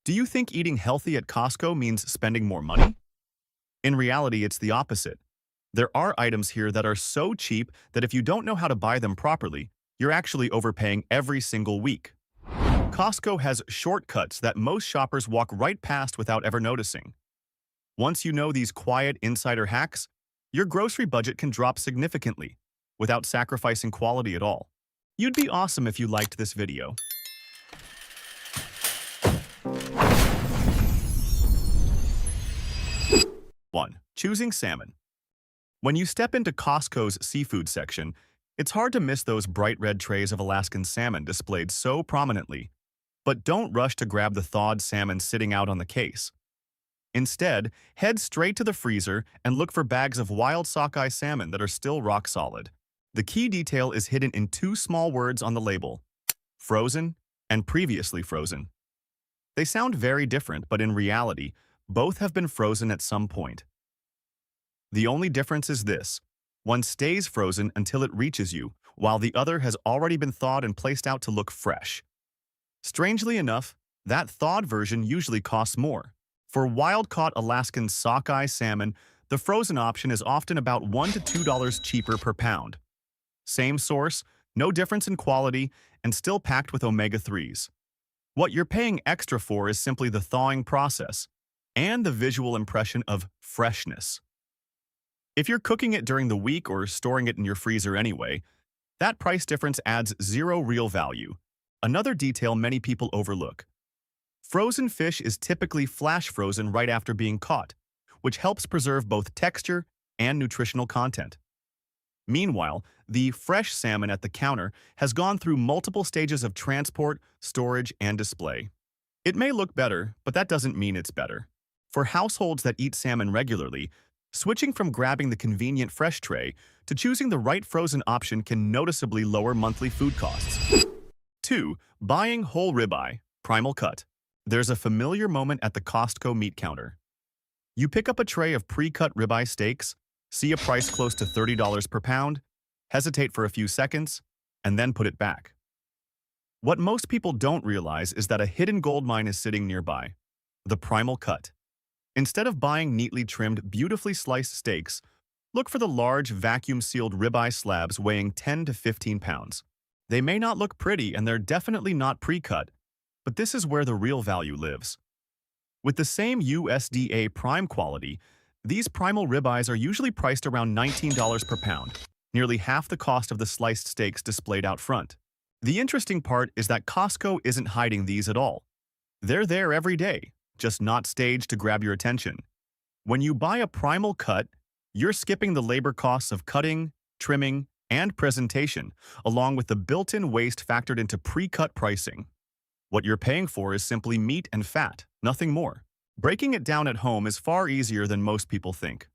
Do you think eating healthy at Costco means spending more money? In reality, it's the opposite. There are items here that are so cheap that if you don't know how to buy them properly, you're actually overpaying every single week. Costco has shortcuts that most shoppers walk right past without ever noticing. Once you know these quiet insider hacks, your grocery budget can drop significantly without sacrificing quality at all. You'd be awesome if you liked this video. 1. Choosing salmon. When you step into Costco's seafood section, it's hard to miss those bright red trays of Alaskan salmon displayed so prominently. But don't rush to grab the thawed salmon sitting out on the case. Instead, head straight to the freezer and look for bags of wild sockeye salmon that are still rock solid. The key detail is hidden in two small words on the label: frozen and previously frozen. They sound very different, but in reality, both have been frozen at some point. The only difference is this: one stays frozen until it reaches you, while the other has already been thawed and placed out to look fresh. Strangely enough, that thawed version usually costs more. For wild-caught Alaskan sockeye salmon, the frozen option is often about $1 to $2 cheaper per pound. Same source, no difference in quality, and still packed with omega-3s. What you're paying extra for is simply the thawing process and the visual impression of freshness. If you're cooking it during the week or storing it in your freezer anyway, that price difference adds zero real value. Another detail many people overlook: frozen fish is typically flash frozen right after being caught, which helps preserve both texture and nutritional content. Meanwhile, the fresh salmon at the counter has gone through multiple stages of transport, storage, and display. It may look better, but that doesn't mean it's better. For households that eat salmon regularly, switching from grabbing the convenient fresh tray to choosing the right frozen option can noticeably lower monthly food costs. 2. Buying whole ribeye, primal cut. There's a familiar moment at the Costco meat counter. You pick up a tray of pre-cut ribeye steaks, see a price close to $30 per pound, hesitate for a few seconds, and then put it back. What most people don't realize is that a hidden goldmine is sitting nearby: the primal cut. Instead of buying neatly trimmed, beautifully sliced steaks, look for the large, vacuum-sealed ribeye slabs weighing 10 to 15 pounds. They may not look pretty, and they're definitely not pre-cut, but this is where the real value lives. With the same USDA prime quality, these primal ribeyes are usually priced around $19 per pound, nearly half the cost of the sliced steaks displayed out front. The interesting part is that Costco isn't hiding these at all. They're there every day, just not staged to grab your attention. When you buy a primal cut, you're skipping the labor costs of cutting, trimming, and presentation, along with the built-in waste factored into pre-cut pricing. What you're paying for is simply meat and fat, nothing more. Breaking it down at home is far easier than most people think.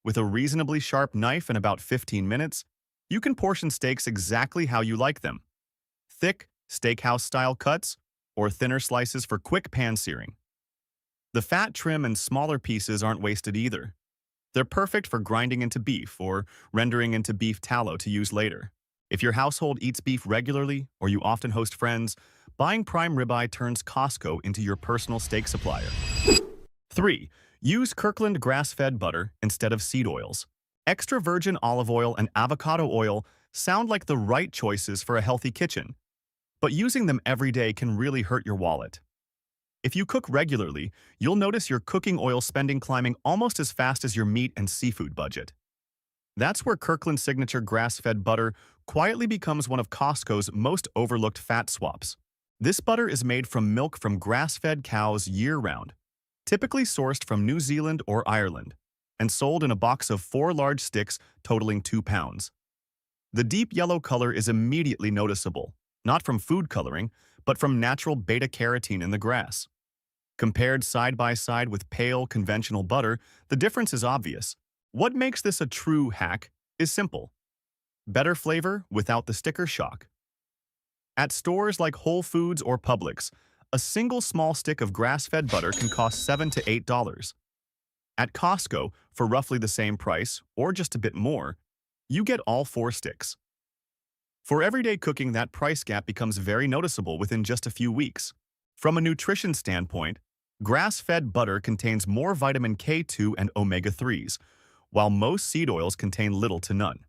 With a reasonably sharp knife and about 15 minutes, you can portion steaks exactly how you like them: thick, steakhouse-style cuts, or thinner slices for quick pan searing. The fat trim and smaller pieces aren't wasted either. They're perfect for grinding into beef or rendering into beef tallow to use later. If your household eats beef regularly or you often host friends, buying prime ribeye turns Costco into your personal steak supplier. 3. Use Kirkland grass-fed butter instead of seed oils. Extra virgin olive oil and avocado oil sound like the right choices for a healthy kitchen, but using them every day can really hurt your wallet. If you cook regularly, you'll notice your cooking oil spending climbing almost as fast as your meat and seafood budget. That's where Kirkland's signature grass-fed butter quietly becomes one of Costco's most overlooked fat swaps. This butter is made from milk from grass-fed cows year-round, typically sourced from New Zealand or Ireland, and sold in a box of 4 large sticks totaling 2 pounds. The deep yellow color is immediately noticeable, not from food coloring, but from natural beta-carotene in the grass. Compared side by side with pale, conventional butter, the difference is obvious. What makes this a true hack is simple: better flavor without the sticker shock. At stores like Whole Foods or Publix, a single small stick of grass-fed butter can cost $7 to $8. At Costco, for roughly the same price, or just a bit more, you get all 4 sticks. For everyday cooking, that price gap becomes very noticeable within just a few weeks. From a nutrition standpoint, grass-fed butter contains more vitamin K2 and omega-3s, while most seed oils contain little to none.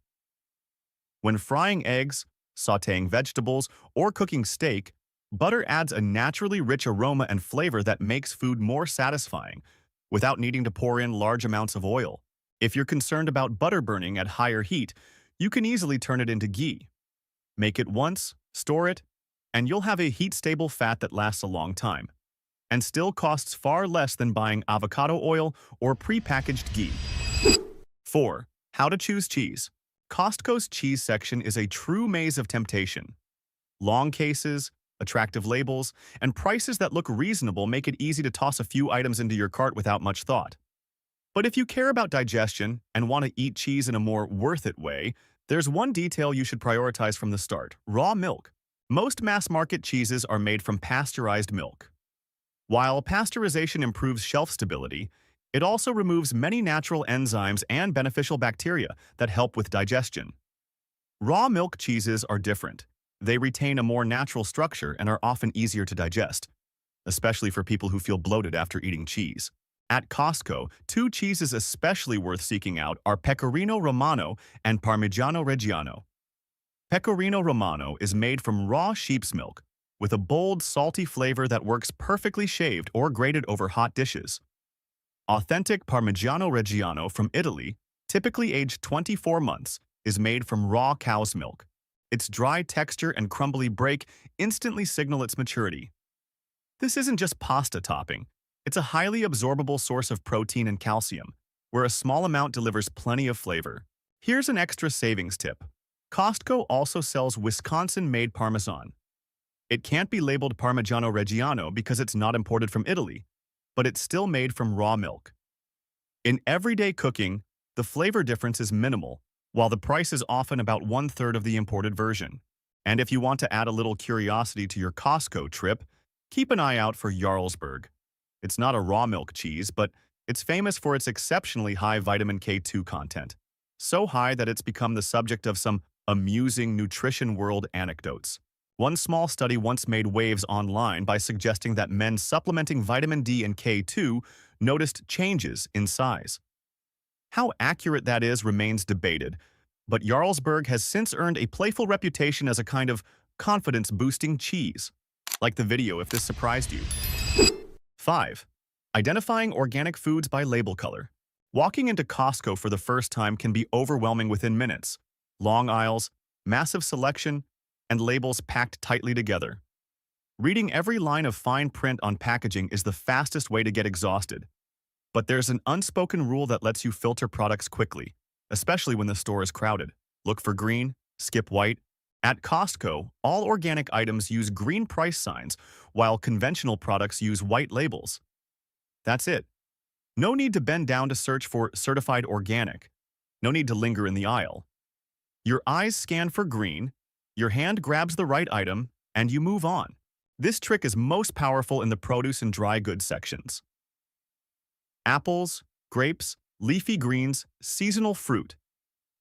When frying eggs, sautéing vegetables, or cooking steak, butter adds a naturally rich aroma and flavor that makes food more satisfying, without needing to pour in large amounts of oil. If you're concerned about butter burning at higher heat, you can easily turn it into ghee. Make it once, store it, and you'll have a heat-stable fat that lasts a long time, and still costs far less than buying avocado oil or prepackaged ghee. 4. How to choose cheese. Costco's cheese section is a true maze of temptation. Long cases, attractive labels, and prices that look reasonable make it easy to toss a few items into your cart without much thought. But if you care about digestion and want to eat cheese in a more worth-it way, there's one detail you should prioritize from the start: raw milk. Most mass-market cheeses are made from pasteurized milk. While pasteurization improves shelf stability, it also removes many natural enzymes and beneficial bacteria that help with digestion. Raw milk cheeses are different. They retain a more natural structure and are often easier to digest, especially for people who feel bloated after eating cheese. At Costco, two cheeses especially worth seeking out are Pecorino Romano and Parmigiano Reggiano. Pecorino Romano is made from raw sheep's milk, with a bold, salty flavor that works perfectly shaved or grated over hot dishes. Authentic Parmigiano Reggiano from Italy, typically aged 24 months, is made from raw cow's milk. Its dry texture and crumbly break instantly signal its maturity. This isn't just pasta topping. It's a highly absorbable source of protein and calcium, where a small amount delivers plenty of flavor. Here's an extra savings tip. Costco also sells Wisconsin-made Parmesan. It can't be labeled Parmigiano Reggiano because it's not imported from Italy, but it's still made from raw milk. In everyday cooking, the flavor difference is minimal, while the price is often about 1/3 of the imported version. And if you want to add a little curiosity to your Costco trip, keep an eye out for Jarlsberg. It's not a raw milk cheese, but it's famous for its exceptionally high vitamin K2 content. So high that it's become the subject of some amusing nutrition world anecdotes. One small study once made waves online by suggesting that men supplementing vitamin D and K2 noticed changes in size. How accurate that is remains debated, but Jarlsberg has since earned a playful reputation as a kind of confidence-boosting cheese. Like the video if this surprised you. 5. Identifying organic foods by label color. Walking into Costco for the first time can be overwhelming within minutes. Long aisles, massive selection, and labels packed tightly together. Reading every line of fine print on packaging is the fastest way to get exhausted. But there's an unspoken rule that lets you filter products quickly, especially when the store is crowded. Look for green, skip white. At Costco, all organic items use green price signs, while conventional products use white labels. That's it. No need to bend down to search for certified organic. No need to linger in the aisle. Your eyes scan for green, your hand grabs the right item, and you move on. This trick is most powerful in the produce and dry goods sections. Apples, grapes, leafy greens, seasonal fruit.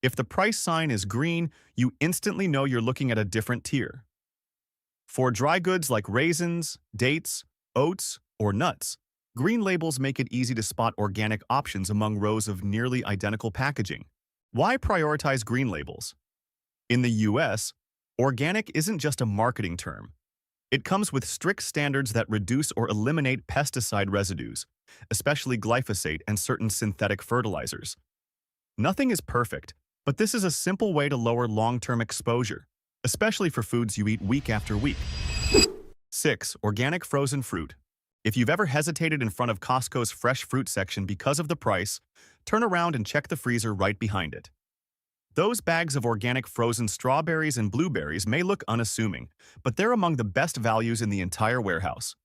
If the price sign is green, you instantly know you're looking at a different tier. For dry goods like raisins, dates, oats, or nuts, green labels make it easy to spot organic options among rows of nearly identical packaging. Why prioritize green labels? In the US, organic isn't just a marketing term. It comes with strict standards that reduce or eliminate pesticide residues, especially glyphosate and certain synthetic fertilizers. Nothing is perfect, but this is a simple way to lower long-term exposure, especially for foods you eat week after week. 6. Organic frozen fruit. If you've ever hesitated in front of Costco's fresh fruit section because of the price, turn around and check the freezer right behind it. Those bags of organic frozen strawberries and blueberries may look unassuming, but they're among the best values in the entire warehouse.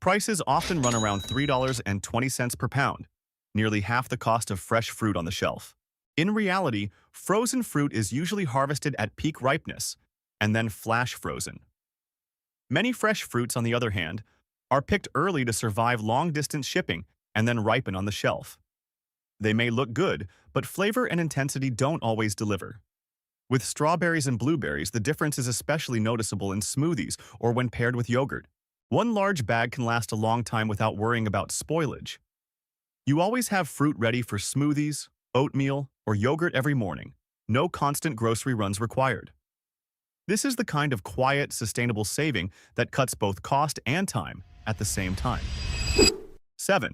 Prices often run around $3.20 per pound, nearly half the cost of fresh fruit on the shelf. In reality, frozen fruit is usually harvested at peak ripeness and then flash frozen. Many fresh fruits, on the other hand, are picked early to survive long-distance shipping and then ripen on the shelf. They may look good, but flavor and intensity don't always deliver. With strawberries and blueberries, the difference is especially noticeable in smoothies or when paired with yogurt. One large bag can last a long time without worrying about spoilage. You always have fruit ready for smoothies, oatmeal, or yogurt every morning. No constant grocery runs required. This is the kind of quiet, sustainable saving that cuts both cost and time at the same time. 7.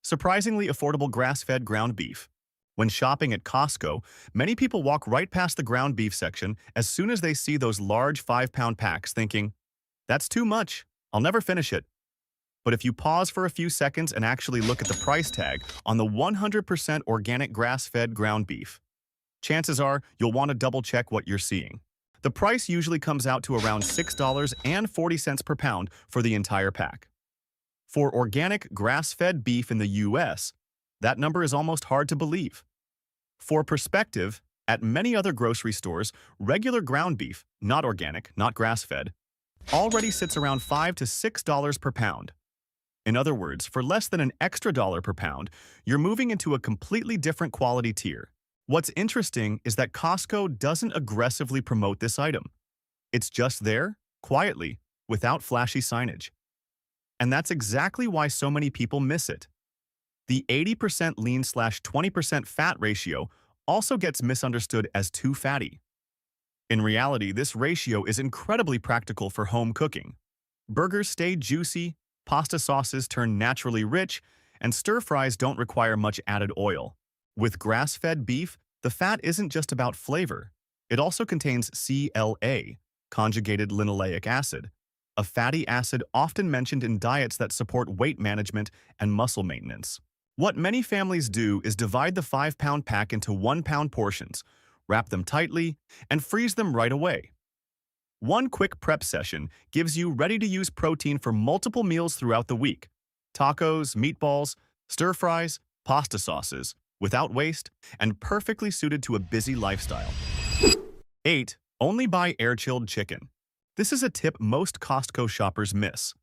Surprisingly affordable grass-fed ground beef. When shopping at Costco, many people walk right past the ground beef section as soon as they see those large 5-pound packs, thinking, "That's too much. I'll never finish it." But if you pause for a few seconds and actually look at the price tag on the 100% organic grass-fed ground beef, chances are you'll want to double-check what you're seeing. The price usually comes out to around $6.40 per pound for the entire pack. For organic grass-fed beef in the US, that number is almost hard to believe. For perspective, at many other grocery stores, regular ground beef, not organic, not grass-fed, already sits around $5 to $6 per pound. In other words, for less than an extra dollar per pound, you're moving into a completely different quality tier. What's interesting is that Costco doesn't aggressively promote this item. It's just there, quietly, without flashy signage. And that's exactly why so many people miss it. The 80% lean/20% fat ratio also gets misunderstood as too fatty. In reality, this ratio is incredibly practical for home cooking. Burgers stay juicy, pasta sauces turn naturally rich, and stir-fries don't require much added oil. With grass-fed beef, the fat isn't just about flavor. It also contains CLA, conjugated linoleic acid, a fatty acid often mentioned in diets that support weight management and muscle maintenance. What many families do is divide the 5-pound pack into 1-pound portions, wrap them tightly, and freeze them right away. One quick prep session gives you ready-to-use protein for multiple meals throughout the week. Tacos, meatballs, stir-fries, pasta sauces, without waste, and perfectly suited to a busy lifestyle. 8. Only buy air-chilled chicken. This is a tip most Costco shoppers miss.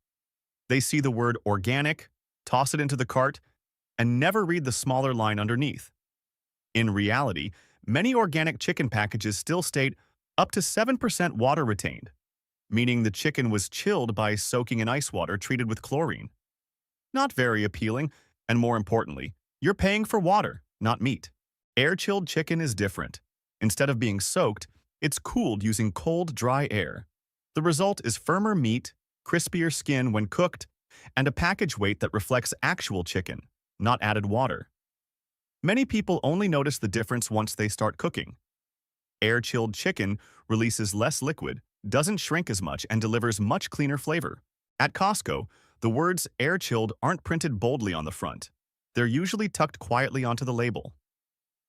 They see the word organic, toss it into the cart, and never read the smaller line underneath. In reality, many organic chicken packages still state up to 7% water retained, meaning the chicken was chilled by soaking in ice water treated with chlorine. Not very appealing, and more importantly, you're paying for water, not meat. Air-chilled chicken is different. Instead of being soaked, it's cooled using cold, dry air. The result is firmer meat, crispier skin when cooked, and a package weight that reflects actual chicken, not added water. Many people only notice the difference once they start cooking. Air-chilled chicken releases less liquid, doesn't shrink as much, and delivers much cleaner flavor. At Costco, the words air-chilled aren't printed boldly on the front. They're usually tucked quietly onto the label.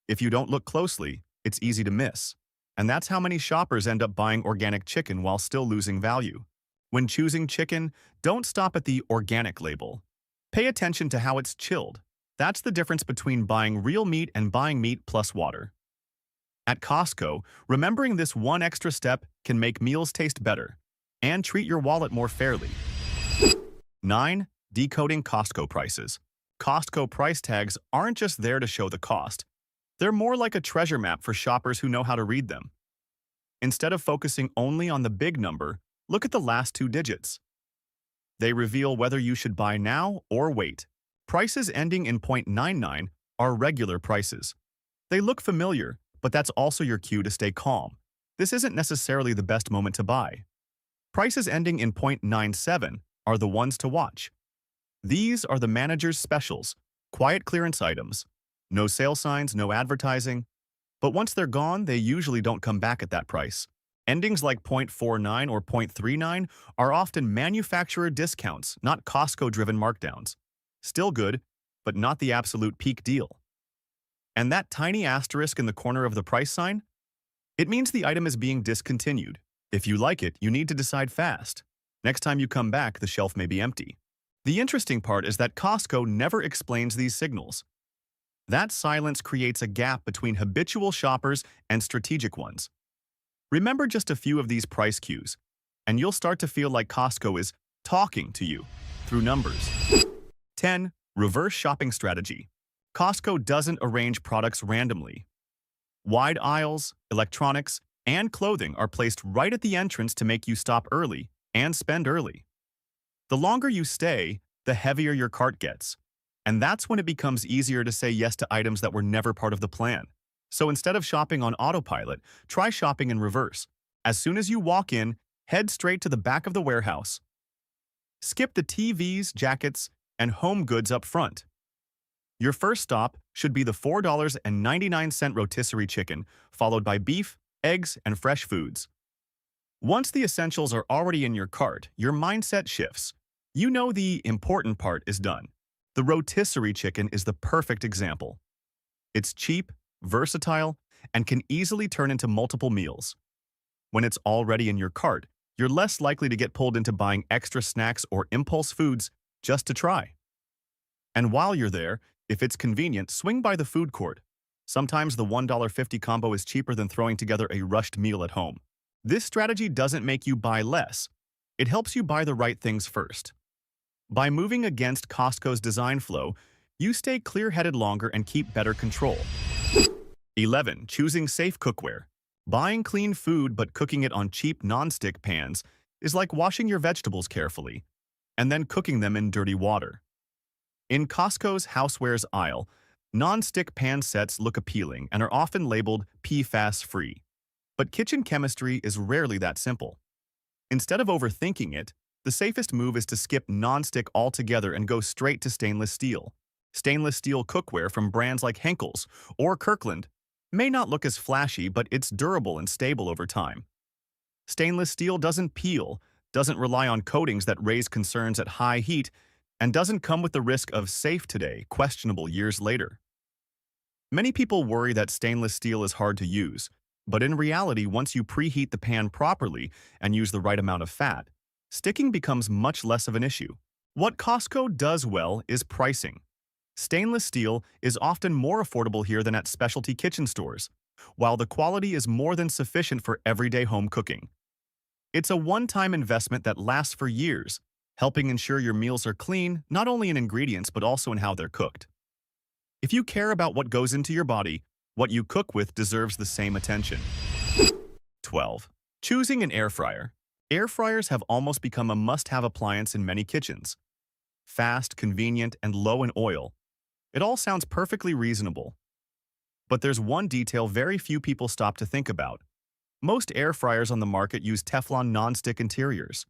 If you don't look closely, it's easy to miss. And that's how many shoppers end up buying organic chicken while still losing value. When choosing chicken, don't stop at the organic label. Pay attention to how it's chilled. That's the difference between buying real meat and buying meat plus water. At Costco, remembering this one extra step can make meals taste better and treat your wallet more fairly. 9. Decoding Costco prices. Costco price tags aren't just there to show the cost. They're more like a treasure map for shoppers who know how to read them. Instead of focusing only on the big number, look at the last 2 digits. They reveal whether you should buy now or wait. Prices ending in .99 are regular prices. They look familiar, but that's also your cue to stay calm. This isn't necessarily the best moment to buy. Prices ending in .97 are the ones to watch. These are the manager's specials, quiet clearance items. No sale signs, no advertising. But once they're gone, they usually don't come back at that price. Endings like .49 or .39 are often manufacturer discounts, not Costco-driven markdowns. Still good, but not the absolute peak deal. And that tiny asterisk in the corner of the price sign? It means the item is being discontinued. If you like it, you need to decide fast. Next time you come back, the shelf may be empty. The interesting part is that Costco never explains these signals. That silence creates a gap between habitual shoppers and strategic ones. Remember just a few of these price cues, and you'll start to feel like Costco is talking to you through numbers. 10. Reverse shopping strategy. Costco doesn't arrange products randomly. Wide aisles, electronics, and clothing are placed right at the entrance to make you stop early and spend early. The longer you stay, the heavier your cart gets. And that's when it becomes easier to say yes to items that were never part of the plan. So instead of shopping on autopilot, try shopping in reverse. As soon as you walk in, head straight to the back of the warehouse. Skip the TVs, jackets, and home goods up front. Your first stop should be the $4.99 rotisserie chicken, followed by beef, eggs, and fresh foods. Once the essentials are already in your cart, your mindset shifts. You know the important part is done. The rotisserie chicken is the perfect example. It's cheap, versatile, and can easily turn into multiple meals. When it's already in your cart, you're less likely to get pulled into buying extra snacks or impulse foods just to try. And while you're there, if it's convenient, swing by the food court. Sometimes the $1.50 combo is cheaper than throwing together a rushed meal at home. This strategy doesn't make you buy less. It helps you buy the right things first. By moving against Costco's design flow, you stay clear-headed longer and keep better control. 11. Choosing safe cookware. Buying clean food but cooking it on cheap non-stick pans is like washing your vegetables carefully and then cooking them in dirty water. In Costco's housewares aisle, non-stick pan sets look appealing and are often labeled PFAS-free. But kitchen chemistry is rarely that simple. Instead of overthinking it, the safest move is to skip non-stick altogether and go straight to stainless steel. Stainless steel cookware from brands like Henkel's or Kirkland may not look as flashy, but it's durable and stable over time. Stainless steel doesn't peel, doesn't rely on coatings that raise concerns at high heat, and doesn't come with the risk of safe today, questionable years later. Many people worry that stainless steel is hard to use, but in reality, once you preheat the pan properly and use the right amount of fat, sticking becomes much less of an issue. What Costco does well is pricing. Stainless steel is often more affordable here than at specialty kitchen stores, while the quality is more than sufficient for everyday home cooking. It's a one-time investment that lasts for years, helping ensure your meals are clean, not only in ingredients but also in how they're cooked. If you care about what goes into your body, what you cook with deserves the same attention. 12. Choosing an air fryer. Air fryers have almost become a must-have appliance in many kitchens. Fast, convenient, and low in oil. It all sounds perfectly reasonable. But there's one detail very few people stop to think about. Most air fryers on the market use Teflon non-stick interiors.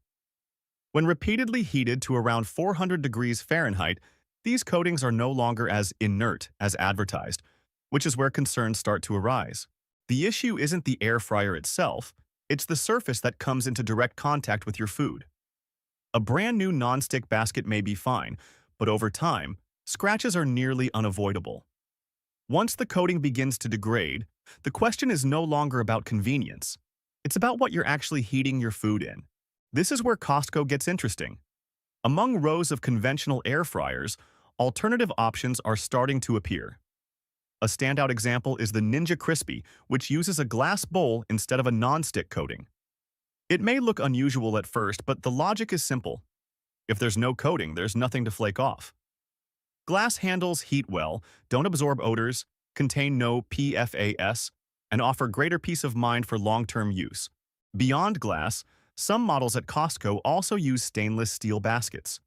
When repeatedly heated to around 400 degrees Fahrenheit, these coatings are no longer as inert as advertised, which is where concerns start to arise. The issue isn't the air fryer itself, it's the surface that comes into direct contact with your food. A brand new non-stick basket may be fine, but over time, scratches are nearly unavoidable. Once the coating begins to degrade, the question is no longer about convenience. It's about what you're actually heating your food in. This is where Costco gets interesting. Among rows of conventional air fryers, alternative options are starting to appear. A standout example is the Ninja Crispy, which uses a glass bowl instead of a non-stick coating. It may look unusual at first, but the logic is simple. If there's no coating, there's nothing to flake off. Glass handles heat well, don't absorb odors, contain no PFAS, and offer greater peace of mind for long-term use. Beyond glass, some models at Costco also use stainless steel baskets.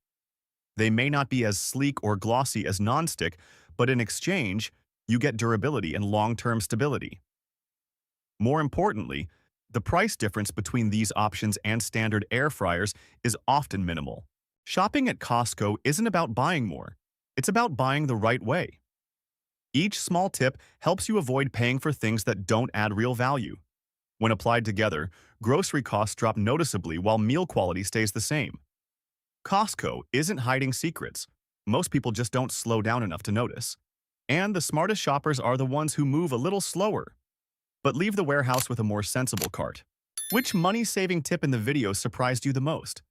They may not be as sleek or glossy as non-stick, but in exchange, you get durability and long-term stability. More importantly, the price difference between these options and standard air fryers is often minimal. Shopping at Costco isn't about buying more, it's about buying the right way. Each small tip helps you avoid paying for things that don't add real value. When applied together, grocery costs drop noticeably while meal quality stays the same. Costco isn't hiding secrets. Most people just don't slow down enough to notice. And the smartest shoppers are the ones who move a little slower, but leave the warehouse with a more sensible cart. Which money-saving tip in the video surprised you the most?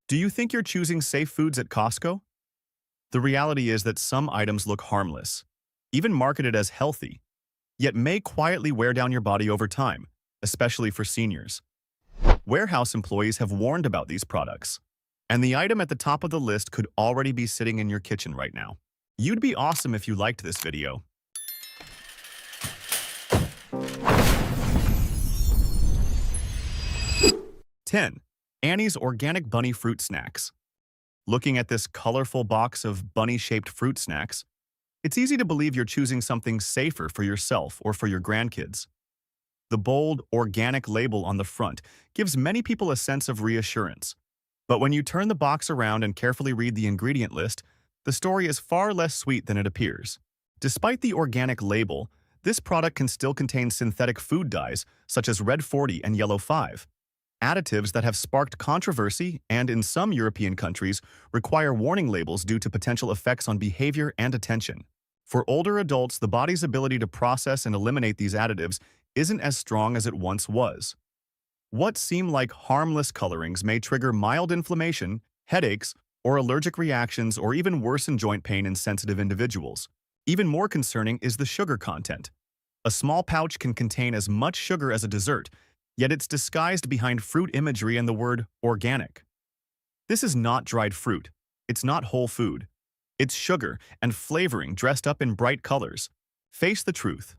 Do you think you're choosing safe foods at Costco? The reality is that some items look harmless, even marketed as healthy, yet may quietly wear down your body over time, especially for seniors. Warehouse employees have warned about these products, and the item at the top of the list could already be sitting in your kitchen right now. You'd be awesome if you liked this video. "10. Annie's Organic Bunny Fruit Snacks. Looking at this colorful box of bunny-shaped fruit snacks, it's easy to believe you're choosing something safer for yourself or for your grandkids. The bold, organic label on the front gives many people a sense of reassurance. But when you turn the box around and carefully read the ingredient list, the story is far less sweet than it appears. Despite the organic label, this product can still contain synthetic food dyes such as red 40 and yellow 5. Additives that have sparked controversy and, in some European countries, require warning labels due to potential effects on behavior and attention. For older adults, the body's ability to process and eliminate these additives isn't as strong as it once was. What seem like harmless colorings may trigger mild inflammation, headaches, or allergic reactions, or even worsen joint pain in sensitive individuals. Even more concerning is the sugar content. A small pouch can contain as much sugar as a dessert, yet it's disguised behind fruit imagery and the word organic. This is not dried fruit. It's not whole food. It's sugar and flavoring dressed up in bright colors. Face the truth.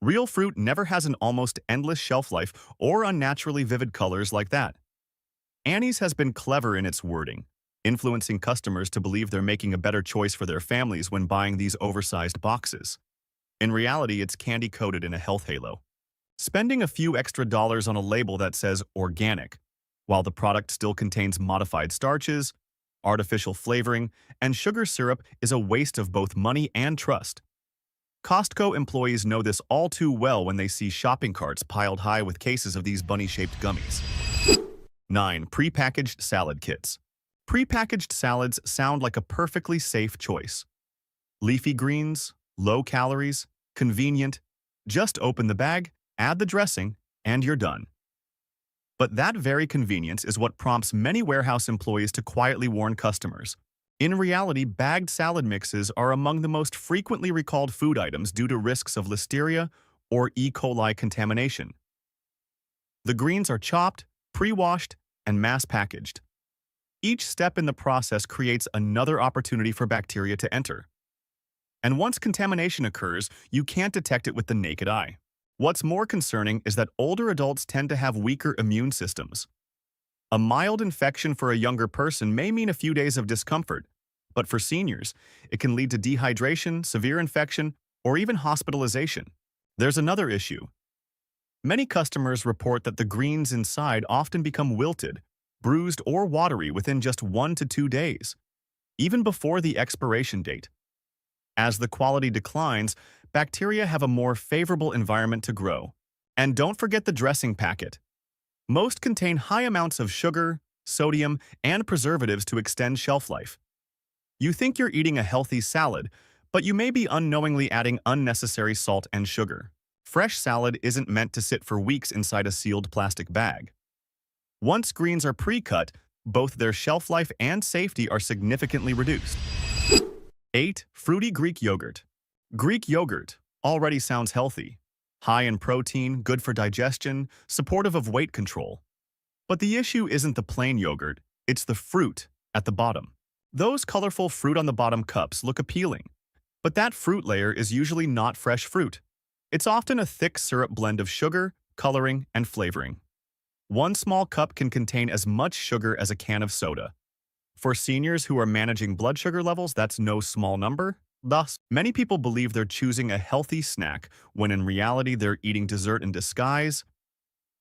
Real fruit never has an almost endless shelf life or unnaturally vivid colors like that. Annie's has been clever in its wording, influencing customers to believe they're making a better choice for their families when buying these oversized boxes. In reality, it's candy-coated in a health halo. Spending a few extra dollars on a label that says organic, while the product still contains modified starches, artificial flavoring, and sugar syrup is a waste of both money and trust. Costco employees know this all too well when they see shopping carts piled high with cases of these bunny-shaped gummies. 9. Prepackaged salad kits. Prepackaged salads sound like a perfectly safe choice. Leafy greens, low calories, convenient. Just open the bag, add the dressing, and you're done. But that very convenience is what prompts many warehouse employees to quietly warn customers. In reality, bagged salad mixes are among the most frequently recalled food items due to risks of listeria or E. coli contamination. The greens are chopped, pre-washed, and mass-packaged. Each step in the process creates another opportunity for bacteria to enter. And once contamination occurs, you can't detect it with the naked eye. What's more concerning is that older adults tend to have weaker immune systems. A mild infection for a younger person may mean a few days of discomfort, but for seniors, it can lead to dehydration, severe infection, or even hospitalization. There's another issue. Many customers report that the greens inside often become wilted, bruised, or watery within just 1 to 2 days, even before the expiration date. As the quality declines, bacteria have a more favorable environment to grow. And don't forget the dressing packet. Most contain high amounts of sugar, sodium, and preservatives to extend shelf life. You think you're eating a healthy salad, but you may be unknowingly adding unnecessary salt and sugar. Fresh salad isn't meant to sit for weeks inside a sealed plastic bag. Once greens are pre-cut, both their shelf life and safety are significantly reduced. 8. Fruity Greek yogurt. Greek yogurt already sounds healthy. High in protein, good for digestion, supportive of weight control. But the issue isn't the plain yogurt, it's the fruit at the bottom. Those colorful fruit on the bottom cups look appealing, but that fruit layer is usually not fresh fruit. It's often a thick syrup blend of sugar, coloring, and flavoring. One small cup can contain as much sugar as a can of soda. For seniors who are managing blood sugar levels, that's no small number. Thus, many people believe they're choosing a healthy snack when in reality they're eating dessert in disguise.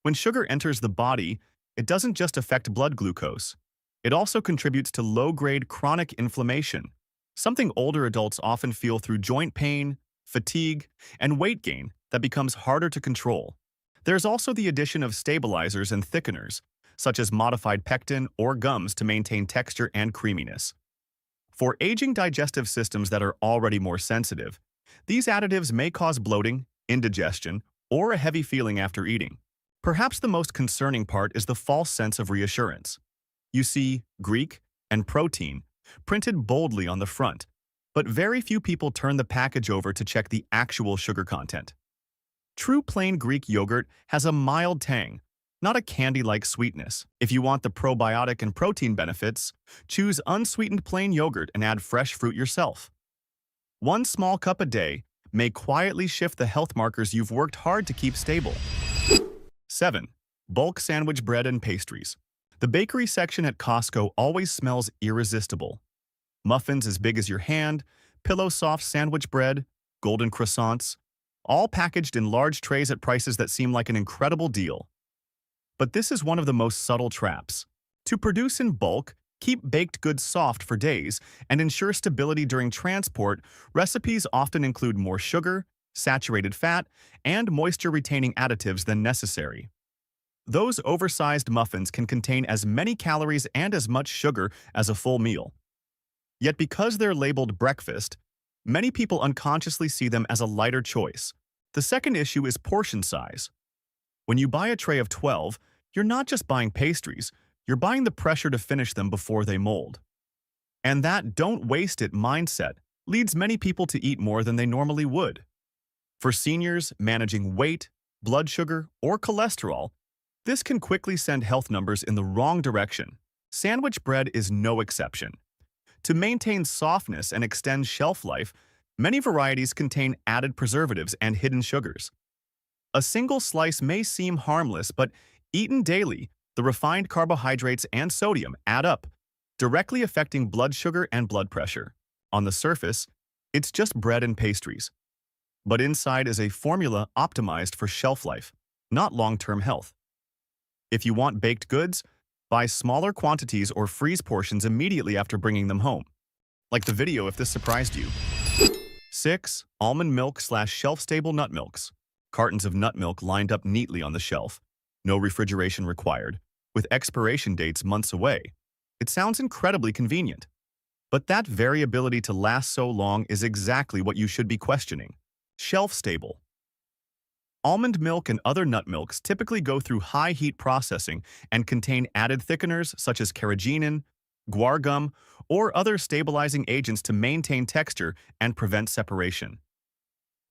When sugar enters the body, it doesn't just affect blood glucose. It also contributes to low-grade chronic inflammation, something older adults often feel through joint pain, fatigue, and weight gain that becomes harder to control. There's also the addition of stabilizers and thickeners, such as modified pectin or gums to maintain texture and creaminess. For aging digestive systems that are already more sensitive, these additives may cause bloating, indigestion, or a heavy feeling after eating. Perhaps the most concerning part is the false sense of reassurance. You see Greek and protein printed boldly on the front, but very few people turn the package over to check the actual sugar content. True plain Greek yogurt has a mild tang, not a candy-like sweetness. If you want the probiotic and protein benefits, choose unsweetened plain yogurt and add fresh fruit yourself. One small cup a day may quietly shift the health markers you've worked hard to keep stable. 7. Bulk sandwich bread and pastries. The bakery section at Costco always smells irresistible. Muffins as big as your hand, pillow-soft sandwich bread, golden croissants, all packaged in large trays at prices that seem like an incredible deal. But this is one of the most subtle traps. To produce in bulk, keep baked goods soft for days, and ensure stability during transport, recipes often include more sugar, saturated fat, and moisture-retaining additives than necessary. Those oversized muffins can contain as many calories and as much sugar as a full meal. Yet because they're labeled breakfast, many people unconsciously see them as a lighter choice. The second issue is portion size. When you buy a tray of 12, you're not just buying pastries, you're buying the pressure to finish them before they mold. And that "don't waste it" mindset leads many people to eat more than they normally would. For seniors managing weight, blood sugar, or cholesterol, this can quickly send health numbers in the wrong direction. Sandwich bread is no exception. To maintain softness and extend shelf life, many varieties contain added preservatives and hidden sugars. A single slice may seem harmless, but eaten daily, the refined carbohydrates and sodium add up, directly affecting blood sugar and blood pressure. On the surface, it's just bread and pastries. But inside is a formula optimized for shelf life, not long-term health. If you want baked goods, buy smaller quantities or freeze portions immediately after bringing them home. Like the video if this surprised you. 6. Almond milk/shelf-stable nut milks. Cartons of nut milk lined up neatly on the shelf. No refrigeration required, with expiration dates months away. It sounds incredibly convenient. But that variability to last so long is exactly what you should be questioning. Shelf-stable. Almond milk and other nut milks typically go through high-heat processing and contain added thickeners such as carrageenan, guar gum, or other stabilizing agents to maintain texture and prevent separation.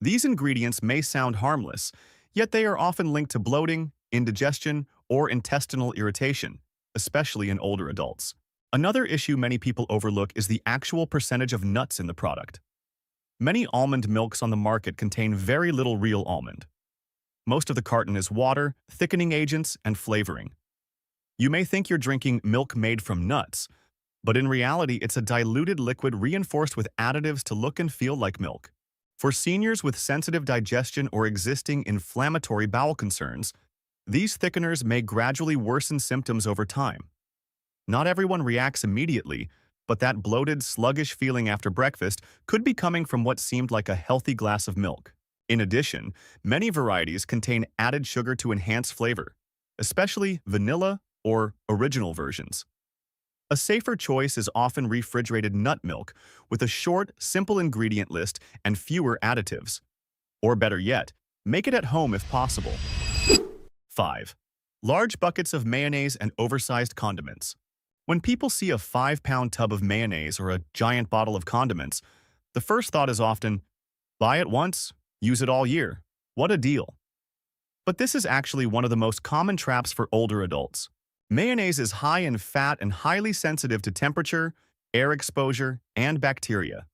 These ingredients may sound harmless, yet they are often linked to bloating, indigestion, or intestinal irritation, especially in older adults. Another issue many people overlook is the actual percentage of nuts in the product. Many almond milks on the market contain very little real almond. Most of the carton is water, thickening agents, and flavoring. You may think you're drinking milk made from nuts, but in reality it's a diluted liquid reinforced with additives to look and feel like milk. For seniors with sensitive digestion or existing inflammatory bowel concerns, these thickeners may gradually worsen symptoms over time. Not everyone reacts immediately, but that bloated, sluggish feeling after breakfast could be coming from what seemed like a healthy glass of milk. In addition, many varieties contain added sugar to enhance flavor, especially vanilla or original versions. A safer choice is often refrigerated nut milk with a short, simple ingredient list and fewer additives. Or better yet, make it at home if possible. 5. Large buckets of mayonnaise and oversized condiments. When people see a 5-pound tub of mayonnaise or a giant bottle of condiments, the first thought is often, buy it once, use it all year. What a deal. But this is actually one of the most common traps for older adults. Mayonnaise is high in fat and highly sensitive to temperature, air exposure, and bacteria.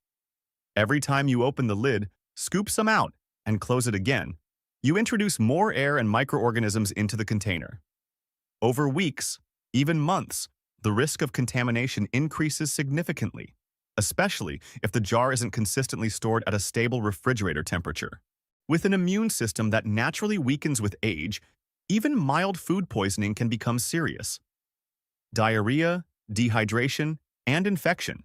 Every time you open the lid, scoop some out, and close it again, you introduce more air and microorganisms into the container. Over weeks, even months, the risk of contamination increases significantly, especially if the jar isn't consistently stored at a stable refrigerator temperature. With an immune system that naturally weakens with age, even mild food poisoning can become serious. Diarrhea, dehydration, and infection.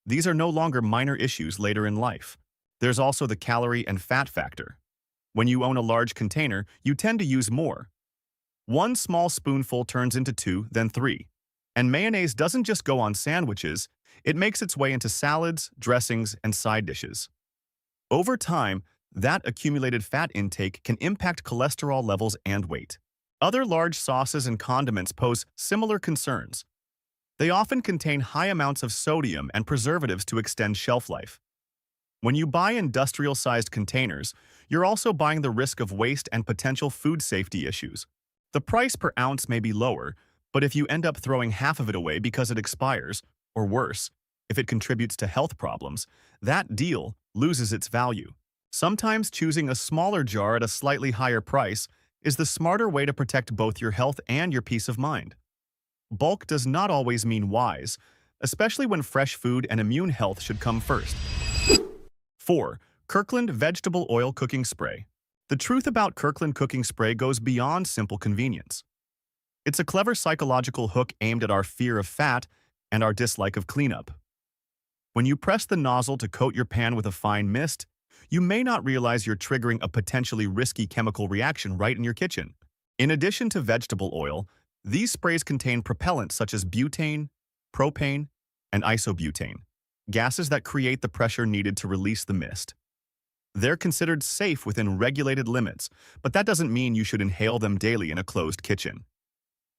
These are no longer minor issues later in life. There's also the calorie and fat factor. When you own a large container, you tend to use more. One small spoonful turns into 2, then 3. And mayonnaise doesn't just go on sandwiches, it makes its way into salads, dressings, and side dishes. Over time, that accumulated fat intake can impact cholesterol levels and weight. Other large sauces and condiments pose similar concerns. They often contain high amounts of sodium and preservatives to extend shelf life. When you buy industrial-sized containers, you're also buying the risk of waste and potential food safety issues. The price per ounce may be lower, but if you end up throwing half of it away because it expires, or worse, if it contributes to health problems, that deal loses its value. Sometimes choosing a smaller jar at a slightly higher price is the smarter way to protect both your health and your peace of mind. bulk does not always mean wise, especially when fresh food and immune health should come first. 4. Kirkland Vegetable Oil Cooking Spray. The truth about Kirkland cooking spray goes beyond simple convenience. It's a clever psychological hook aimed at our fear of fat and our dislike of cleanup. When you press the nozzle to coat your pan with a fine mist, you may not realize you're triggering a potentially risky chemical reaction right in your kitchen. In addition to vegetable oil, these sprays contain propellants such as butane, propane, and isobutane, gases that create the pressure needed to release the mist. They're considered safe within regulated limits, but that doesn't mean you should inhale them daily in a closed kitchen.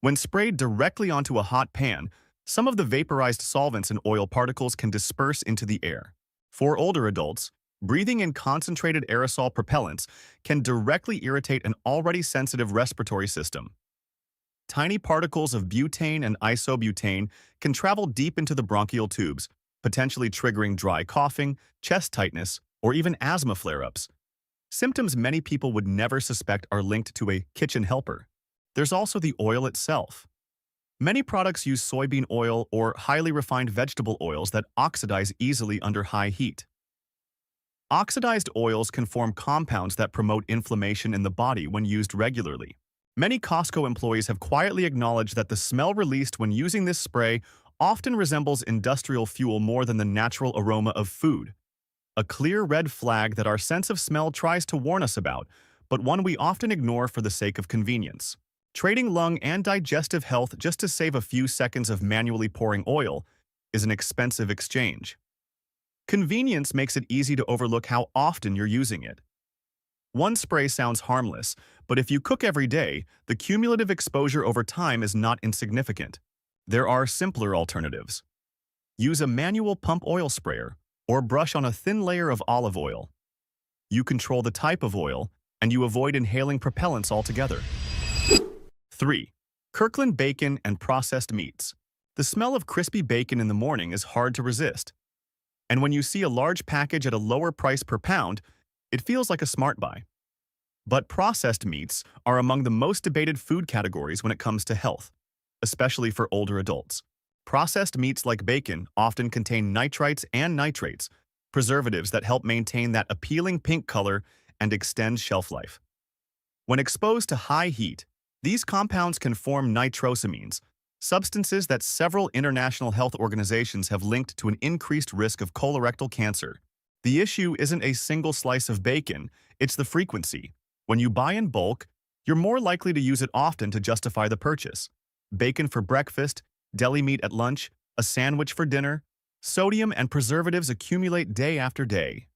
When sprayed directly onto a hot pan, some of the vaporized solvents and oil particles can disperse into the air. For older adults, breathing in concentrated aerosol propellants can directly irritate an already sensitive respiratory system. Tiny particles of butane and isobutane can travel deep into the bronchial tubes, potentially triggering dry coughing, chest tightness, or even asthma flare-ups. Symptoms many people would never suspect are linked to a kitchen helper. There's also the oil itself. Many products use soybean oil or highly refined vegetable oils that oxidize easily under high heat. Oxidized oils can form compounds that promote inflammation in the body when used regularly. Many Costco employees have quietly acknowledged that the smell released when using this spray often resembles industrial fuel more than the natural aroma of food. A clear red flag that our sense of smell tries to warn us about, but one we often ignore for the sake of convenience. Trading lung and digestive health just to save a few seconds of manually pouring oil is an expensive exchange. Convenience makes it easy to overlook how often you're using it. One spray sounds harmless, but if you cook every day, the cumulative exposure over time is not insignificant. There are simpler alternatives. Use a manual pump oil sprayer or brush on a thin layer of olive oil. You control the type of oil, and you avoid inhaling propellants altogether. 3. Kirkland Bacon and Processed Meats. The smell of crispy bacon in the morning is hard to resist. And when you see a large package at a lower price per pound, it feels like a smart buy. But processed meats are among the most debated food categories when it comes to health, especially for older adults. Processed meats like bacon often contain nitrites and nitrates, preservatives that help maintain that appealing pink color and extend shelf life. When exposed to high heat, these compounds can form nitrosamines, substances that several international health organizations have linked to an increased risk of colorectal cancer. The issue isn't a single slice of bacon, it's the frequency. When you buy in bulk, you're more likely to use it often to justify the purchase. Bacon for breakfast, deli meat at lunch, a sandwich for dinner. Sodium and preservatives accumulate day after day.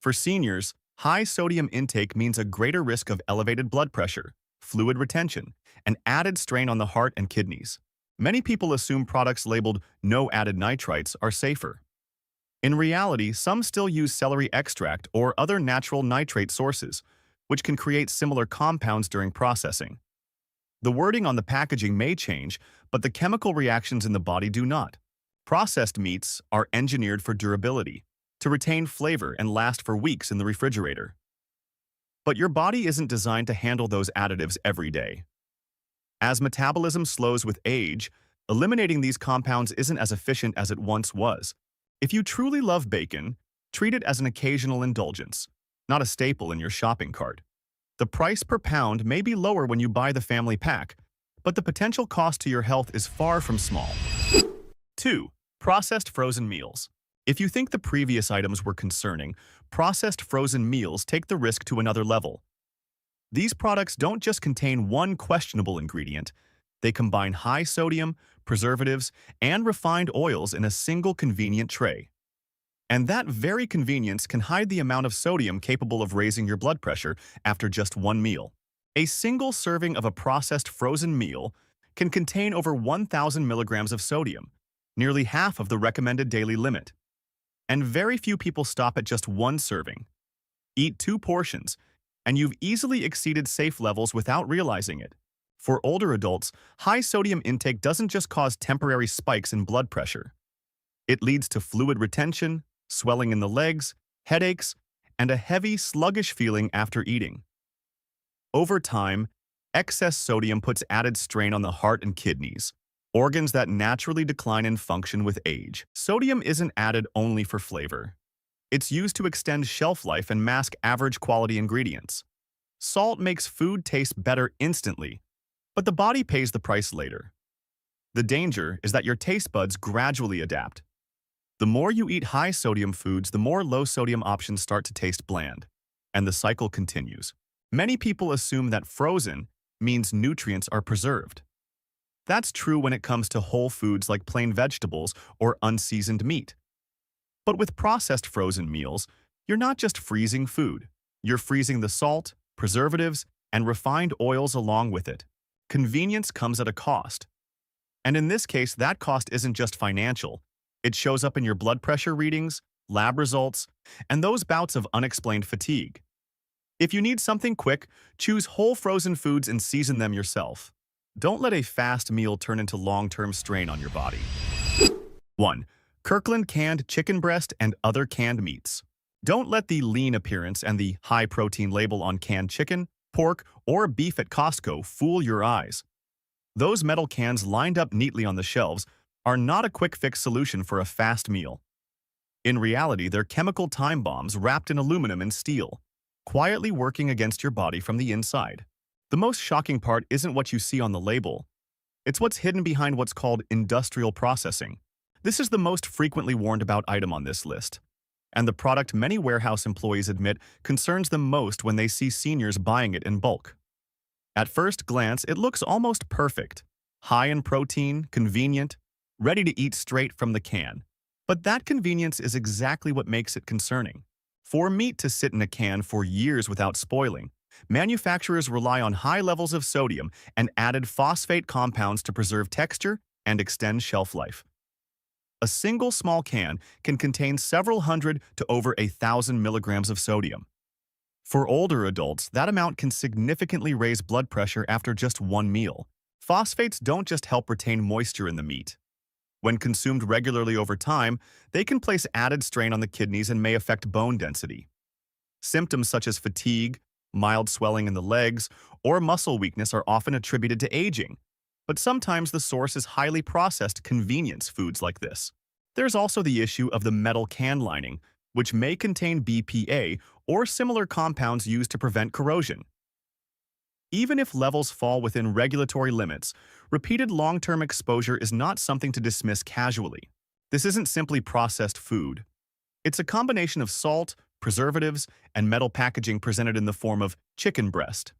For seniors, high sodium intake means a greater risk of elevated blood pressure, fluid retention, and added strain on the heart and kidneys. Many people assume products labeled no added nitrites are safer. In reality, some still use celery extract or other natural nitrate sources, which can create similar compounds during processing. The wording on the packaging may change, but the chemical reactions in the body do not. Processed meats are engineered for durability, to retain flavor and last for weeks in the refrigerator. But your body isn't designed to handle those additives every day. As metabolism slows with age, eliminating these compounds isn't as efficient as it once was. If you truly love bacon, treat it as an occasional indulgence, not a staple in your shopping cart. The price per pound may be lower when you buy the family pack, but the potential cost to your health is far from small. 2. Processed frozen meals. If you think the previous items were concerning, processed frozen meals take the risk to another level. These products don't just contain one questionable ingredient, they combine high sodium, preservatives, and refined oils in a single convenient tray. And that very convenience can hide the amount of sodium capable of raising your blood pressure after just one meal. A single serving of a processed frozen meal can contain over 1,000 milligrams of sodium, nearly half of the recommended daily limit. And very few people stop at just one serving. Eat 2 portions, and you've easily exceeded safe levels without realizing it. For older adults, high sodium intake doesn't just cause temporary spikes in blood pressure. It leads to fluid retention, swelling in the legs, headaches, and a heavy, sluggish feeling after eating. Over time, excess sodium puts added strain on the heart and kidneys, organs that naturally decline in function with age. Sodium isn't added only for flavor. It's used to extend shelf life and mask average quality ingredients. Salt makes food taste better instantly, but the body pays the price later. The danger is that your taste buds gradually adapt. The more you eat high-sodium foods, the more low-sodium options start to taste bland, and the cycle continues. Many people assume that frozen means nutrients are preserved. That's true when it comes to whole foods like plain vegetables or unseasoned meat. But with processed frozen meals, you're not just freezing food. You're freezing the salt, preservatives, and refined oils along with it. Convenience comes at a cost. And in this case, that cost isn't just financial. It shows up in your blood pressure readings, lab results, and those bouts of unexplained fatigue. If you need something quick, choose whole frozen foods and season them yourself. Don't let a fast meal turn into long-term strain on your body. 1. Kirkland canned chicken breast and other canned meats. Don't let the lean appearance and the high-protein label on canned chicken, pork, or beef at Costco fool your eyes. Those metal cans lined up neatly on the shelves are not a quick-fix solution for a fast meal. In reality, they're chemical time bombs wrapped in aluminum and steel, quietly working against your body from the inside. The most shocking part isn't what you see on the label. It's what's hidden behind what's called industrial processing. This is the most frequently warned about item on this list, and the product many warehouse employees admit concerns them most when they see seniors buying it in bulk. At first glance, it looks almost perfect. High in protein, convenient, ready to eat straight from the can. But that convenience is exactly what makes it concerning. For meat to sit in a can for years without spoiling, manufacturers rely on high levels of sodium and added phosphate compounds to preserve texture and extend shelf life. A single small can can contain several hundred to over 1,000 milligrams of sodium. For older adults, that amount can significantly raise blood pressure after just one meal. Phosphates don't just help retain moisture in the meat. When consumed regularly over time, they can place added strain on the kidneys and may affect bone density. Symptoms such as fatigue, mild swelling in the legs, or muscle weakness are often attributed to aging, but sometimes the source is highly processed convenience foods like this. There's also the issue of the metal can lining, which may contain BPA or similar compounds used to prevent corrosion. Even if levels fall within regulatory limits, repeated long-term exposure is not something to dismiss casually. This isn't simply processed food. It's a combination of salt, preservatives, and metal packaging presented in the form of chicken breast.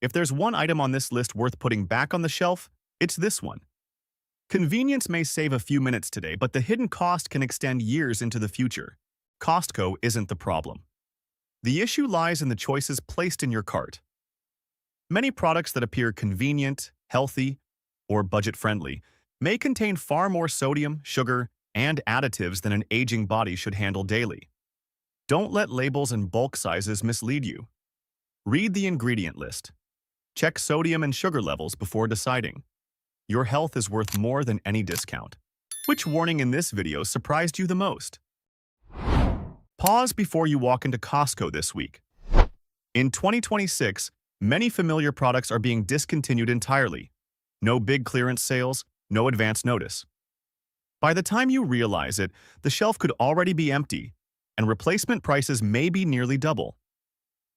If there's one item on this list worth putting back on the shelf, it's this one. Convenience may save a few minutes today, but the hidden cost can extend years into the future. Costco isn't the problem. The issue lies in the choices placed in your cart. Many products that appear convenient, healthy, or budget-friendly may contain far more sodium, sugar, and additives than an aging body should handle daily. Don't let labels and bulk sizes mislead you. Read the ingredient list. Check sodium and sugar levels before deciding. Your health is worth more than any discount. Which warning in this video surprised you the most? Pause before you walk into Costco this week. In 2026, many familiar products are being discontinued entirely. No big clearance sales, no advance notice. By the time you realize it, the shelf could already be empty, and replacement prices may be nearly double.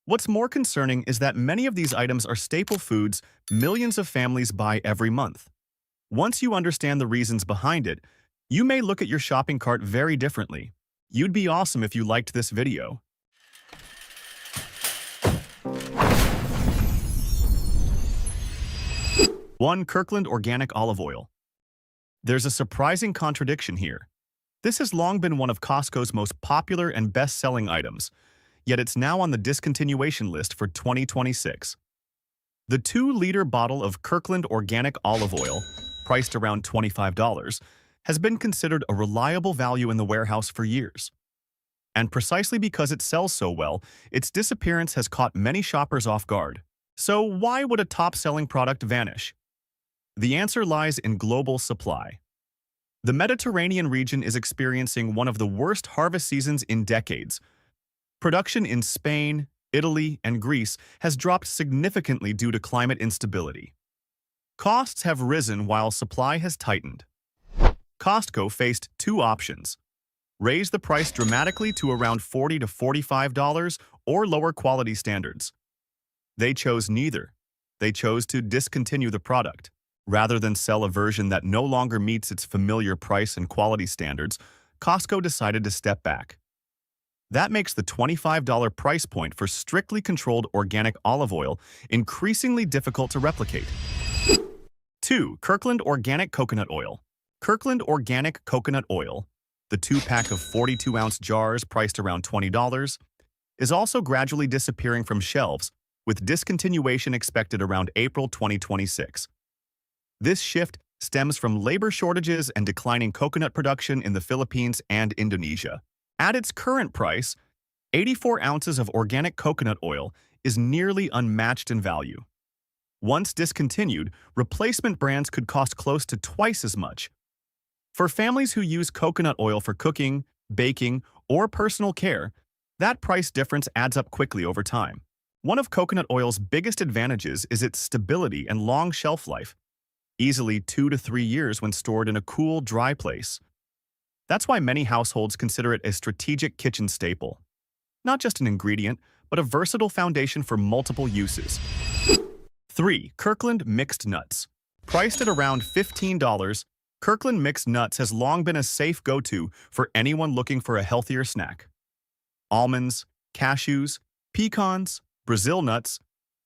What's more concerning is that many of these items are staple foods millions of families buy every month. Once you understand the reasons behind it, you may look at your shopping cart very differently. You'd be awesome if you liked this video. 1. Kirkland Organic Olive Oil. There's a surprising contradiction here. This has long been one of Costco's most popular and best-selling items, yet it's now on the discontinuation list for 2026. The 2-liter bottle of Kirkland Organic Olive Oil, priced around $25, has been considered a reliable value in the warehouse for years. And precisely because it sells so well, its disappearance has caught many shoppers off guard. So why would a top-selling product vanish? The answer lies in global supply. The Mediterranean region is experiencing one of the worst harvest seasons in decades. Production in Spain, Italy, and Greece has dropped significantly due to climate instability. Costs have risen while supply has tightened. Costco faced two options: raise the price dramatically to around $40 to $45 or lower quality standards. They chose neither. They chose to discontinue the product. Rather than sell a version that no longer meets its familiar price and quality standards, Costco decided to step back. That makes the $25 price point for strictly controlled organic olive oil increasingly difficult to replicate. 2. Kirkland Organic Coconut Oil. Kirkland Organic Coconut Oil, the 2-pack of 42-ounce jars priced around $20, is also gradually disappearing from shelves, with discontinuation expected around April 2026. This shift stems from labor shortages and declining coconut production in the Philippines and Indonesia. At its current price, 84 ounces of organic coconut oil is nearly unmatched in value. Once discontinued, replacement brands could cost close to twice as much. For families who use coconut oil for cooking, baking, or personal care, that price difference adds up quickly over time. One of coconut oil's biggest advantages is its stability and long shelf life, easily 2 to 3 years when stored in a cool, dry place. That's why many households consider it a strategic kitchen staple. Not just an ingredient, but a versatile foundation for multiple uses. 3. Kirkland Mixed Nuts. Priced at around $15, Kirkland Mixed Nuts has long been a safe go-to for anyone looking for a healthier snack. Almonds, cashews, pecans, Brazil nuts,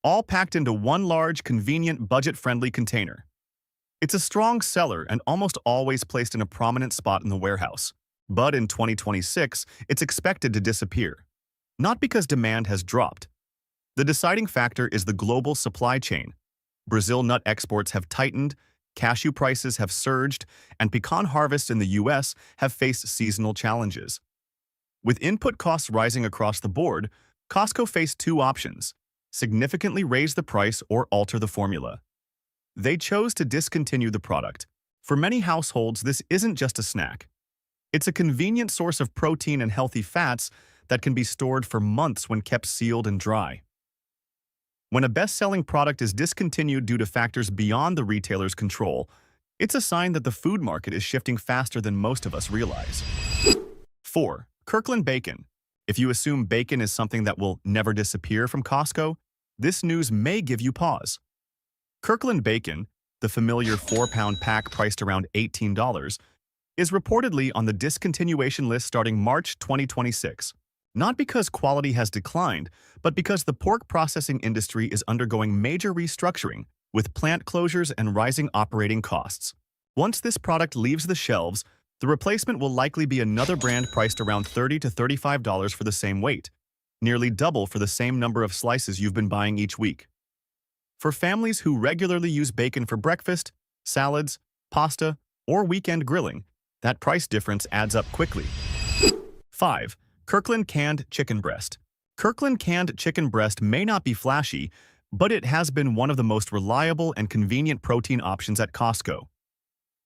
all packed into one large, convenient, budget-friendly container. It's a strong seller and almost always placed in a prominent spot in the warehouse. But in 2026, it's expected to disappear. Not because demand has dropped. The deciding factor is the global supply chain. Brazil nut exports have tightened, cashew prices have surged, and pecan harvests in the U.S. have faced seasonal challenges. With input costs rising across the board, Costco faced two options: significantly raise the price or alter the formula. They chose to discontinue the product. For many households, this isn't just a snack. It's a convenient source of protein and healthy fats that can be stored for months when kept sealed and dry. When a best-selling product is discontinued due to factors beyond the retailer's control, it's a sign that the food market is shifting faster than most of us realize. 4. Kirkland Bacon. If you assume bacon is something that will never disappear from Costco, this news may give you pause. Kirkland Bacon, the familiar 4-pound pack priced around $18, is reportedly on the discontinuation list starting March 2026. Not because quality has declined, but because the pork processing industry is undergoing major restructuring, with plant closures and rising operating costs. Once this product leaves the shelves, the replacement will likely be another brand priced around $30 to $35 for the same weight, nearly double for the same number of slices you've been buying each week. For families who regularly use bacon for breakfast, salads, pasta, or weekend grilling, that price difference adds up quickly. 5. Kirkland Canned Chicken Breast. Kirkland Canned Chicken Breast may not be flashy, but it has been one of the most reliable and convenient protein options at Costco.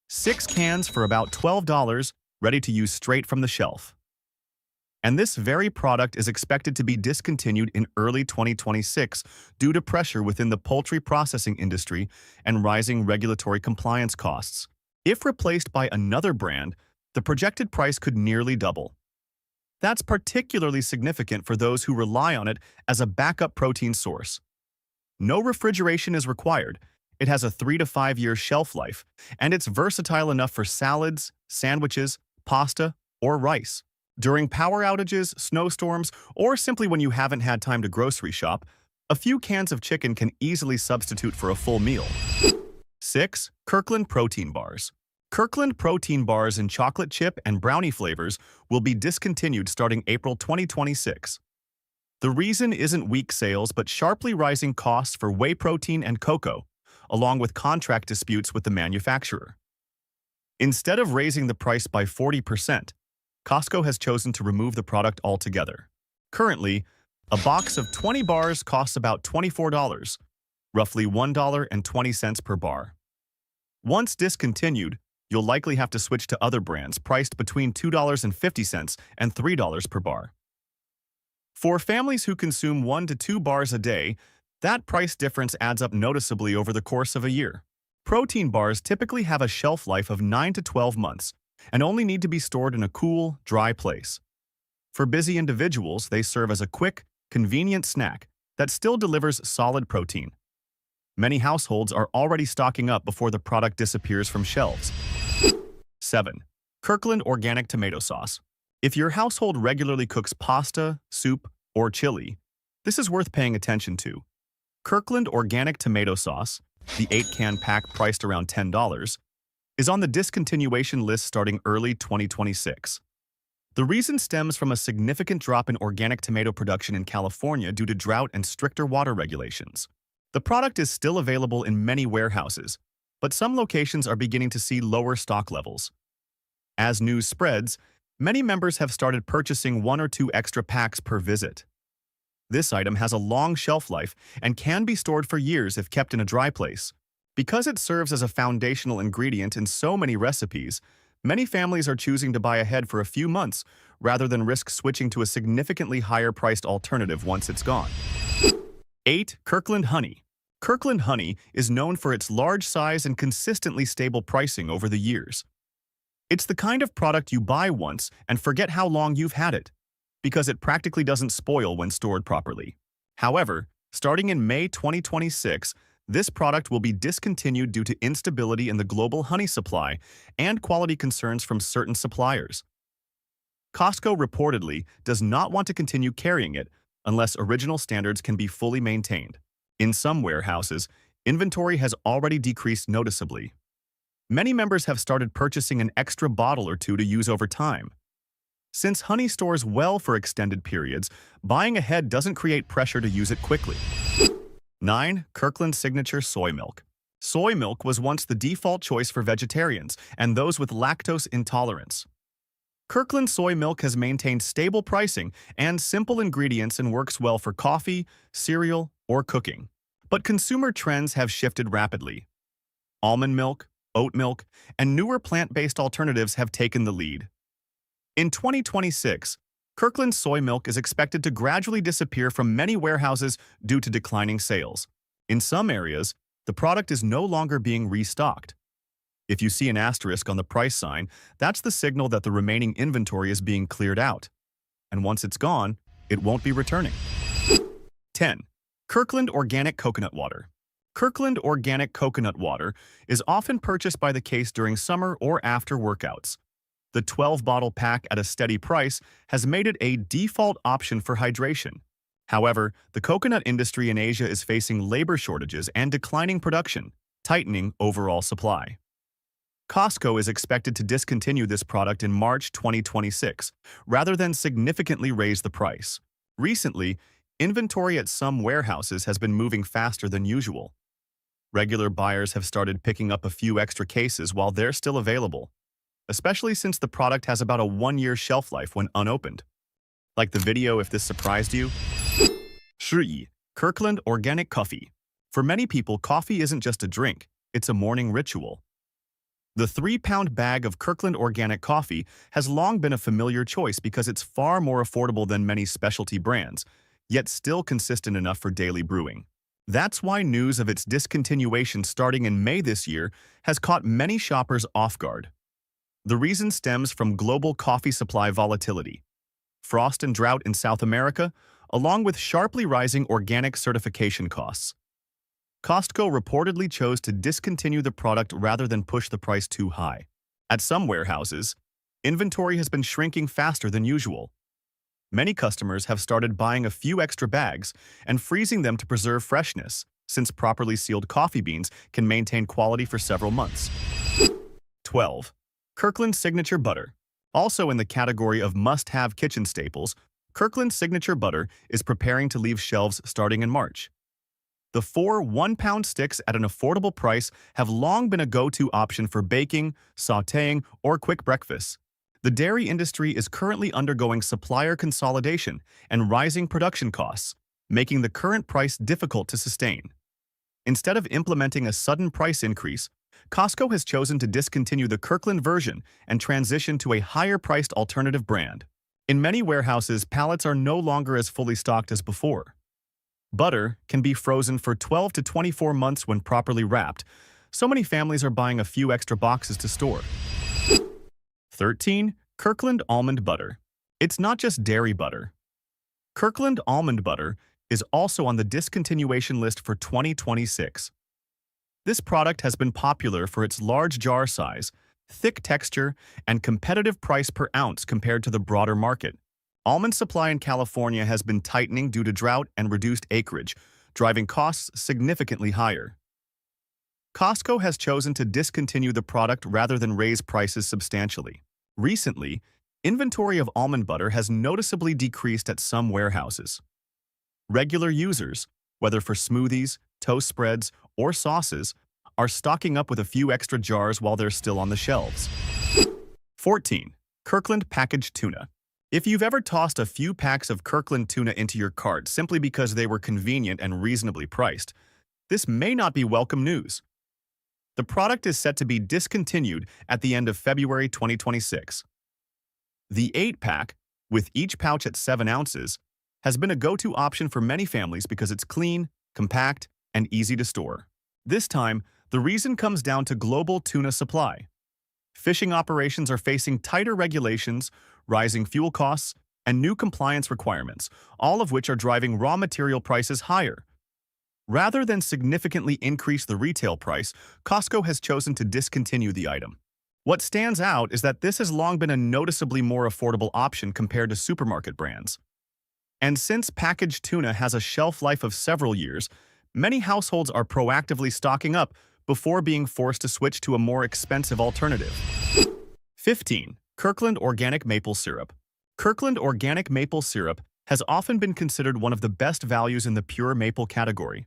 6 cans for about $12, ready to use straight from the shelf. And this very product is expected to be discontinued in early 2026 due to pressure within the poultry processing industry and rising regulatory compliance costs. If replaced by another brand, the projected price could nearly double. That's particularly significant for those who rely on it as a backup protein source. No refrigeration is required. It has a 3 to 5 year shelf life, and it's versatile enough for salads, sandwiches, pasta, or rice. During power outages, snowstorms, or simply when you haven't had time to grocery shop, a few cans of chicken can easily substitute for a full meal. 6. Kirkland Protein Bars. Kirkland Protein Bars in chocolate chip and brownie flavors will be discontinued starting April 2026. The reason isn't weak sales but sharply rising costs for whey protein and cocoa, along with contract disputes with the manufacturer. Instead of raising the price by 40%, Costco has chosen to remove the product altogether. Currently, a box of 20 bars costs about $24, roughly $1.20 per bar. Once discontinued, you'll likely have to switch to other brands priced between $2.50 and $3 per bar. For families who consume 1 to 2 bars a day, that price difference adds up noticeably over the course of a year. Protein bars typically have a shelf life of 9 to 12 months and only need to be stored in a cool, dry place. For busy individuals, they serve as a quick, convenient snack that still delivers solid protein. Many households are already stocking up before the product disappears from shelves. 7. Kirkland Organic Tomato Sauce. If your household regularly cooks pasta, soup, or chili, this is worth paying attention to. Kirkland Organic Tomato Sauce, the 8-can pack priced around $10, is on the discontinuation list starting early 2026. The reason stems from a significant drop in organic tomato production in California due to drought and stricter water regulations. The product is still available in many warehouses, but some locations are beginning to see lower stock levels. As news spreads, many members have started purchasing 1 or 2 extra packs per visit. This item has a long shelf life and can be stored for years if kept in a dry place. Because it serves as a foundational ingredient in so many recipes, many families are choosing to buy ahead for a few months rather than risk switching to a significantly higher-priced alternative once it's gone. 8. Kirkland Honey. Kirkland Honey is known for its large size and consistently stable pricing over the years. It's the kind of product you buy once and forget how long you've had it, because it practically doesn't spoil when stored properly. However, starting in May 2026, this product will be discontinued due to instability in the global honey supply and quality concerns from certain suppliers. Costco reportedly does not want to continue carrying it unless original standards can be fully maintained. In some warehouses, inventory has already decreased noticeably. Many members have started purchasing an extra bottle or 2 to use over time. Since honey stores well for extended periods, buying ahead doesn't create pressure to use it quickly. 9. Kirkland Signature Soy Milk. Soy milk was once the default choice for vegetarians and those with lactose intolerance. Kirkland soy milk has maintained stable pricing and simple ingredients and works well for coffee, cereal, or cooking. But consumer trends have shifted rapidly. Almond milk, oat milk, and newer plant-based alternatives have taken the lead. In 2026, Kirkland soy milk is expected to gradually disappear from many warehouses due to declining sales. In some areas, the product is no longer being restocked. If you see an asterisk on the price sign, that's the signal that the remaining inventory is being cleared out. And once it's gone, it won't be returning. 10. Kirkland Organic Coconut Water. Kirkland Organic Coconut Water is often purchased by the case during summer or after workouts. The 12-bottle pack at a steady price has made it a default option for hydration. However, the coconut industry in Asia is facing labor shortages and declining production, tightening overall supply. Costco is expected to discontinue this product in March 2026, rather than significantly raise the price. Recently, inventory at some warehouses has been moving faster than usual. Regular buyers have started picking up a few extra cases while they're still available, especially since the product has about a 1-year shelf life when unopened. Like the video if this surprised you? 11. Kirkland Organic Coffee. For many people, coffee isn't just a drink, it's a morning ritual. The 3-pound bag of Kirkland Organic Coffee has long been a familiar choice because it's far more affordable than many specialty brands, yet still consistent enough for daily brewing. That's why news of its discontinuation starting in May this year has caught many shoppers off guard. The reason stems from global coffee supply volatility, frost and drought in South America, along with sharply rising organic certification costs. Costco reportedly chose to discontinue the product rather than push the price too high. At some warehouses, inventory has been shrinking faster than usual. Many customers have started buying a few extra bags and freezing them to preserve freshness, since properly sealed coffee beans can maintain quality for several months. 12. Kirkland Signature Butter. Also in the category of must-have kitchen staples, Kirkland Signature Butter is preparing to leave shelves starting in March. The 4 1-pound sticks at an affordable price have long been a go-to option for baking, sautéing, or quick breakfasts. The dairy industry is currently undergoing supplier consolidation and rising production costs, making the current price difficult to sustain. Instead of implementing a sudden price increase, Costco has chosen to discontinue the Kirkland version and transition to a higher-priced alternative brand. In many warehouses, pallets are no longer as fully stocked as before. Butter can be frozen for 12 to 24 months when properly wrapped, so many families are buying a few extra boxes to store. 13. Kirkland almond butter. It's not just dairy butter. Kirkland almond butter is also on the discontinuation list for 2026. This product has been popular for its large jar size, thick texture, and competitive price per ounce compared to the broader market. Almond supply in California has been tightening due to drought and reduced acreage, driving costs significantly higher. Costco has chosen to discontinue the product rather than raise prices substantially. Recently, inventory of almond butter has noticeably decreased at some warehouses. Regular users, whether for smoothies, toast spreads, or sauces, are stocking up with a few extra jars while they're still on the shelves. 14. Kirkland packaged tuna. If you've ever tossed a few packs of Kirkland tuna into your cart simply because they were convenient and reasonably priced, this may not be welcome news. The product is set to be discontinued at the end of February 2026. The 8-pack, with each pouch at 7 ounces, has been a go-to option for many families because it's clean, compact, and easy to store. This time, the reason comes down to global tuna supply. Fishing operations are facing tighter regulations, rising fuel costs, and new compliance requirements, all of which are driving raw material prices higher. Rather than significantly increase the retail price, Costco has chosen to discontinue the item. What stands out is that this has long been a noticeably more affordable option compared to supermarket brands. And since packaged tuna has a shelf life of several years, many households are proactively stocking up before being forced to switch to a more expensive alternative. 15. Kirkland organic maple syrup. Kirkland organic maple syrup has often been considered one of the best values in the pure maple category.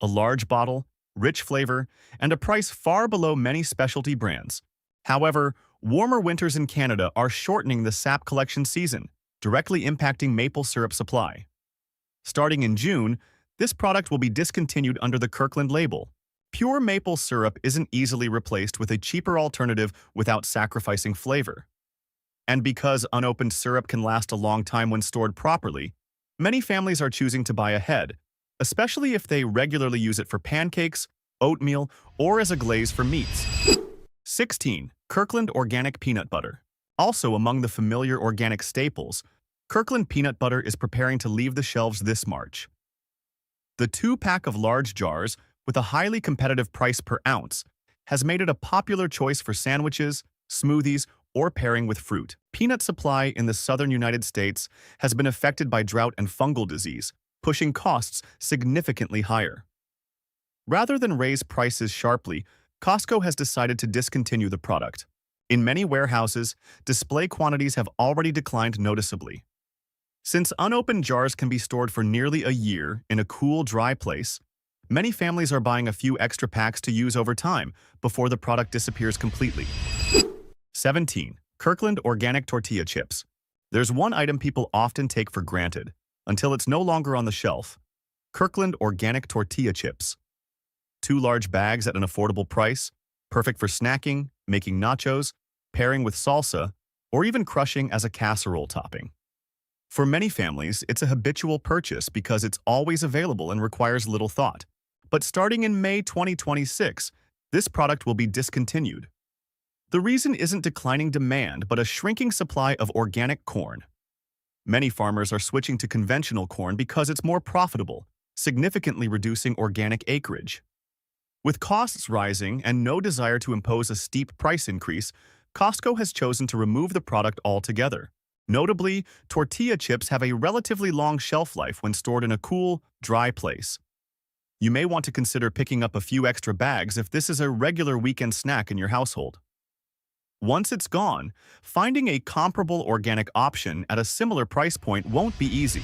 A large bottle, rich flavor, and a price far below many specialty brands. However, warmer winters in Canada are shortening the sap collection season, directly impacting maple syrup supply. Starting in June, this product will be discontinued under the Kirkland label. Pure maple syrup isn't easily replaced with a cheaper alternative without sacrificing flavor. And because unopened syrup can last a long time when stored properly, many families are choosing to buy ahead, especially if they regularly use it for pancakes, oatmeal, or as a glaze for meats. 16. Kirkland organic peanut butter. Also among the familiar organic staples, Kirkland peanut butter is preparing to leave the shelves this March. The 2-pack of large jars, with a highly competitive price per ounce, has made it a popular choice for sandwiches, smoothies, or pairing with fruit. Peanut supply in the southern United States has been affected by drought and fungal disease, pushing costs significantly higher. Rather than raise prices sharply, Costco has decided to discontinue the product. In many warehouses, display quantities have already declined noticeably. Since unopened jars can be stored for nearly a year in a cool, dry place, many families are buying a few extra packs to use over time before the product disappears completely. 17. Kirkland organic tortilla chips. There's one item people often take for granted, until it's no longer on the shelf. Kirkland organic tortilla chips. 2 large bags at an affordable price, perfect for snacking, making nachos, pairing with salsa, or even crushing as a casserole topping. For many families, it's a habitual purchase because it's always available and requires little thought. But starting in May 2026, this product will be discontinued. The reason isn't declining demand, but a shrinking supply of organic corn. Many farmers are switching to conventional corn because it's more profitable, significantly reducing organic acreage. With costs rising and no desire to impose a steep price increase, Costco has chosen to remove the product altogether. Notably, tortilla chips have a relatively long shelf life when stored in a cool, dry place. You may want to consider picking up a few extra bags if this is a regular weekend snack in your household. Once it's gone, finding a comparable organic option at a similar price point won't be easy.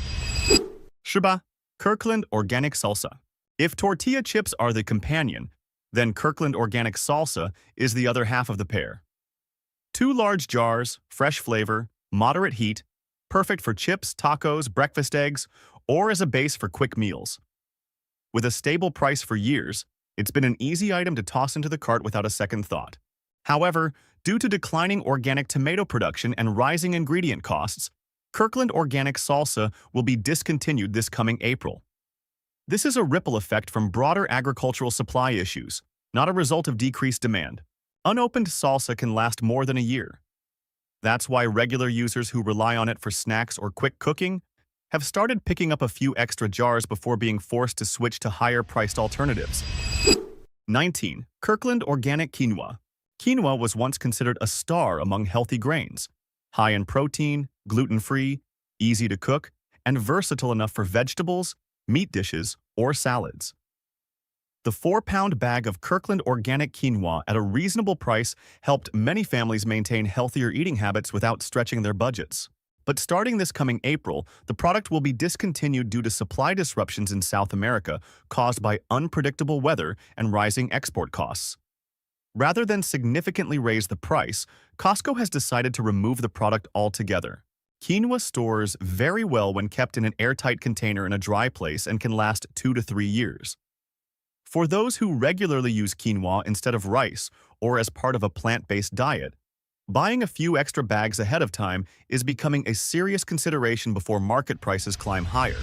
Ribeye, Kirkland organic salsa. If tortilla chips are the companion, then Kirkland organic salsa is the other half of the pair. 2 large jars, fresh flavor, moderate heat, perfect for chips, tacos, breakfast eggs, or as a base for quick meals. With a stable price for years, it's been an easy item to toss into the cart without a second thought. However, due to declining organic tomato production and rising ingredient costs, Kirkland organic salsa will be discontinued this coming April. This is a ripple effect from broader agricultural supply issues, not a result of decreased demand. Unopened salsa can last more than a year. That's why regular users who rely on it for snacks or quick cooking have started picking up a few extra jars before being forced to switch to higher-priced alternatives. 19. Kirkland Organic Quinoa. Quinoa was once considered a star among healthy grains, high in protein, gluten-free, easy to cook, and versatile enough for vegetables, meat dishes, or salads. The 4-pound bag of Kirkland Organic Quinoa at a reasonable price helped many families maintain healthier eating habits without stretching their budgets. But starting this coming April, the product will be discontinued due to supply disruptions in South America caused by unpredictable weather and rising export costs. Rather than significantly raise the price, Costco has decided to remove the product altogether. Quinoa stores very well when kept in an airtight container in a dry place and can last 2 to 3 years. For those who regularly use quinoa instead of rice or as part of a plant-based diet, buying a few extra bags ahead of time is becoming a serious consideration before market prices climb higher.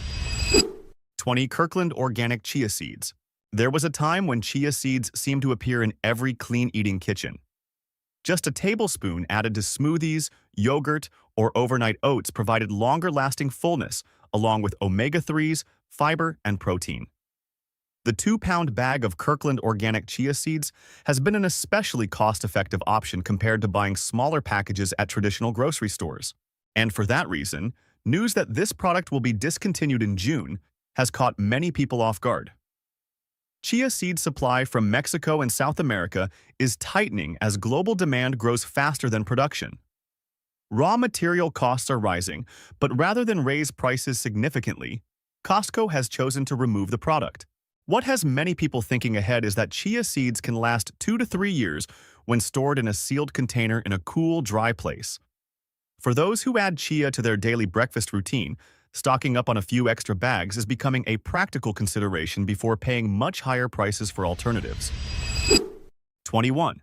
20. Kirkland Organic Chia Seeds. There was a time when chia seeds seemed to appear in every clean-eating kitchen. Just a tablespoon added to smoothies, yogurt, or overnight oats provided longer-lasting fullness, along with omega-3s, fiber, and protein. The 2-pound bag of Kirkland Organic Chia Seeds has been an especially cost-effective option compared to buying smaller packages at traditional grocery stores. And for that reason, news that this product will be discontinued in June has caught many people off guard. Chia seed supply from Mexico and South America is tightening as global demand grows faster than production. Raw material costs are rising, but rather than raise prices significantly, Costco has chosen to remove the product. What has many people thinking ahead is that chia seeds can last 2 to 3 years when stored in a sealed container in a cool, dry place. For those who add chia to their daily breakfast routine, stocking up on a few extra bags is becoming a practical consideration before paying much higher prices for alternatives. 21.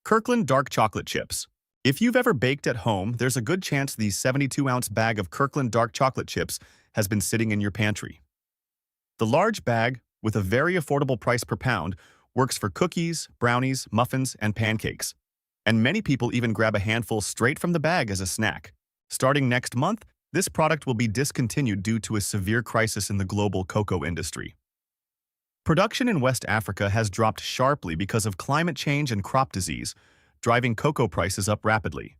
Kirkland Dark Chocolate Chips. If you've ever baked at home, there's a good chance the 72-ounce bag of Kirkland Dark Chocolate Chips has been sitting in your pantry. The large bag, with a very affordable price per pound, works for cookies, brownies, muffins, and pancakes. And many people even grab a handful straight from the bag as a snack. Starting next month, this product will be discontinued due to a severe crisis in the global cocoa industry. Production in West Africa has dropped sharply because of climate change and crop disease, driving cocoa prices up rapidly.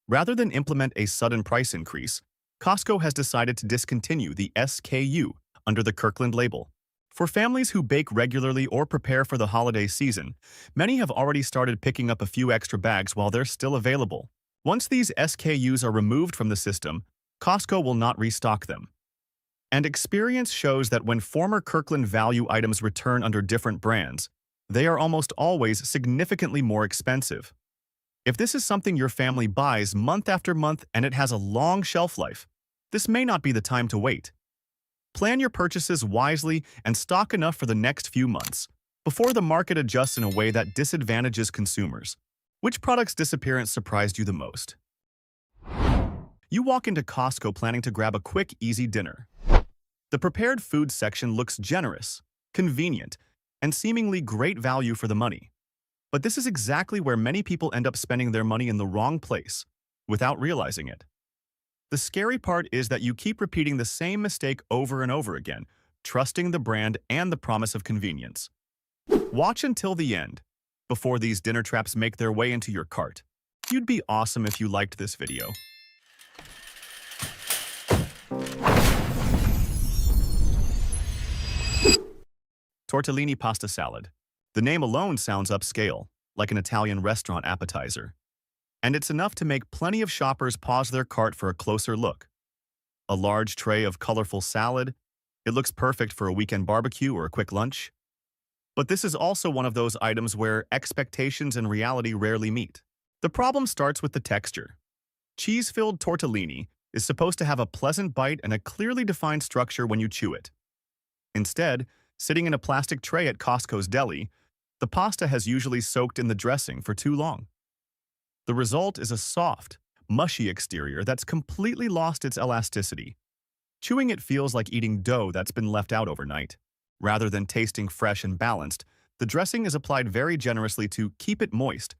Rather than implement a sudden price increase, Costco has decided to discontinue the SKU under the Kirkland label. For families who bake regularly or prepare for the holiday season, many have already started picking up a few extra bags while they're still available. Once these SKUs are removed from the system, Costco will not restock them. And experience shows that when former Kirkland value items return under different brands, they are almost always significantly more expensive. If this is something your family buys month after month and it has a long shelf life, this may not be the time to wait. Plan your purchases wisely and stock enough for the next few months before the market adjusts in a way that disadvantages consumers. Which product's disappearance surprised you the most? You walk into Costco planning to grab a quick, easy dinner. The prepared food section looks generous, convenient, and seemingly great value for the money. But this is exactly where many people end up spending their money in the wrong place, without realizing it. The scary part is that you keep repeating the same mistake over and over again, trusting the brand and the promise of convenience. Watch until the end, before these dinner traps make their way into your cart. You'd be awesome if you liked this video. Tortellini pasta salad. The name alone sounds upscale, like an Italian restaurant appetizer. And it's enough to make plenty of shoppers pause their cart for a closer look. A large tray of colorful salad. It looks perfect for a weekend barbecue or a quick lunch. But this is also one of those items where expectations and reality rarely meet. The problem starts with the texture. Cheese-filled tortellini is supposed to have a pleasant bite and a clearly defined structure when you chew it. Instead, sitting in a plastic tray at Costco's Deli, the pasta has usually soaked in the dressing for too long. The result is a soft, mushy exterior that's completely lost its elasticity. Chewing it feels like eating dough that's been left out overnight. Rather than tasting fresh and balanced, The dressing is applied very generously to keep it moist,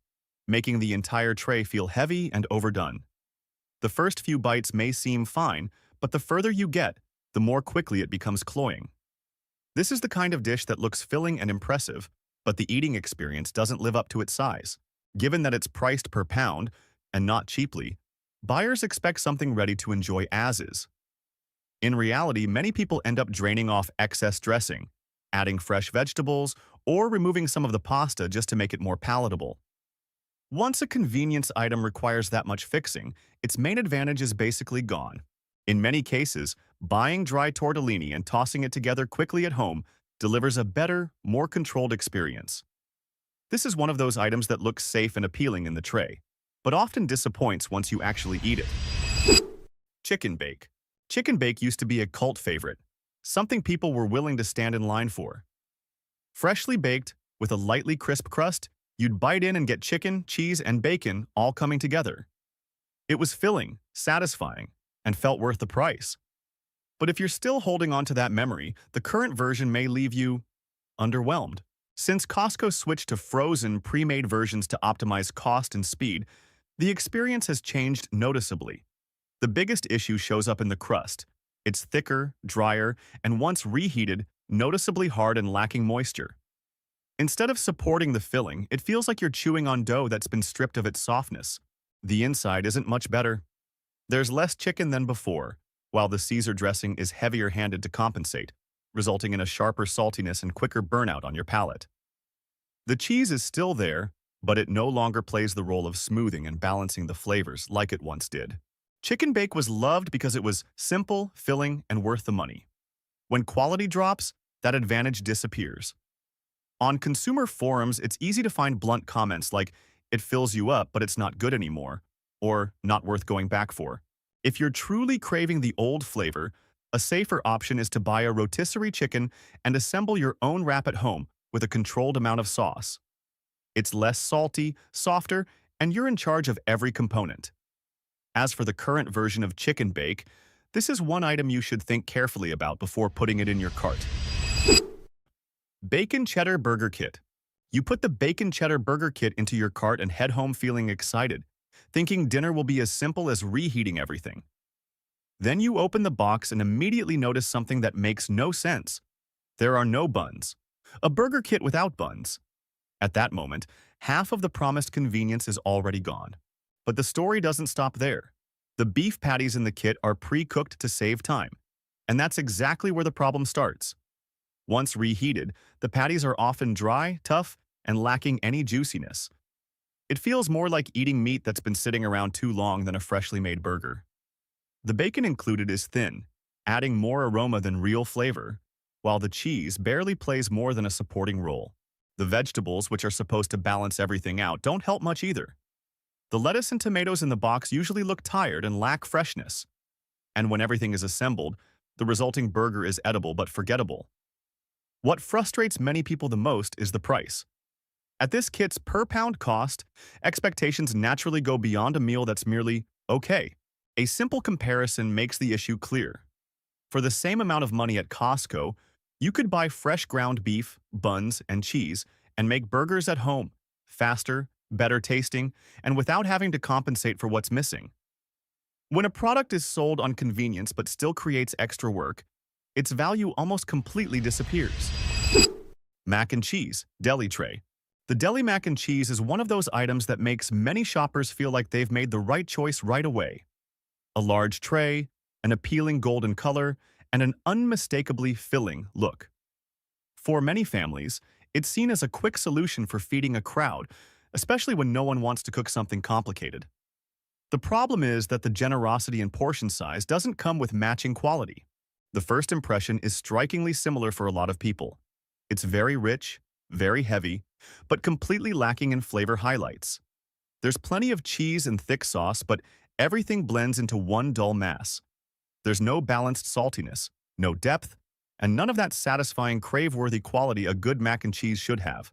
making the entire tray feel heavy and overdone. The first few bites may seem fine, but the further you get, the more quickly it becomes cloying. This is the kind of dish that looks filling and impressive, but the eating experience doesn't live up to its size. Given that it's priced per pound, and not cheaply, buyers expect something ready to enjoy as is. In reality, many people end up draining off excess dressing, adding fresh vegetables, or removing some of the pasta just to make it more palatable. Once a convenience item requires that much fixing, its main advantage is basically gone. In many cases, buying dry tortellini and tossing it together quickly at home delivers a better, more controlled experience. This is one of those items that looks safe and appealing in the tray, but often disappoints once you actually eat it. Chicken bake. Chicken bake used to be a cult favorite, something people were willing to stand in line for. Freshly baked, with a lightly crisp crust, you'd bite in and get chicken, cheese, and bacon all coming together. It was filling, satisfying, and felt worth the price. But if you're still holding on to that memory, the current version may leave you underwhelmed. Since Costco switched to frozen, pre-made versions to optimize cost and speed, the experience has changed noticeably. The biggest issue shows up in the crust. It's thicker, drier, and once reheated, noticeably hard and lacking moisture. Instead of supporting the filling, it feels like you're chewing on dough that's been stripped of its softness. The inside isn't much better. There's less chicken than before, while the Caesar dressing is heavier-handed to compensate, resulting in a sharper saltiness and quicker burnout on your palate. The cheese is still there, but it no longer plays the role of smoothing and balancing the flavors like it once did. Chicken bake was loved because it was simple, filling, and worth the money. When quality drops, that advantage disappears. On consumer forums, it's easy to find blunt comments like, "It fills you up, but it's not good anymore," or "not worth going back for." If you're truly craving the old flavor, a safer option is to buy a rotisserie chicken and assemble your own wrap at home with a controlled amount of sauce. It's less salty, softer, and you're in charge of every component. As for the current version of chicken bake, this is one item you should think carefully about before putting it in your cart. Bacon Cheddar Burger Kit. You put the Bacon Cheddar Burger Kit into your cart and head home feeling excited, thinking dinner will be as simple as reheating everything. Then you open the box and immediately notice something that makes no sense. There are no buns. A burger kit without buns. At that moment, half of the promised convenience is already gone. But the story doesn't stop there. The beef patties in the kit are pre-cooked to save time, and that's exactly where the problem starts. Once reheated, the patties are often dry, tough, and lacking any juiciness. It feels more like eating meat that's been sitting around too long than a freshly made burger. The bacon included is thin, adding more aroma than real flavor, while the cheese barely plays more than a supporting role. The vegetables, which are supposed to balance everything out, don't help much either. The lettuce and tomatoes in the box usually look tired and lack freshness. And when everything is assembled, the resulting burger is edible but forgettable. What frustrates many people the most is the price. At this kit's per-pound cost, expectations naturally go beyond a meal that's merely okay. A simple comparison makes the issue clear. For the same amount of money at Costco, you could buy fresh ground beef, buns, and cheese and make burgers at home, faster, better tasting, and without having to compensate for what's missing. When a product is sold on convenience but still creates extra work, its value almost completely disappears. Mac and cheese, deli tray. The deli mac and cheese is one of those items that makes many shoppers feel like they've made the right choice right away. A large tray, an appealing golden color, and an unmistakably filling look. For many families, it's seen as a quick solution for feeding a crowd, especially when no one wants to cook something complicated. The problem is that the generosity in portion size doesn't come with matching quality. The first impression is strikingly similar for a lot of people. It's very rich, very heavy, but completely lacking in flavor highlights. There's plenty of cheese and thick sauce, but everything blends into one dull mass. There's no balanced saltiness, no depth, and none of that satisfying crave-worthy quality a good mac and cheese should have.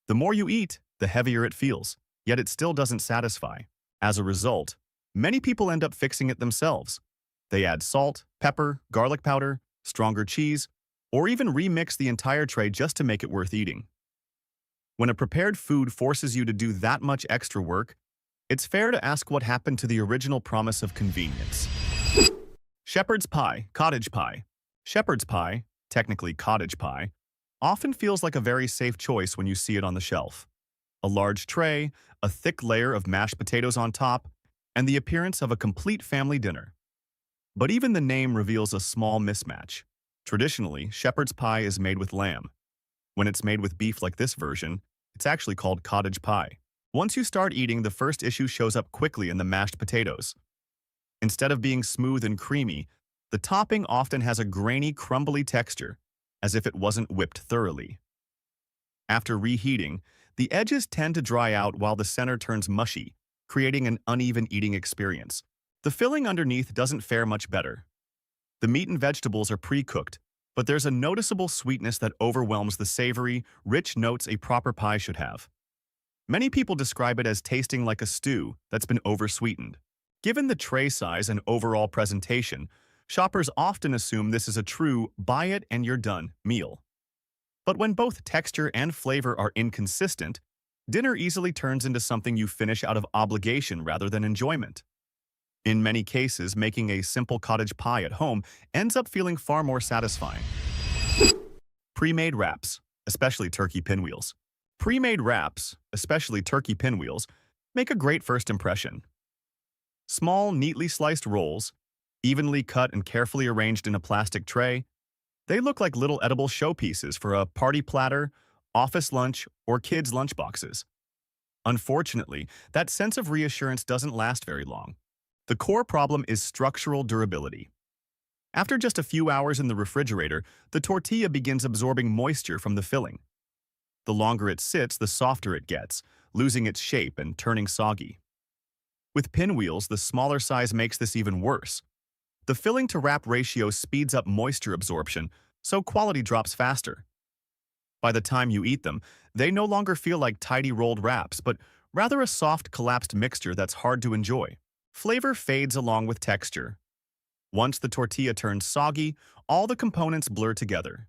The more you eat, the heavier it feels, yet it still doesn't satisfy. As a result, many people end up fixing it themselves. They add salt, pepper, garlic powder, stronger cheese, or even remix the entire tray just to make it worth eating. When a prepared food forces you to do that much extra work, it's fair to ask what happened to the original promise of convenience. Shepherd's pie, cottage pie. Shepherd's pie, technically cottage pie, often feels like a very safe choice when you see it on the shelf. A large tray, a thick layer of mashed potatoes on top, and the appearance of a complete family dinner. But even the name reveals a small mismatch. Traditionally, shepherd's pie is made with lamb. When it's made with beef like this version, it's actually called cottage pie. Once you start eating, the first issue shows up quickly in the mashed potatoes. Instead of being smooth and creamy, the topping often has a grainy, crumbly texture, as if it wasn't whipped thoroughly. After reheating, the edges tend to dry out while the center turns mushy, creating an uneven eating experience. The filling underneath doesn't fare much better. The meat and vegetables are pre-cooked, but there's a noticeable sweetness that overwhelms the savory, rich notes a proper pie should have. Many people describe it as tasting like a stew that's been oversweetened. Given the tray size and overall presentation, shoppers often assume this is a true buy it and you're done meal. But when both texture and flavor are inconsistent, dinner easily turns into something you finish out of obligation rather than enjoyment. In many cases, making a simple cottage pie at home ends up feeling far more satisfying. Pre-made wraps, especially turkey pinwheels. Pre-made wraps, especially turkey pinwheels, make a great first impression. Small, neatly sliced rolls, evenly cut and carefully arranged in a plastic tray, they look like little edible showpieces for a party platter, office lunch, or kids' lunchboxes. Unfortunately, that sense of reassurance doesn't last very long. The core problem is structural durability. After just a few hours in the refrigerator, the tortilla begins absorbing moisture from the filling. The longer it sits, the softer it gets, losing its shape and turning soggy. With pinwheels, the smaller size makes this even worse. The filling-to-wrap ratio speeds up moisture absorption, so quality drops faster. By the time you eat them, they no longer feel like tidy rolled wraps, but rather a soft, collapsed mixture that's hard to enjoy. Flavor fades along with texture. Once the tortilla turns soggy, all the components blur together.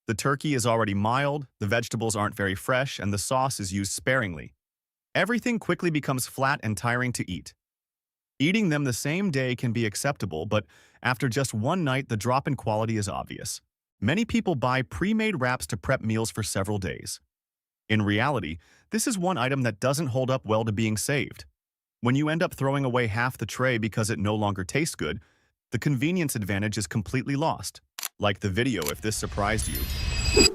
The turkey is already mild, the vegetables aren't very fresh, and the sauce is used sparingly. Everything quickly becomes flat and tiring to eat. Eating them the same day can be acceptable, but after just one night, the drop in quality is obvious. Many people buy pre-made wraps to prep meals for several days. In reality, this is one item that doesn't hold up well to being saved. When you end up throwing away half the tray because it no longer tastes good, the convenience advantage is completely lost. Like the video if this surprised you.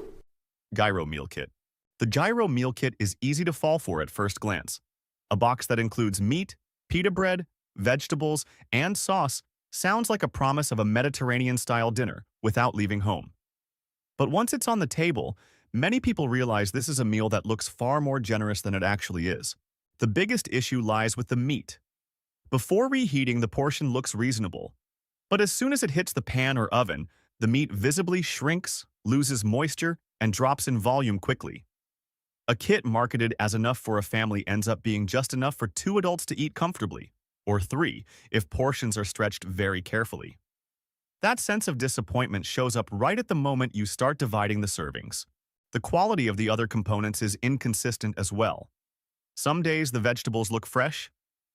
Gyro Meal Kit. The Gyro Meal Kit is easy to fall for at first glance. A box that includes meat, pita bread, vegetables, and sauce sounds like a promise of a Mediterranean-style dinner without leaving home. But once it's on the table, many people realize this is a meal that looks far more generous than it actually is. The biggest issue lies with the meat. Before reheating, the portion looks reasonable. But as soon as it hits the pan or oven, the meat visibly shrinks, loses moisture, and drops in volume quickly. A kit marketed as enough for a family ends up being just enough for 2 adults to eat comfortably, or 3 if portions are stretched very carefully. That sense of disappointment shows up right at the moment you start dividing the servings. The quality of the other components is inconsistent as well. Some days the vegetables look fresh,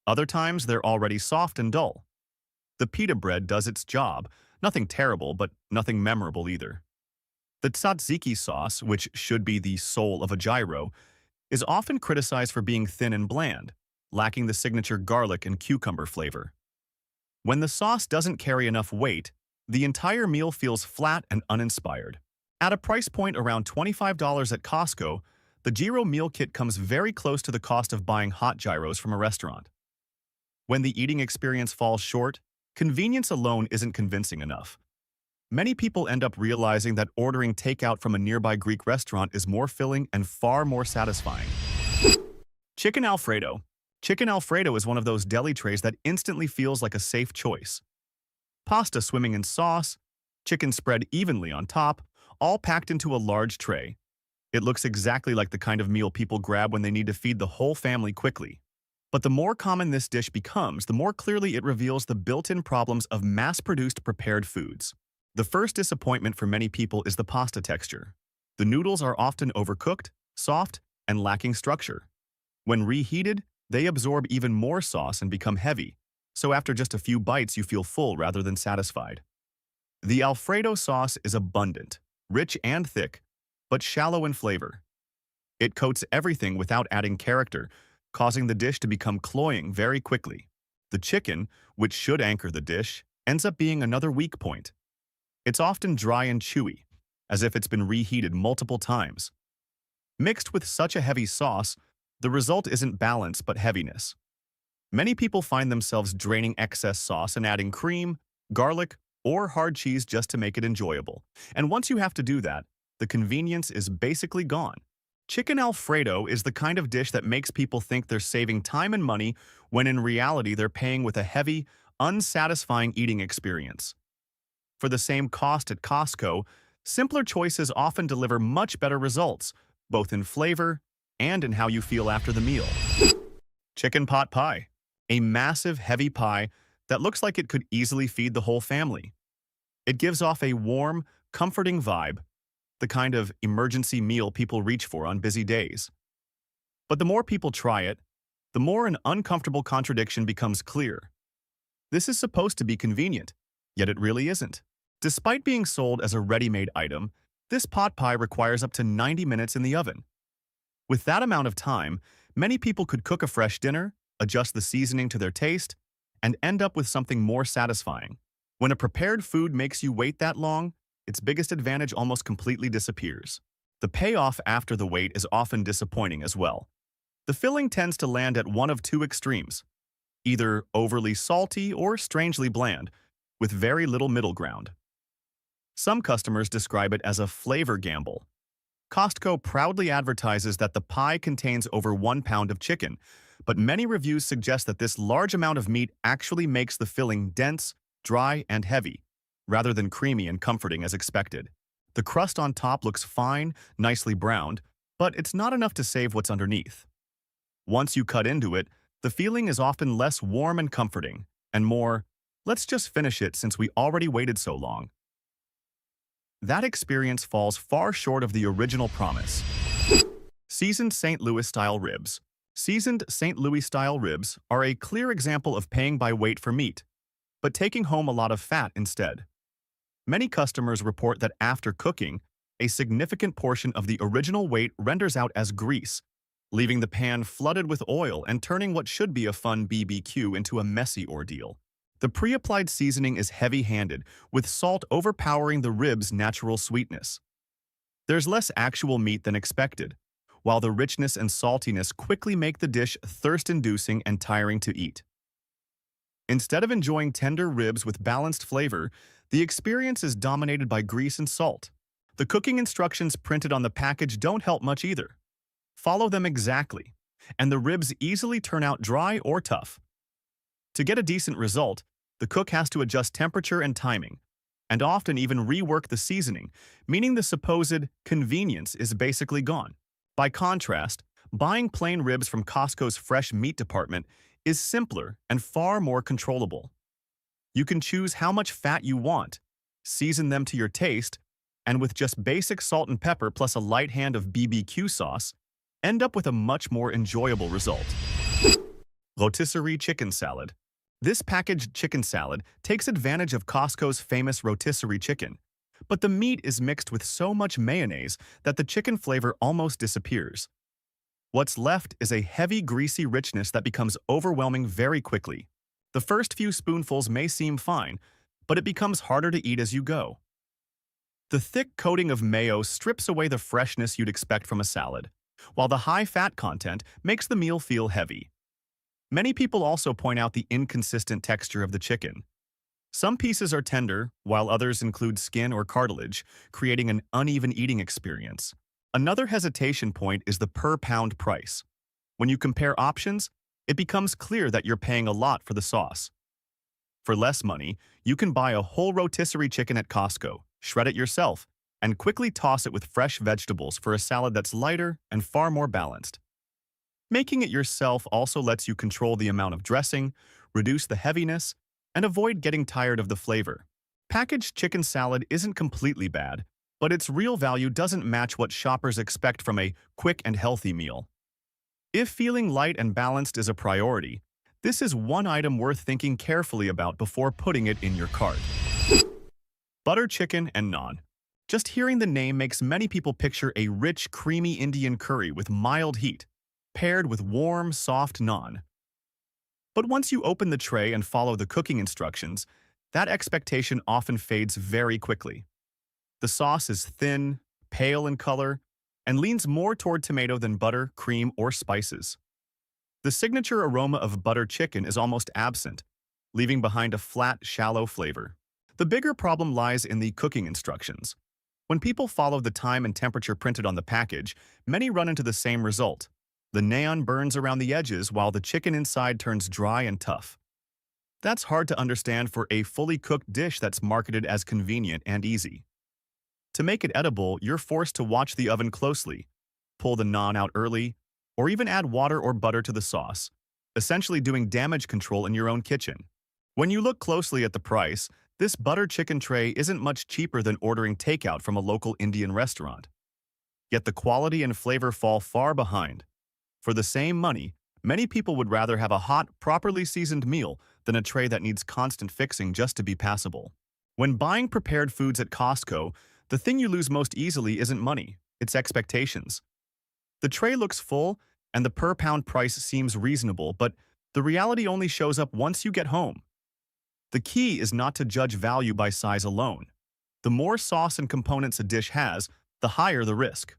other times they're already soft and dull. The pita bread does its job, nothing terrible but nothing memorable either. The tzatziki sauce, which should be the soul of a gyro, is often criticized for being thin and bland, lacking the signature garlic and cucumber flavor. When the sauce doesn't carry enough weight, the entire meal feels flat and uninspired. At a price point around $25 at Costco, the gyro meal kit comes very close to the cost of buying hot gyros from a restaurant. When the eating experience falls short, convenience alone isn't convincing enough. Many people end up realizing that ordering takeout from a nearby Greek restaurant is more filling and far more satisfying. Chicken Alfredo. Chicken Alfredo is one of those deli trays that instantly feels like a safe choice. Pasta swimming in sauce, chicken spread evenly on top, all packed into a large tray. It looks exactly like the kind of meal people grab when they need to feed the whole family quickly. But the more common this dish becomes, the more clearly it reveals the built-in problems of mass-produced prepared foods. The first disappointment for many people is the pasta texture. The noodles are often overcooked, soft, and lacking structure. When reheated, they absorb even more sauce and become heavy, so after just a few bites you feel full rather than satisfied. The Alfredo sauce is abundant, rich and thick, but shallow in flavor. It coats everything without adding character, causing the dish to become cloying very quickly. The chicken, which should anchor the dish, ends up being another weak point. It's often dry and chewy, as if it's been reheated multiple times. Mixed with such a heavy sauce, the result isn't balance but heaviness. Many people find themselves draining excess sauce and adding cream, garlic, or hard cheese just to make it enjoyable. And once you have to do that, the convenience is basically gone. Chicken Alfredo is the kind of dish that makes people think they're saving time and money when in reality they're paying with a heavy, unsatisfying eating experience. For the same cost at Costco, simpler choices often deliver much better results, both in flavor and in how you feel after the meal. Chicken pot pie, a massive, heavy pie that looks like it could easily feed the whole family. It gives off a warm, comforting vibe, the kind of emergency meal people reach for on busy days. But the more people try it, the more an uncomfortable contradiction becomes clear. This is supposed to be convenient, yet it really isn't. Despite being sold as a ready-made item, this pot pie requires up to 90 minutes in the oven. With that amount of time, many people could cook a fresh dinner, adjust the seasoning to their taste, and end up with something more satisfying. When a prepared food makes you wait that long, its biggest advantage almost completely disappears. The payoff after the wait is often disappointing as well. The filling tends to land at one of two extremes, either overly salty or strangely bland, with very little middle ground. Some customers describe it as a flavor gamble. Costco proudly advertises that the pie contains over 1 pound of chicken, but many reviews suggest that this large amount of meat actually makes the filling dense, dry, and heavy, rather than creamy and comforting as expected. The crust on top looks fine, nicely browned, but it's not enough to save what's underneath. Once you cut into it, the feeling is often less warm and comforting, and more, let's just finish it since we already waited so long. That experience falls far short of the original promise. Seasoned St. Louis-style ribs. Seasoned St. Louis-style ribs are a clear example of paying by weight for meat, but taking home a lot of fat instead. Many customers report that after cooking, a significant portion of the original weight renders out as grease, leaving the pan flooded with oil and turning what should be a fun BBQ into a messy ordeal. The pre-applied seasoning is heavy-handed, with salt overpowering the rib's natural sweetness. There's less actual meat than expected, while the richness and saltiness quickly make the dish thirst-inducing and tiring to eat. Instead of enjoying tender ribs with balanced flavor, the experience is dominated by grease and salt. The cooking instructions printed on the package don't help much either. Follow them exactly, and the ribs easily turn out dry or tough. To get a decent result, the cook has to adjust temperature and timing, and often even rework the seasoning, meaning the supposed convenience is basically gone. By contrast, buying plain ribs from Costco's fresh meat department is simpler and far more controllable. You can choose how much fat you want, season them to your taste, and with just basic salt and pepper plus a light hand of BBQ sauce, end up with a much more enjoyable result. Rotisserie chicken salad. This packaged chicken salad takes advantage of Costco's famous rotisserie chicken, but the meat is mixed with so much mayonnaise that the chicken flavor almost disappears. What's left is a heavy, greasy richness that becomes overwhelming very quickly. The first few spoonfuls may seem fine, but it becomes harder to eat as you go. The thick coating of mayo strips away the freshness you'd expect from a salad, while the high fat content makes the meal feel heavy. Many people also point out the inconsistent texture of the chicken. Some pieces are tender, while others include skin or cartilage, creating an uneven eating experience. Another hesitation point is the per-pound price. When you compare options, it becomes clear that you're paying a lot for the sauce. For less money, you can buy a whole rotisserie chicken at Costco, shred it yourself, and quickly toss it with fresh vegetables for a salad that's lighter and far more balanced. Making it yourself also lets you control the amount of dressing, reduce the heaviness, and avoid getting tired of the flavor. Packaged chicken salad isn't completely bad, but its real value doesn't match what shoppers expect from a quick and healthy meal. If feeling light and balanced is a priority, this is one item worth thinking carefully about before putting it in your cart. Butter chicken and naan. Just hearing the name makes many people picture a rich, creamy Indian curry with mild heat, paired with warm, soft naan. But once you open the tray and follow the cooking instructions, that expectation often fades very quickly. The sauce is thin, pale in color, and leans more toward tomato than butter, cream, or spices. The signature aroma of butter chicken is almost absent, leaving behind a flat, shallow flavor. The bigger problem lies in the cooking instructions. When people follow the time and temperature printed on the package, many run into the same result. The naan burns around the edges while the chicken inside turns dry and tough. That's hard to understand for a fully cooked dish that's marketed as convenient and easy. To make it edible, you're forced to watch the oven closely, pull the naan out early, or even add water or butter to the sauce, essentially doing damage control in your own kitchen. When you look closely at the price, this butter chicken tray isn't much cheaper than ordering takeout from a local Indian restaurant. Yet the quality and flavor fall far behind. For the same money, many people would rather have a hot, properly seasoned meal than a tray that needs constant fixing just to be passable. When buying prepared foods at Costco, the thing you lose most easily isn't money, it's expectations. The tray looks full, and the per-pound price seems reasonable, but the reality only shows up once you get home. The key is not to judge value by size alone. The more sauce and components a dish has, the higher the risk.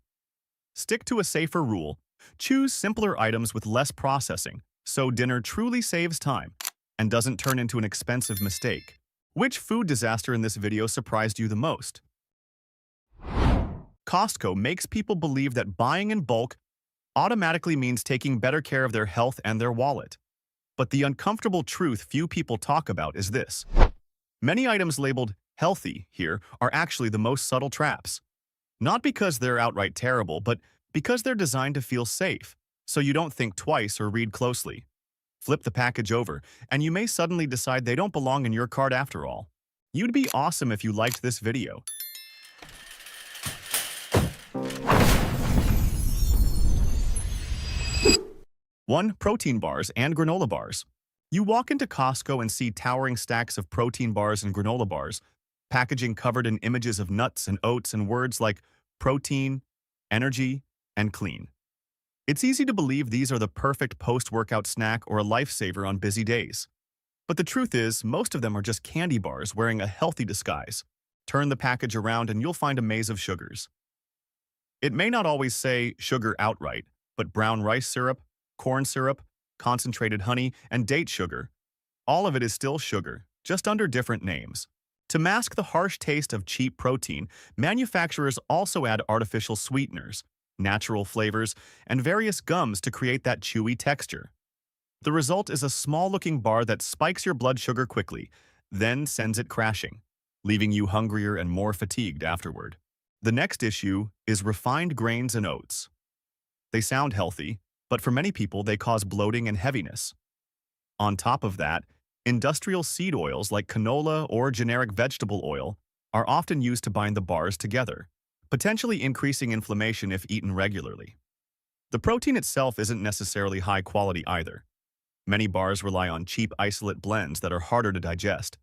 Stick to a safer rule. Choose simpler items with less processing, so dinner truly saves time and doesn't turn into an expensive mistake. Which food disaster in this video surprised you the most? Costco makes people believe that buying in bulk automatically means taking better care of their health and their wallet. But the uncomfortable truth few people talk about is this. Many items labeled healthy here are actually the most subtle traps. Not because they're outright terrible, but because they're designed to feel safe, so you don't think twice or read closely. Flip the package over, and you may suddenly decide they don't belong in your cart after all. You'd be awesome if you liked this video. 1. Protein bars and granola bars. You walk into Costco and see towering stacks of protein bars and granola bars, packaging covered in images of nuts and oats and words like protein, energy, and clean. It's easy to believe these are the perfect post-workout snack or a lifesaver on busy days. But the truth is, most of them are just candy bars wearing a healthy disguise. Turn the package around and you'll find a maze of sugars. It may not always say sugar outright, but brown rice syrup, corn syrup, concentrated honey, and date sugar. All of it is still sugar, just under different names. To mask the harsh taste of cheap protein, manufacturers also add artificial sweeteners, natural flavors, and various gums to create that chewy texture. The result is a small-looking bar that spikes your blood sugar quickly, then sends it crashing, leaving you hungrier and more fatigued afterward. The next issue is refined grains and oats. They sound healthy, but for many people they cause bloating and heaviness. On top of that, industrial seed oils like canola or generic vegetable oil are often used to bind the bars together, potentially increasing inflammation if eaten regularly. The protein itself isn't necessarily high quality either. Many bars rely on cheap isolate blends that are harder to digest.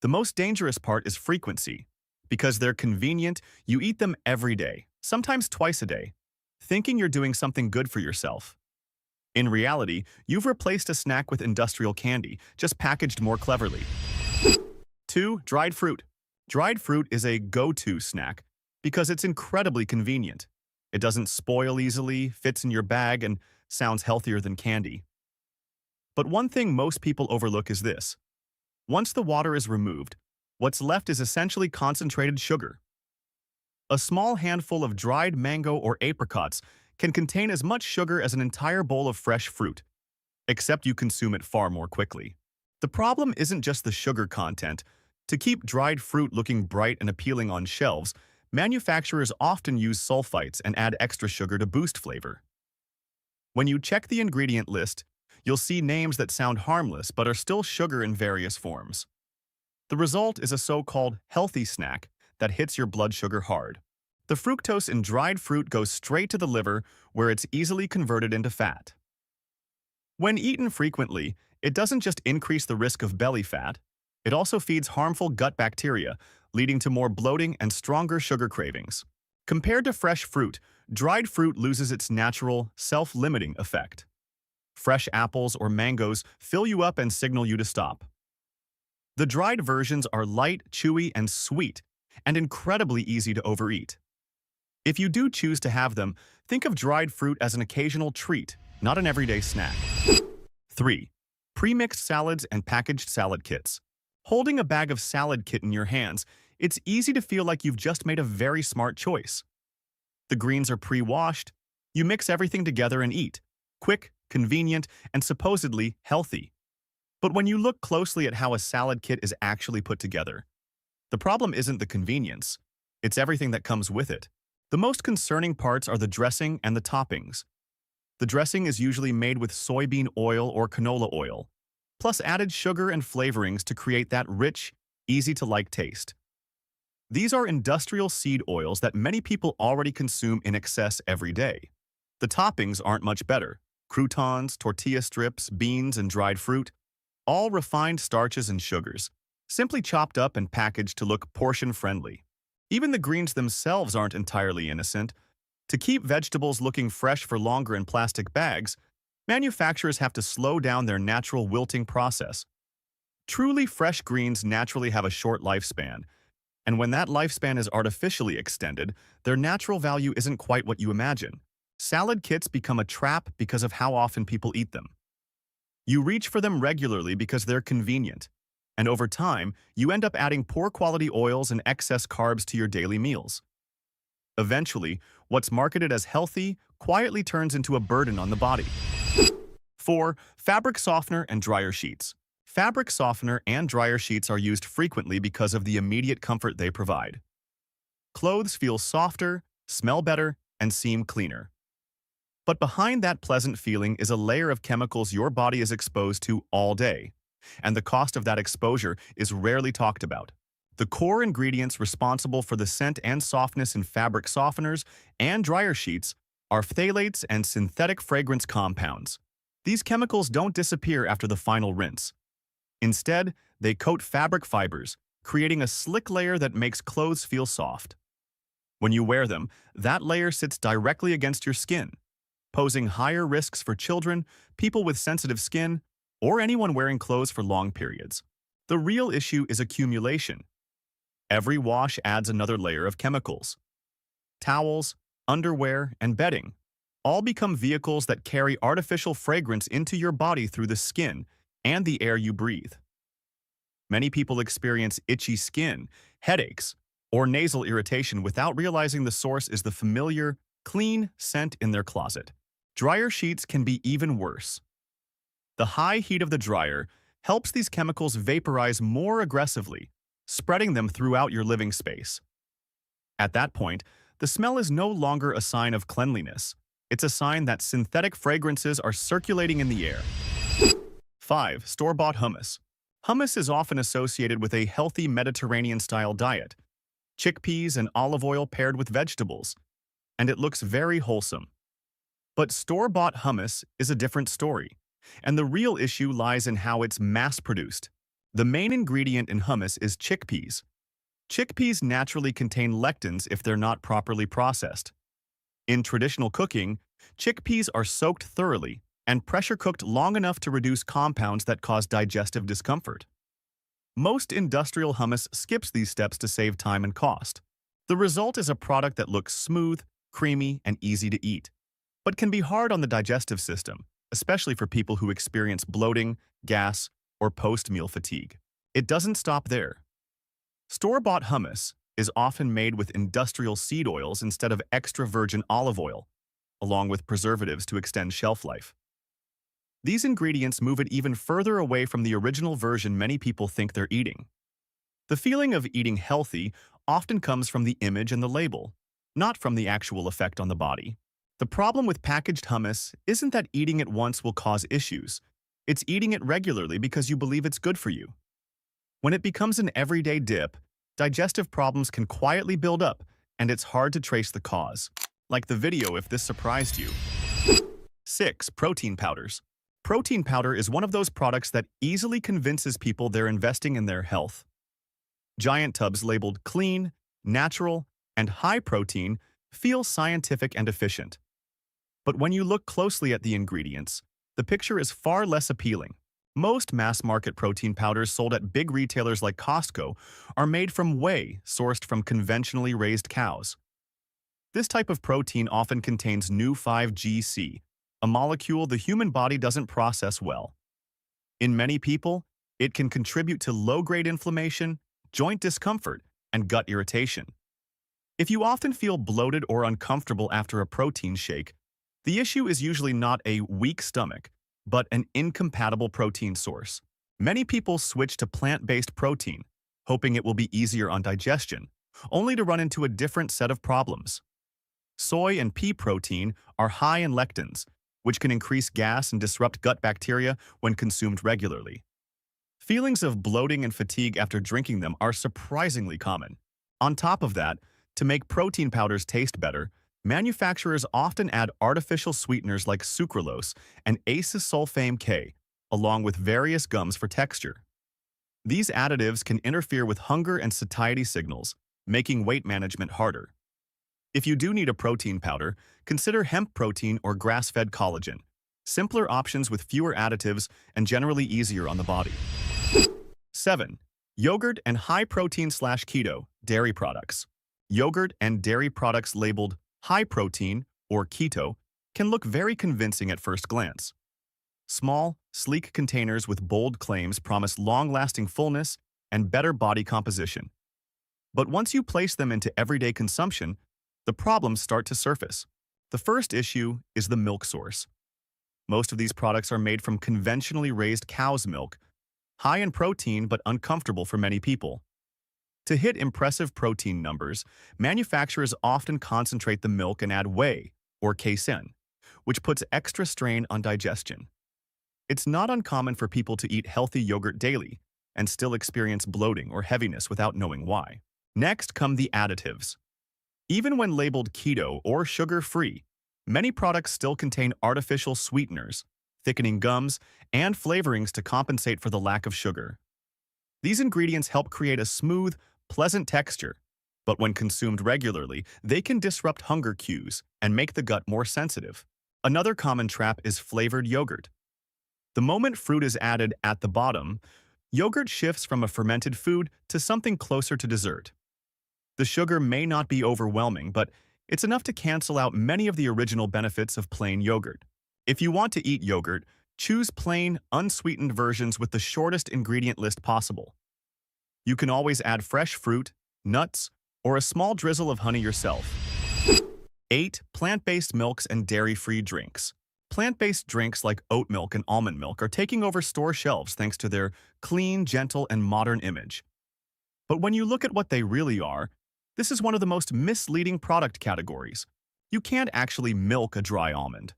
The most dangerous part is frequency. Because they're convenient, you eat them every day, sometimes twice a day, thinking you're doing something good for yourself. In reality, you've replaced a snack with industrial candy, just packaged more cleverly. 2. Dried fruit. Dried fruit is a go-to snack because it's incredibly convenient. It doesn't spoil easily, fits in your bag, and sounds healthier than candy. But one thing most people overlook is this. Once the water is removed, what's left is essentially concentrated sugar. A small handful of dried mango or apricots can contain as much sugar as an entire bowl of fresh fruit, except you consume it far more quickly. The problem isn't just the sugar content. To keep dried fruit looking bright and appealing on shelves, manufacturers often use sulfites and add extra sugar to boost flavor. When you check the ingredient list, you'll see names that sound harmless but are still sugar in various forms. The result is a so-called healthy snack that hits your blood sugar hard. The fructose in dried fruit goes straight to the liver, where it's easily converted into fat. When eaten frequently, it doesn't just increase the risk of belly fat, it also feeds harmful gut bacteria, leading to more bloating and stronger sugar cravings. Compared to fresh fruit, dried fruit loses its natural, self-limiting effect. Fresh apples or mangoes fill you up and signal you to stop. The dried versions are light, chewy, and sweet, and incredibly easy to overeat. If you do choose to have them, think of dried fruit as an occasional treat, not an everyday snack. 3. Pre-mixed salads and packaged salad kits. Holding a bag of salad kit in your hands, it's easy to feel like you've just made a very smart choice. The greens are pre-washed, you mix everything together and eat. Quick, convenient, and supposedly healthy. But when you look closely at how a salad kit is actually put together, the problem isn't the convenience, it's everything that comes with it. The most concerning parts are the dressing and the toppings. The dressing is usually made with soybean oil or canola oil, plus added sugar and flavorings to create that rich, easy-to-like taste. These are industrial seed oils that many people already consume in excess every day. The toppings aren't much better. Croutons, tortilla strips, beans, and dried fruit, all refined starches and sugars, simply chopped up and packaged to look portion-friendly. Even the greens themselves aren't entirely innocent. To keep vegetables looking fresh for longer in plastic bags, manufacturers have to slow down their natural wilting process. Truly fresh greens naturally have a short lifespan, and when that lifespan is artificially extended, their natural value isn't quite what you imagine. Salad kits become a trap because of how often people eat them. You reach for them regularly because they're convenient, and over time, you end up adding poor quality oils and excess carbs to your daily meals. Eventually, what's marketed as healthy quietly turns into a burden on the body. 4. Fabric softener and dryer sheets. Fabric softener and dryer sheets are used frequently because of the immediate comfort they provide. Clothes feel softer, smell better, and seem cleaner. But behind that pleasant feeling is a layer of chemicals your body is exposed to all day, and the cost of that exposure is rarely talked about. The core ingredients responsible for the scent and softness in fabric softeners and dryer sheets are phthalates and synthetic fragrance compounds. These chemicals don't disappear after the final rinse. Instead, they coat fabric fibers, creating a slick layer that makes clothes feel soft. When you wear them, that layer sits directly against your skin, posing higher risks for children, people with sensitive skin, or anyone wearing clothes for long periods. The real issue is accumulation. Every wash adds another layer of chemicals. Towels, underwear, and bedding all become vehicles that carry artificial fragrance into your body through the skin and the air you breathe. Many people experience itchy skin, headaches, or nasal irritation without realizing the source is the familiar, clean scent in their closet. Dryer sheets can be even worse. The high heat of the dryer helps these chemicals vaporize more aggressively, spreading them throughout your living space. At that point, the smell is no longer a sign of cleanliness. It's a sign that synthetic fragrances are circulating in the air. 5. Store-bought hummus. Hummus is often associated with a healthy Mediterranean-style diet, chickpeas and olive oil paired with vegetables, and it looks very wholesome. But store-bought hummus is a different story, and the real issue lies in how it's mass-produced. The main ingredient in hummus is chickpeas. Chickpeas naturally contain lectins if they're not properly processed. In traditional cooking, chickpeas are soaked thoroughly and pressure-cooked long enough to reduce compounds that cause digestive discomfort. Most industrial hummus skips these steps to save time and cost. The result is a product that looks smooth, creamy, and easy to eat, but can be hard on the digestive system, especially for people who experience bloating, gas, or post-meal fatigue. It doesn't stop there. Store-bought hummus is often made with industrial seed oils instead of extra virgin olive oil, along with preservatives to extend shelf life. These ingredients move it even further away from the original version many people think they're eating. The feeling of eating healthy often comes from the image and the label, not from the actual effect on the body. The problem with packaged hummus isn't that eating it once will cause issues. It's eating it regularly because you believe it's good for you. When it becomes an everyday dip, digestive problems can quietly build up, and it's hard to trace the cause. Like the video if this surprised you. 6. Protein powders. Protein powder is one of those products that easily convinces people they're investing in their health. Giant tubs labeled clean, natural, and high protein feel scientific and efficient. But when you look closely at the ingredients, the picture is far less appealing. Most mass-market protein powders sold at big retailers like Costco are made from whey sourced from conventionally raised cows. This type of protein often contains new 5GC, a molecule the human body doesn't process well. In many people, it can contribute to low-grade inflammation, joint discomfort, and gut irritation. If you often feel bloated or uncomfortable after a protein shake, the issue is usually not a weak stomach, but an incompatible protein source. Many people switch to plant-based protein, hoping it will be easier on digestion, only to run into a different set of problems. Soy and pea protein are high in lectins, which can increase gas and disrupt gut bacteria when consumed regularly. Feelings of bloating and fatigue after drinking them are surprisingly common. On top of that, to make protein powders taste better, manufacturers often add artificial sweeteners like sucralose and acesulfame K, along with various gums for texture. These additives can interfere with hunger and satiety signals, making weight management harder. If you do need a protein powder, consider hemp protein or grass-fed collagen, simpler options with fewer additives and generally easier on the body. 7. Yogurt and high-protein/keto dairy products. Yogurt and dairy products labeled high protein, or keto, can look very convincing at first glance. Small, sleek containers with bold claims promise long-lasting fullness and better body composition. But once you place them into everyday consumption, the problems start to surface. The first issue is the milk source. Most of these products are made from conventionally raised cow's milk, high in protein but uncomfortable for many people. To hit impressive protein numbers, manufacturers often concentrate the milk and add whey, or casein, which puts extra strain on digestion. It's not uncommon for people to eat healthy yogurt daily and still experience bloating or heaviness without knowing why. Next come the additives. Even when labeled keto or sugar-free, many products still contain artificial sweeteners, thickening gums, and flavorings to compensate for the lack of sugar. These ingredients help create a smooth, pleasant texture, but when consumed regularly, they can disrupt hunger cues and make the gut more sensitive. Another common trap is flavored yogurt. The moment fruit is added at the bottom, yogurt shifts from a fermented food to something closer to dessert. The sugar may not be overwhelming, but it's enough to cancel out many of the original benefits of plain yogurt. If you want to eat yogurt, choose plain, unsweetened versions with the shortest ingredient list possible. You can always add fresh fruit, nuts, or a small drizzle of honey yourself. 8. Plant-based milks and dairy-free drinks. Plant-based drinks like oat milk and almond milk are taking over store shelves thanks to their clean, gentle, and modern image. But when you look at what they really are, this is one of the most misleading product categories. You can't actually milk a dry almond.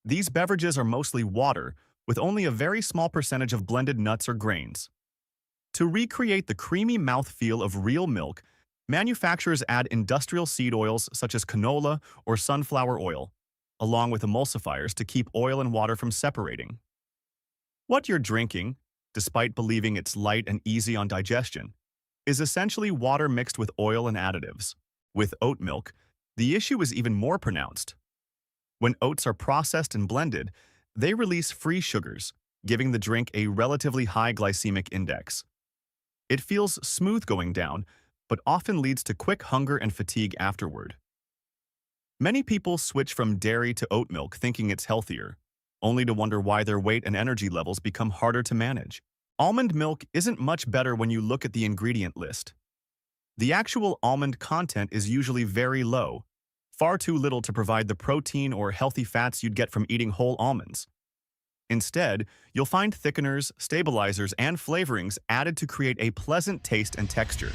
These beverages are mostly water, with only a very small percentage of blended nuts or grains. To recreate the creamy mouthfeel of real milk, manufacturers add industrial seed oils such as canola or sunflower oil, along with emulsifiers to keep oil and water from separating. What you're drinking, despite believing it's light and easy on digestion, is essentially water mixed with oil and additives. With oat milk, the issue is even more pronounced. When oats are processed and blended, they release free sugars, giving the drink a relatively high glycemic index. It feels smooth going down, but often leads to quick hunger and fatigue afterward. Many people switch from dairy to oat milk thinking it's healthier, only to wonder why their weight and energy levels become harder to manage. Almond milk isn't much better when you look at the ingredient list. The actual almond content is usually very low, far too little to provide the protein or healthy fats you'd get from eating whole almonds. Instead, you'll find thickeners, stabilizers, and flavorings added to create a pleasant taste and texture.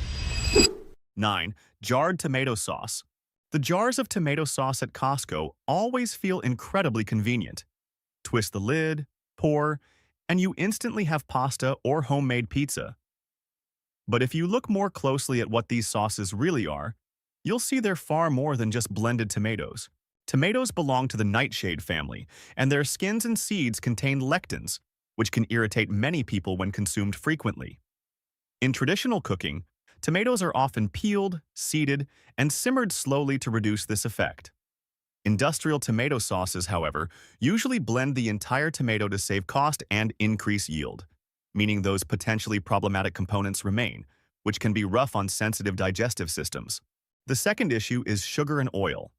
9. Jarred tomato sauce. The jars of tomato sauce at Costco always feel incredibly convenient. Twist the lid, pour, and you instantly have pasta or homemade pizza. But if you look more closely at what these sauces really are, You'll see they're far more than just blended tomatoes. Tomatoes belong to the nightshade family, and their skins and seeds contain lectins, which can irritate many people when consumed frequently. In traditional cooking, tomatoes are often peeled, seeded, and simmered slowly to reduce this effect. Industrial tomato sauces, however, usually blend the entire tomato to save cost and increase yield, meaning those potentially problematic components remain, which can be rough on sensitive digestive systems. The second issue is sugar and oil.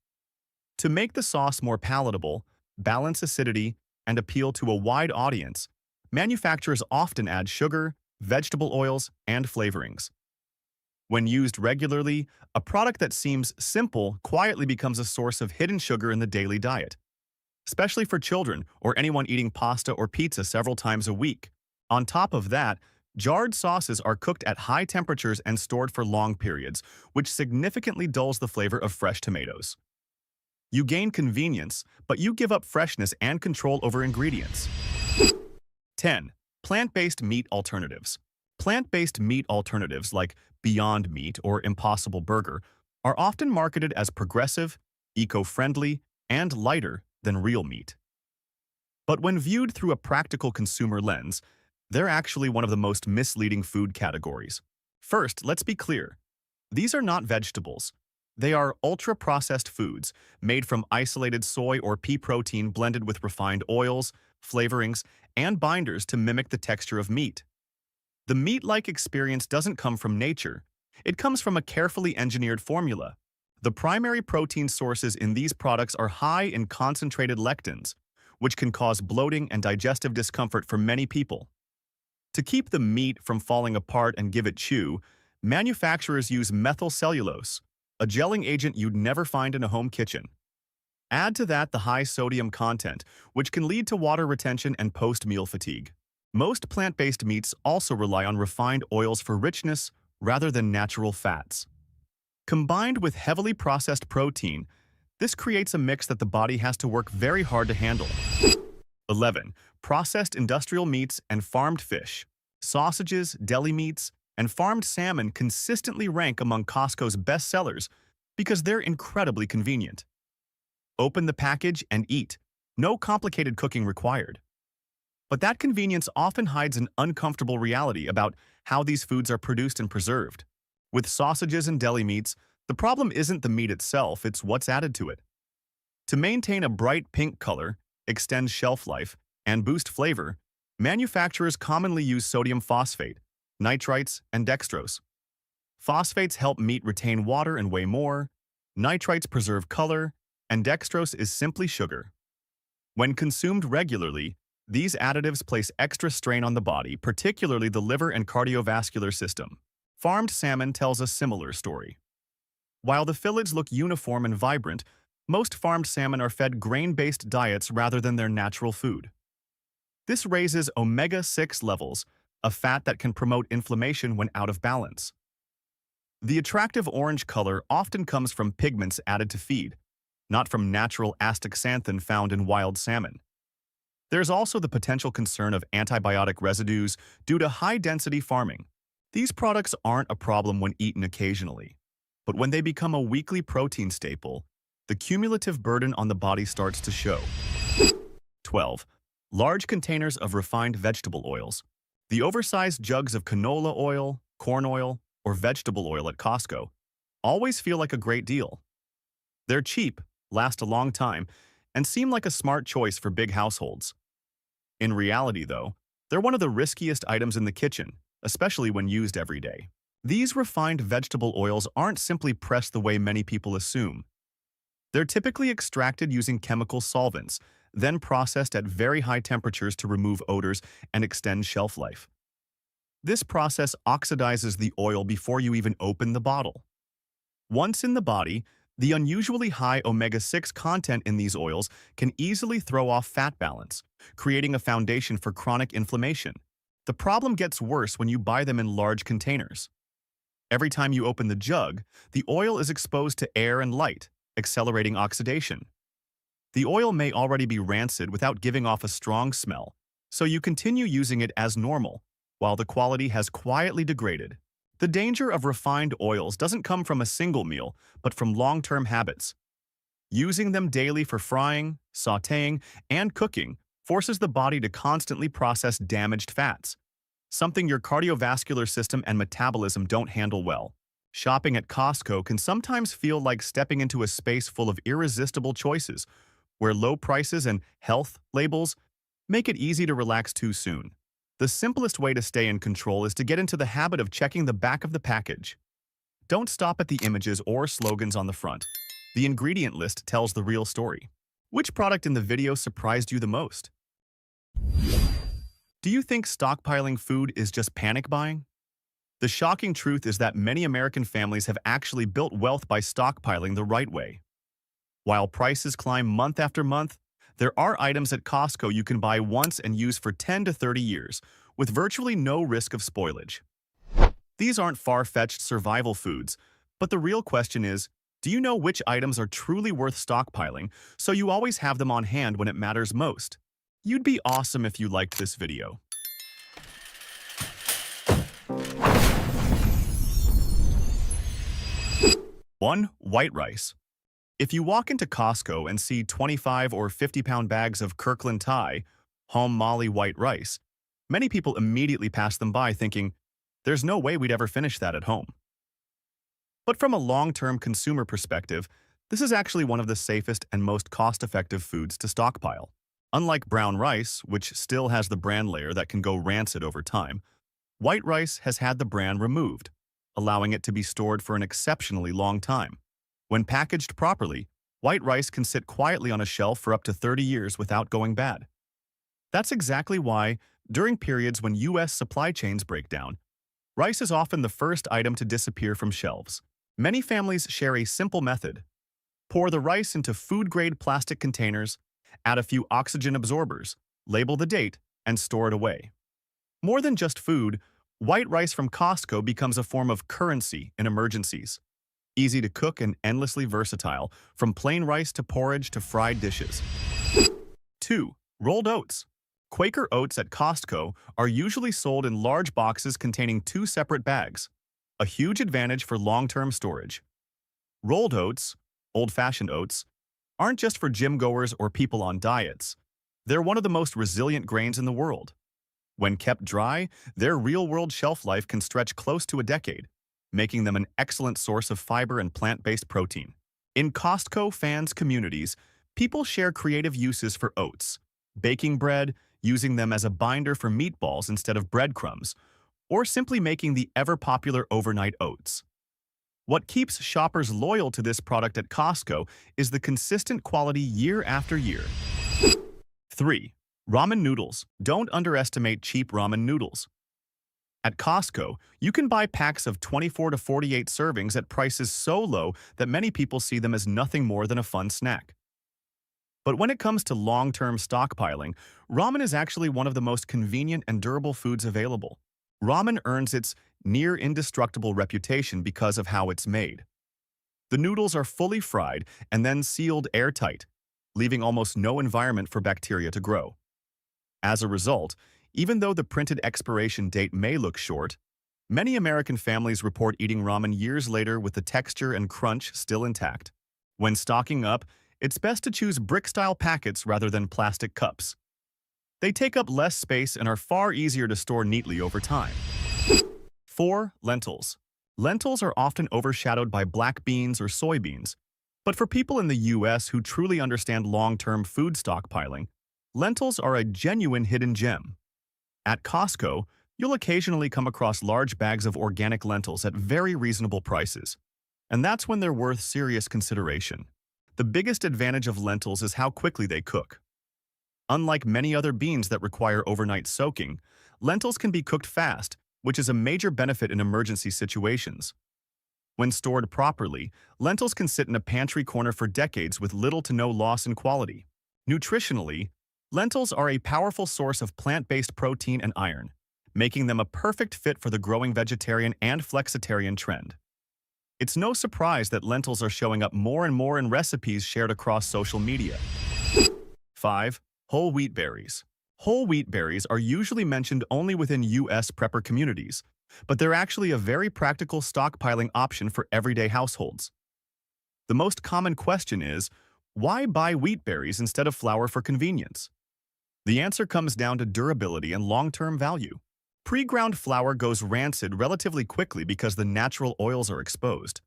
To make the sauce more palatable, balance acidity, and appeal to a wide audience, manufacturers often add sugar, vegetable oils, and flavorings. When used regularly, a product that seems simple quietly becomes a source of hidden sugar in the daily diet, especially for children or anyone eating pasta or pizza several times a week. On top of that, jarred sauces are cooked at high temperatures and stored for long periods, which significantly dulls the flavor of fresh tomatoes. You gain convenience, but you give up freshness and control over ingredients. 10. Plant-based meat alternatives. Plant-based meat alternatives like Beyond Meat or Impossible Burger are often marketed as progressive, eco-friendly, and lighter than real meat. But when viewed through a practical consumer lens, they're actually one of the most misleading food categories. First, let's be clear. These are not vegetables. They are ultra-processed foods made from isolated soy or pea protein blended with refined oils, flavorings, and binders to mimic the texture of meat. The meat-like experience doesn't come from nature. It comes from a carefully engineered formula. The primary protein sources in these products are high in concentrated lectins, which can cause bloating and digestive discomfort for many people. To keep the meat from falling apart and give it chew, manufacturers use methyl cellulose, a gelling agent you'd never find in a home kitchen. Add to that the high sodium content, which can lead to water retention and post-meal fatigue. Most plant-based meats also rely on refined oils for richness rather than natural fats. Combined with heavily processed protein, this creates a mix that the body has to work very hard to handle. 11. Processed industrial meats and farmed fish. Sausages, deli meats, and farmed salmon consistently rank among Costco's best sellers because they're incredibly convenient. Open the package and eat. No complicated cooking required. But that convenience often hides an uncomfortable reality about how these foods are produced and preserved. With sausages and deli meats, the problem isn't the meat itself, it's what's added to it. To maintain a bright pink color, extend shelf life, and boost flavor, manufacturers commonly use sodium phosphate, nitrites, and dextrose. Phosphates help meat retain water and weigh more, nitrites preserve color, and dextrose is simply sugar. When consumed regularly, these additives place extra strain on the body, particularly the liver and cardiovascular system. Farmed salmon tells a similar story. While the fillets look uniform and vibrant, most farmed salmon are fed grain-based diets rather than their natural food. This raises omega-6 levels, a fat that can promote inflammation when out of balance. The attractive orange color often comes from pigments added to feed, not from natural astaxanthin found in wild salmon. There's also the potential concern of antibiotic residues due to high-density farming. These products aren't a problem when eaten occasionally, but when they become a weekly protein staple, the cumulative burden on the body starts to show. 12. Large containers of refined vegetable oils. The oversized jugs of canola oil, corn oil, or vegetable oil at Costco always feel like a great deal. They're cheap, last a long time, and seem like a smart choice for big households. In reality, though, they're one of the riskiest items in the kitchen, especially when used every day. These refined vegetable oils aren't simply pressed the way many people assume. They're typically extracted using chemical solvents, then processed at very high temperatures to remove odors and extend shelf life. This process oxidizes the oil before you even open the bottle. Once in the body, the unusually high omega-6 content in these oils can easily throw off fat balance, creating a foundation for chronic inflammation. The problem gets worse when you buy them in large containers. Every time you open the jug, the oil is exposed to air and light, accelerating oxidation. The oil may already be rancid without giving off a strong smell, so you continue using it as normal, while the quality has quietly degraded. The danger of refined oils doesn't come from a single meal, but from long-term habits. Using them daily for frying, sautéing, and cooking forces the body to constantly process damaged fats, something your cardiovascular system and metabolism don't handle well. Shopping at Costco can sometimes feel like stepping into a space full of irresistible choices, where low prices and health labels make it easy to relax too soon. The simplest way to stay in control is to get into the habit of checking the back of the package. Don't stop at the images or slogans on the front. The ingredient list tells the real story. Which product in the video surprised you the most? Do you think stockpiling food is just panic buying? The shocking truth is that many American families have actually built wealth by stockpiling the right way. While prices climb month after month, there are items at Costco you can buy once and use for 10 to 30 years, with virtually no risk of spoilage. These aren't far-fetched survival foods, but the real question is, do you know which items are truly worth stockpiling so you always have them on hand when it matters most? You'd be awesome if you liked this video. 1. White rice. If you walk into Costco and see 25 or 50-pound bags of Kirkland Thai, home Mali white rice, many people immediately pass them by thinking, there's no way we'd ever finish that at home. But from a long-term consumer perspective, this is actually one of the safest and most cost-effective foods to stockpile. Unlike brown rice, which still has the bran layer that can go rancid over time, white rice has had the bran removed, allowing it to be stored for an exceptionally long time. When packaged properly, white rice can sit quietly on a shelf for up to 30 years without going bad. That's exactly why, during periods when U.S. supply chains break down, rice is often the first item to disappear from shelves. Many families share a simple method. Pour the rice into food-grade plastic containers, add a few oxygen absorbers, label the date, and store it away. More than just food, white rice from Costco becomes a form of currency in emergencies. Easy to cook and endlessly versatile, from plain rice to porridge to fried dishes. 2. Rolled oats. Quaker oats at Costco are usually sold in large boxes containing 2 separate bags, a huge advantage for long-term storage. Rolled oats, old-fashioned oats, aren't just for gym-goers or people on diets. They're one of the most resilient grains in the world. When kept dry, their real-world shelf life can stretch close to a decade, making them an excellent source of fiber and plant-based protein. In Costco fans' communities, people share creative uses for oats, baking bread, using them as a binder for meatballs instead of breadcrumbs, or simply making the ever-popular overnight oats. What keeps shoppers loyal to this product at Costco is the consistent quality year after year. 3. Ramen noodles. Don't underestimate cheap ramen noodles. At Costco, you can buy packs of 24 to 48 servings at prices so low that many people see them as nothing more than a fun snack. But when it comes to long-term stockpiling, ramen is actually one of the most convenient and durable foods available. Ramen earns its near-indestructible reputation because of how it's made. The noodles are fully fried and then sealed airtight, leaving almost no environment for bacteria to grow. As a result, even though the printed expiration date may look short, many American families report eating ramen years later with the texture and crunch still intact. When stocking up, it's best to choose brick-style packets rather than plastic cups. They take up less space and are far easier to store neatly over time. 4. Lentils. Lentils are often overshadowed by black beans or soybeans, but for people in the U.S. who truly understand long-term food stockpiling, lentils are a genuine hidden gem. At Costco, you'll occasionally come across large bags of organic lentils at very reasonable prices, and that's when they're worth serious consideration. The biggest advantage of lentils is how quickly they cook. Unlike many other beans that require overnight soaking, lentils can be cooked fast, which is a major benefit in emergency situations. When stored properly, lentils can sit in a pantry corner for decades with little to no loss in quality. Nutritionally, lentils are a powerful source of plant-based protein and iron, making them a perfect fit for the growing vegetarian and flexitarian trend. It's no surprise that lentils are showing up more and more in recipes shared across social media. 5. Whole wheat berries. Whole wheat berries are usually mentioned only within U.S. prepper communities, but they're actually a very practical stockpiling option for everyday households. The most common question is, why buy wheat berries instead of flour for convenience? The answer comes down to durability and long-term value. Pre-ground flour goes rancid relatively quickly because the natural oils are exposed.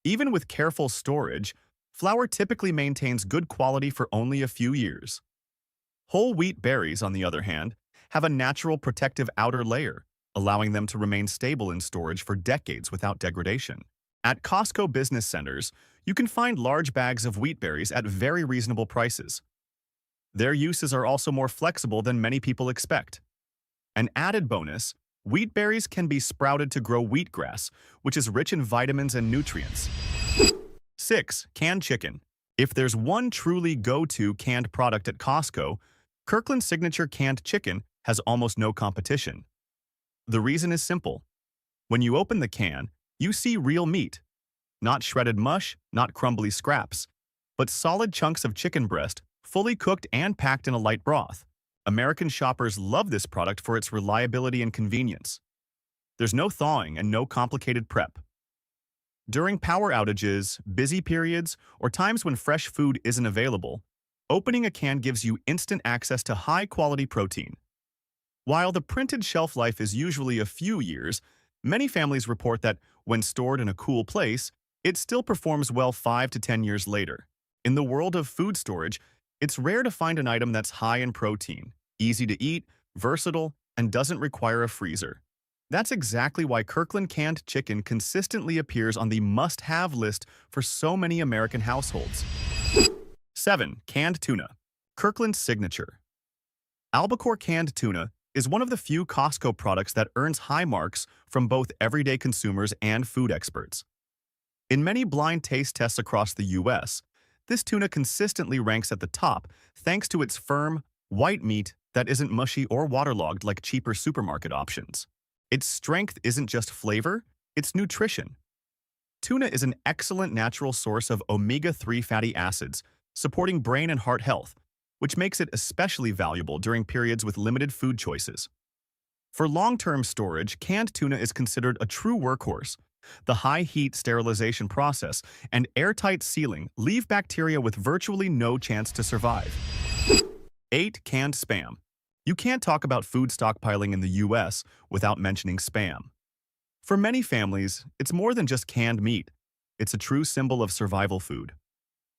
Even with careful storage, flour typically maintains good quality for only a few years. Whole wheat berries, on the other hand, have a natural protective outer layer, allowing them to remain stable in storage for decades without degradation. At Costco business centers, you can find large bags of wheat berries at very reasonable prices. Their uses are also more flexible than many people expect. An added bonus, wheat berries can be sprouted to grow wheatgrass, which is rich in vitamins and nutrients. 6. Canned chicken. If there's one truly go-to canned product at Costco, Kirkland's signature canned chicken has almost no competition. The reason is simple. When you open the can, you see real meat. Not shredded mush, not crumbly scraps, but solid chunks of chicken breast, fully cooked and packed in a light broth. American shoppers love this product for its reliability and convenience. There's no thawing and no complicated prep. During power outages, busy periods, or times when fresh food isn't available, opening a can gives you instant access to high-quality protein. While the printed shelf life is usually a few years, many families report that when stored in a cool place, it still performs well 5 to 10 years later. In the world of food storage, it's rare to find an item that's high in protein, easy to eat, versatile, and doesn't require a freezer. That's exactly why Kirkland canned chicken consistently appears on the must-have list for so many American households. 7. Canned tuna. Kirkland's signature. Albacore canned tuna is one of the few Costco products that earns high marks from both everyday consumers and food experts. In many blind taste tests across the U.S., this tuna consistently ranks at the top thanks to its firm, white meat that isn't mushy or waterlogged like cheaper supermarket options. Its strength isn't just flavor, it's nutrition. Tuna is an excellent natural source of omega-3 fatty acids, supporting brain and heart health, which makes it especially valuable during periods with limited food choices. For long-term storage, canned tuna is considered a true workhorse. The high-heat sterilization process and airtight sealing leave bacteria with virtually no chance to survive. 8. Canned Spam. You can't talk about food stockpiling in the U.S. without mentioning Spam. For many families, it's more than just canned meat. It's a true symbol of survival food.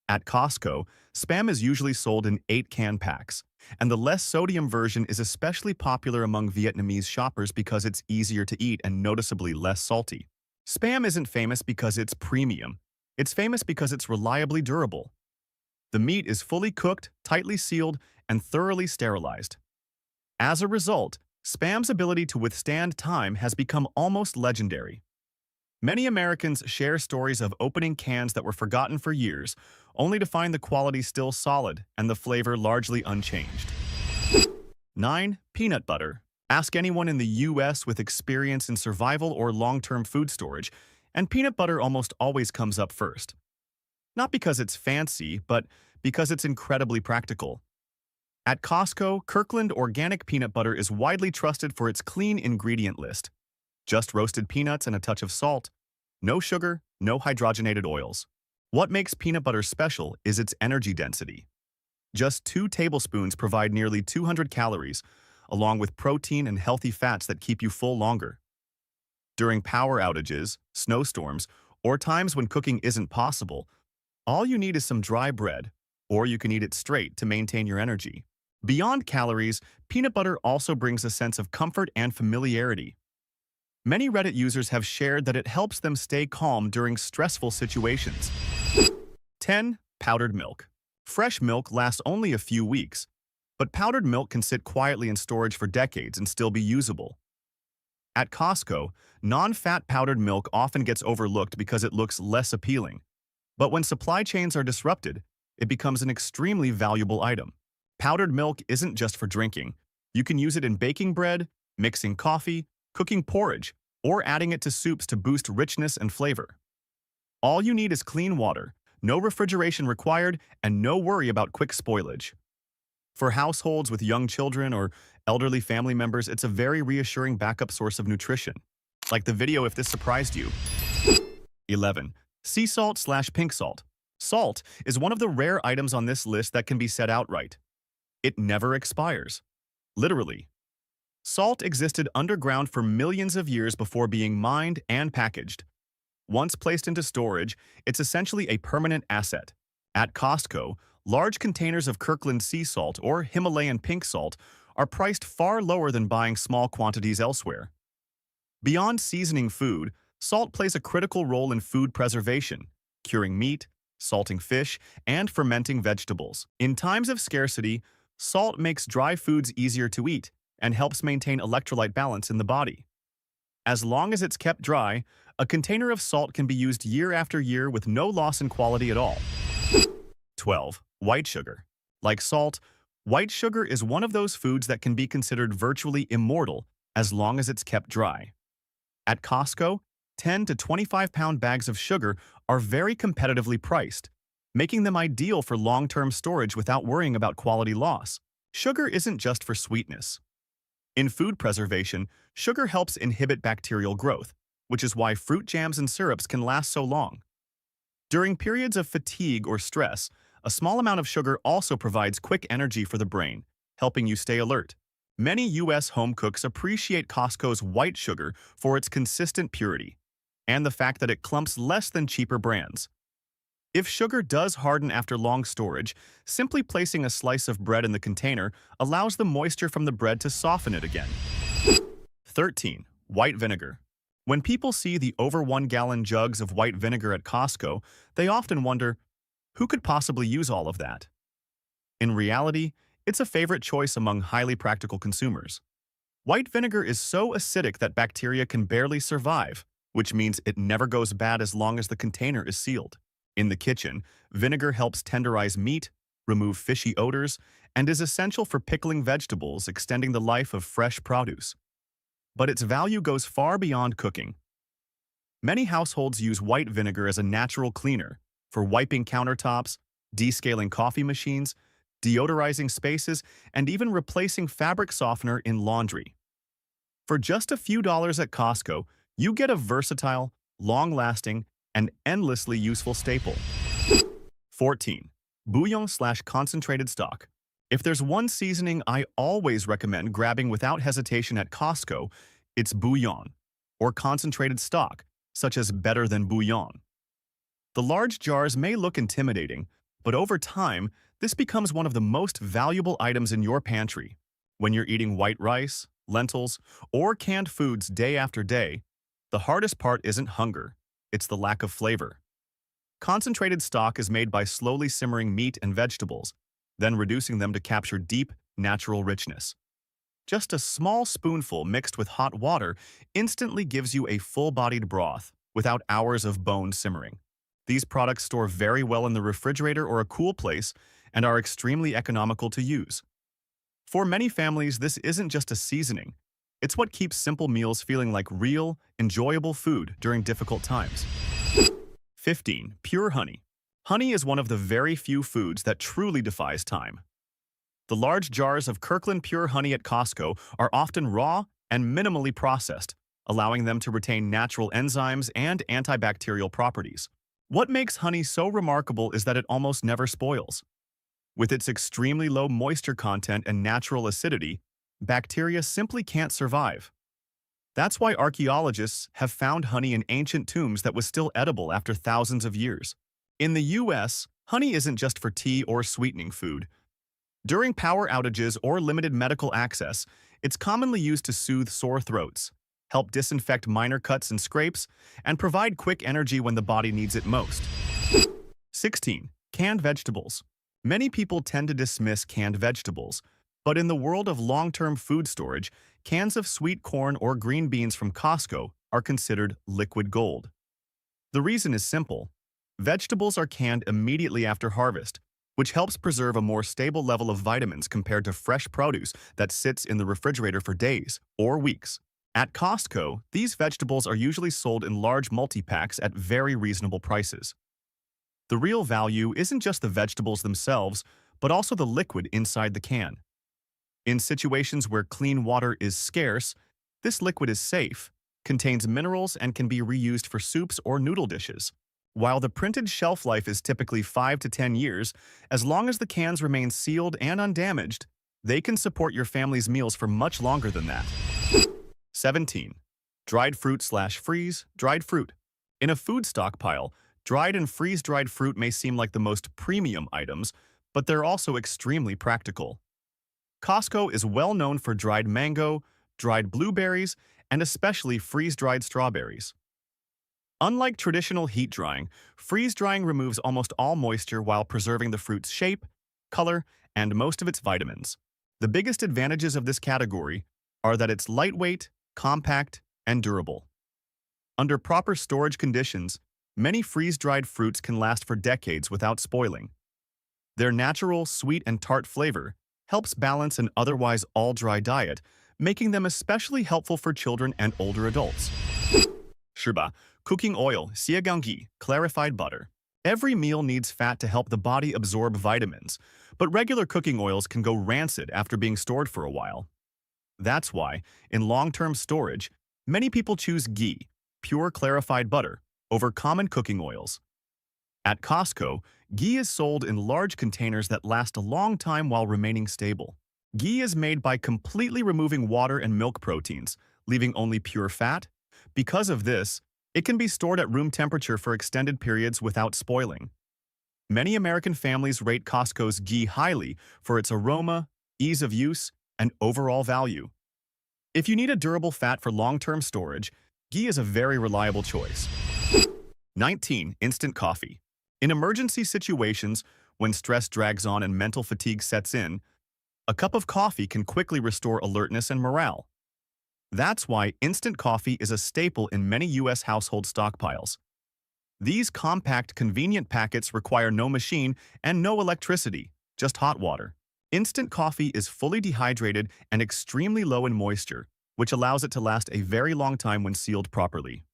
At Costco, Spam is usually sold in 8-can packs, and the less sodium version is especially popular among Vietnamese shoppers because it's easier to eat and noticeably less salty. Spam isn't famous because it's premium. It's famous because it's reliably durable. The meat is fully cooked, tightly sealed, and thoroughly sterilized. As a result, Spam's ability to withstand time has become almost legendary. Many Americans share stories of opening cans that were forgotten for years, only to find the quality still solid and the flavor largely unchanged. 9. Peanut butter. Ask anyone in the U.S. with experience in survival or long-term food storage, and peanut butter almost always comes up first. Not because it's fancy, but because it's incredibly practical. At Costco, Kirkland organic peanut butter is widely trusted for its clean ingredient list. Just roasted peanuts and a touch of salt. No sugar, no hydrogenated oils. What makes peanut butter special is its energy density. Just 2 tablespoons provide nearly 200 calories, along with protein and healthy fats that keep you full longer. During power outages, snowstorms, or times when cooking isn't possible, all you need is some dry bread, or you can eat it straight to maintain your energy. Beyond calories, peanut butter also brings a sense of comfort and familiarity. Many Reddit users have shared that it helps them stay calm during stressful situations. 10. Powdered milk. Fresh milk lasts only a few weeks, but powdered milk can sit quietly in storage for decades and still be usable. At Costco, non-fat powdered milk often gets overlooked because it looks less appealing. But when supply chains are disrupted, it becomes an extremely valuable item. Powdered milk isn't just for drinking. You can use it in baking bread, mixing coffee, cooking porridge, or adding it to soups to boost richness and flavor. All you need is clean water, no refrigeration required, and no worry about quick spoilage. For households with young children or elderly family members, it's a very reassuring backup source of nutrition. Like the video if this surprised you. 11. Sea salt slash pink salt. Salt is one of the rare items on this list that can be said outright. It never expires. Literally. Salt existed underground for millions of years before being mined and packaged. Once placed into storage, it's essentially a permanent asset. At Costco, large containers of Kirkland sea salt or Himalayan pink salt are priced far lower than buying small quantities elsewhere. Beyond seasoning food, salt plays a critical role in food preservation, curing meat, salting fish, and fermenting vegetables. In times of scarcity, salt makes dry foods easier to eat and helps maintain electrolyte balance in the body. As long as it's kept dry, a container of salt can be used year after year with no loss in quality at all. 12. White sugar. Like salt, white sugar is one of those foods that can be considered virtually immortal as long as it's kept dry. At Costco, 10 to 25-pound bags of sugar are very competitively priced, making them ideal for long-term storage without worrying about quality loss. Sugar isn't just for sweetness. In food preservation, sugar helps inhibit bacterial growth, which is why fruit jams and syrups can last so long. During periods of fatigue or stress, a small amount of sugar also provides quick energy for the brain, helping you stay alert. Many U.S. home cooks appreciate Costco's white sugar for its consistent purity and the fact that it clumps less than cheaper brands. If sugar does harden after long storage, simply placing a slice of bread in the container allows the moisture from the bread to soften it again. 13. White vinegar. When people see the over 1-gallon jugs of white vinegar at Costco, they often wonder, who could possibly use all of that? In reality, it's a favorite choice among highly practical consumers. White vinegar is so acidic that bacteria can barely survive, which means it never goes bad as long as the container is sealed. In the kitchen, vinegar helps tenderize meat, remove fishy odors, and is essential for pickling vegetables, extending the life of fresh produce. But its value goes far beyond cooking. Many households use white vinegar as a natural cleaner for wiping countertops, descaling coffee machines, deodorizing spaces, and even replacing fabric softener in laundry. For just a few dollars at Costco, you get a versatile, long-lasting, and endlessly useful staple. 14. Bouillon slash concentrated stock. If there's one seasoning I always recommend grabbing without hesitation at Costco, it's bouillon, or concentrated stock, such as Better Than Bouillon. The large jars may look intimidating, but over time, this becomes one of the most valuable items in your pantry. When you're eating white rice, lentils, or canned foods day after day, the hardest part isn't hunger. It's the lack of flavor. Concentrated stock is made by slowly simmering meat and vegetables, then reducing them to capture deep, natural richness. Just a small spoonful mixed with hot water instantly gives you a full-bodied broth without hours of bone simmering. These products store very well in the refrigerator or a cool place and are extremely economical to use. For many families, this isn't just a seasoning. It's what keeps simple meals feeling like real, enjoyable food during difficult times. 15. Pure honey. Honey is one of the very few foods that truly defies time. The large jars of Kirkland Pure Honey at Costco are often raw and minimally processed, allowing them to retain natural enzymes and antibacterial properties. What makes honey so remarkable is that it almost never spoils. With its extremely low moisture content and natural acidity, bacteria simply can't survive. That's why archaeologists have found honey in ancient tombs that was still edible after thousands of years. In the U.S., honey isn't just for tea or sweetening food. During power outages or limited medical access, it's commonly used to soothe sore throats, help disinfect minor cuts and scrapes, and provide quick energy when the body needs it most. 16. Canned vegetables. Many people tend to dismiss canned vegetables, but in the world of long-term food storage, cans of sweet corn or green beans from Costco are considered liquid gold. The reason is simple. Vegetables are canned immediately after harvest, which helps preserve a more stable level of vitamins compared to fresh produce that sits in the refrigerator for days or weeks. At Costco, these vegetables are usually sold in large multi-packs at very reasonable prices. The real value isn't just the vegetables themselves, but also the liquid inside the can. In situations where clean water is scarce, this liquid is safe, contains minerals, and can be reused for soups or noodle dishes. While the printed shelf life is typically 5 to 10 years, as long as the cans remain sealed and undamaged, they can support your family's meals for much longer than that. 17. Dried fruit/freeze dried fruit. In a food stockpile, dried and freeze-dried fruit may seem like the most premium items, but they're also extremely practical. Costco is well known for dried mango, dried blueberries, and especially freeze-dried strawberries. Unlike traditional heat drying, freeze-drying removes almost all moisture while preserving the fruit's shape, color, and most of its vitamins. The biggest advantages of this category are that it's lightweight, compact, and durable. Under proper storage conditions, many freeze-dried fruits can last for decades without spoiling. Their natural, sweet, and tart flavor helps balance an otherwise all-dry diet, making them especially helpful for children and older adults. Ribeye, cooking oil, siegangi, clarified butter. Every meal needs fat to help the body absorb vitamins, but regular cooking oils can go rancid after being stored for a while. That's why, in long-term storage, many people choose ghee, pure clarified butter, over common cooking oils. At Costco, ghee is sold in large containers that last a long time while remaining stable. Ghee is made by completely removing water and milk proteins, leaving only pure fat. Because of this, it can be stored at room temperature for extended periods without spoiling. Many American families rate Costco's ghee highly for its aroma, ease of use, and overall value. If you need a durable fat for long-term storage, ghee is a very reliable choice. 19. Instant coffee. In emergency situations, when stress drags on and mental fatigue sets in, a cup of coffee can quickly restore alertness and morale. That's why instant coffee is a staple in many U.S. household stockpiles. These compact, convenient packets require no machine and no electricity, just hot water. Instant coffee is fully dehydrated and extremely low in moisture, which allows it to last a very long time when sealed properly.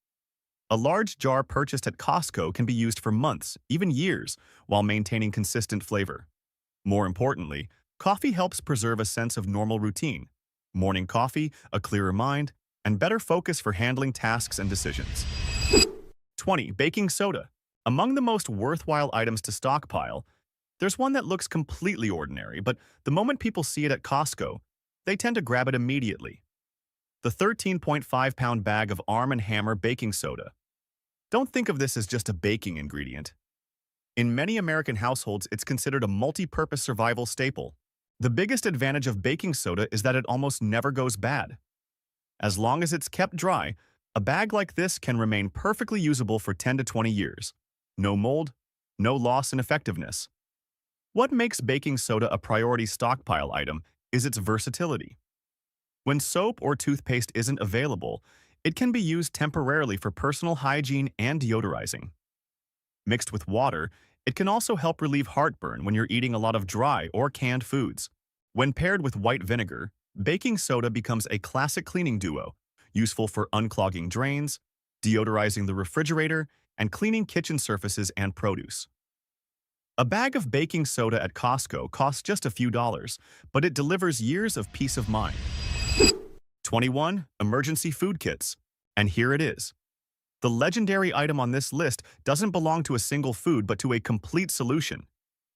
A large jar purchased at Costco can be used for months, even years, while maintaining consistent flavor. More importantly, coffee helps preserve a sense of normal routine. Morning coffee, a clearer mind, and better focus for handling tasks and decisions. 20. Baking soda. Among the most worthwhile items to stockpile, there's one that looks completely ordinary, but the moment people see it at Costco, they tend to grab it immediately. The 13.5-pound bag of Arm & Hammer baking soda. Don't think of this as just a baking ingredient. In many American households, it's considered a multi-purpose survival staple. The biggest advantage of baking soda is that it almost never goes bad. As long as it's kept dry, a bag like this can remain perfectly usable for 10 to 20 years. No mold, no loss in effectiveness. What makes baking soda a priority stockpile item is its versatility. When soap or toothpaste isn't available, it can be used temporarily for personal hygiene and deodorizing. Mixed with water, it can also help relieve heartburn when you're eating a lot of dry or canned foods. When paired with white vinegar, baking soda becomes a classic cleaning duo, useful for unclogging drains, deodorizing the refrigerator, and cleaning kitchen surfaces and produce. A bag of baking soda at Costco costs just a few dollars, but it delivers years of peace of mind. 21. Emergency food kits. And here it is. The legendary item on this list doesn't belong to a single food but to a complete solution: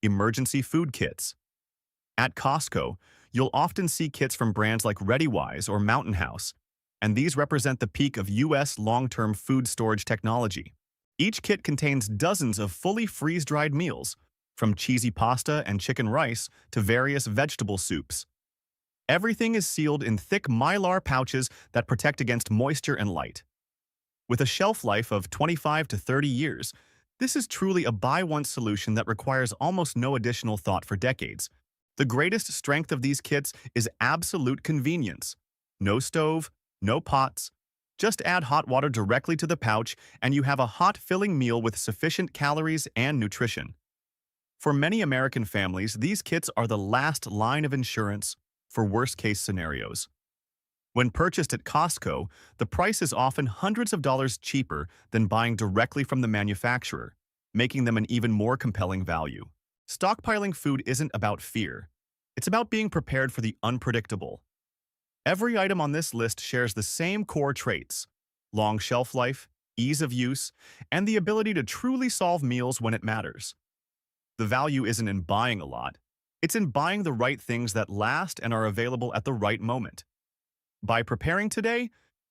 emergency food kits. At Costco, you'll often see kits from brands like ribeye or Mountain House, and these represent the peak of U.S. long-term food storage technology. Each kit contains dozens of fully freeze-dried meals, from cheesy pasta and chicken rice to various vegetable soups. Everything is sealed in thick mylar pouches that protect against moisture and light. With a shelf life of 25 to 30 years, this is truly a buy-once solution that requires almost no additional thought for decades. The greatest strength of these kits is absolute convenience. No stove, no pots. Just add hot water directly to the pouch and you have a hot, filling meal with sufficient calories and nutrition. For many American families, these kits are the last line of insurance for worst-case scenarios. When purchased at Costco, the price is often hundreds of dollars cheaper than buying directly from the manufacturer, making them an even more compelling value. Stockpiling food isn't about fear. It's about being prepared for the unpredictable. Every item on this list shares the same core traits: long shelf life, ease of use, and the ability to truly solve meals when it matters. The value isn't in buying a lot. It's in buying the right things that last and are available at the right moment. By preparing today,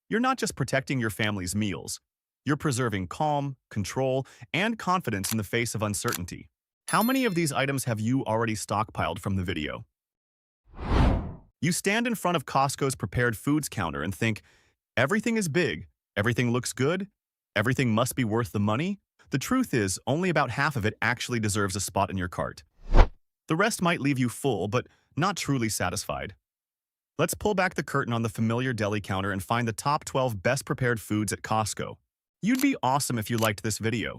you're not just protecting your family's meals. You're preserving calm, control, and confidence in the face of uncertainty. How many of these items have you already stockpiled from the video? You stand in front of Costco's prepared foods counter and think, everything is big, everything looks good, everything must be worth the money? The truth is, only about half of it actually deserves a spot in your cart. The rest might leave you full, but not truly satisfied. Let's pull back the curtain on the familiar deli counter and find the top 12 best prepared foods at Costco. You'd be awesome if you liked this video.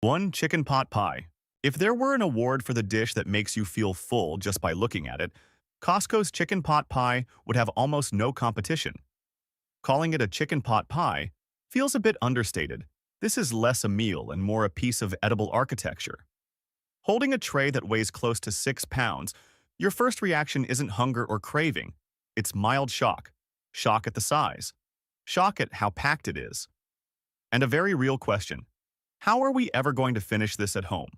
1. Chicken pot pie. If there were an award for the dish that makes you feel full just by looking at it, Costco's chicken pot pie would have almost no competition. Calling it a chicken pot pie feels a bit understated. This is less a meal and more a piece of edible architecture. Holding a tray that weighs close to 6 pounds, your first reaction isn't hunger or craving. It's mild shock. Shock at the size. Shock at how packed it is. And a very real question: how are we ever going to finish this at home?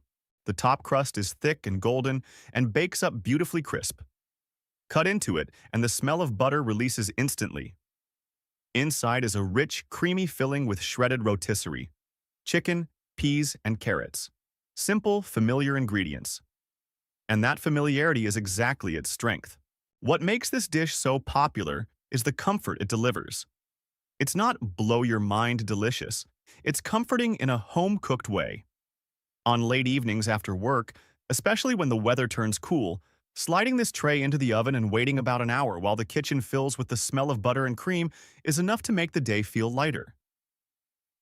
The top crust is thick and golden and bakes up beautifully crisp. Cut into it, and the smell of butter releases instantly. Inside is a rich, creamy filling with shredded rotisserie, chicken, peas, and carrots. Simple, familiar ingredients. And that familiarity is exactly its strength. What makes this dish so popular is the comfort it delivers. It's not blow-your-mind delicious. It's comforting in a home-cooked way. On late evenings after work, especially when the weather turns cool, sliding this tray into the oven and waiting about an hour while the kitchen fills with the smell of butter and cream is enough to make the day feel lighter.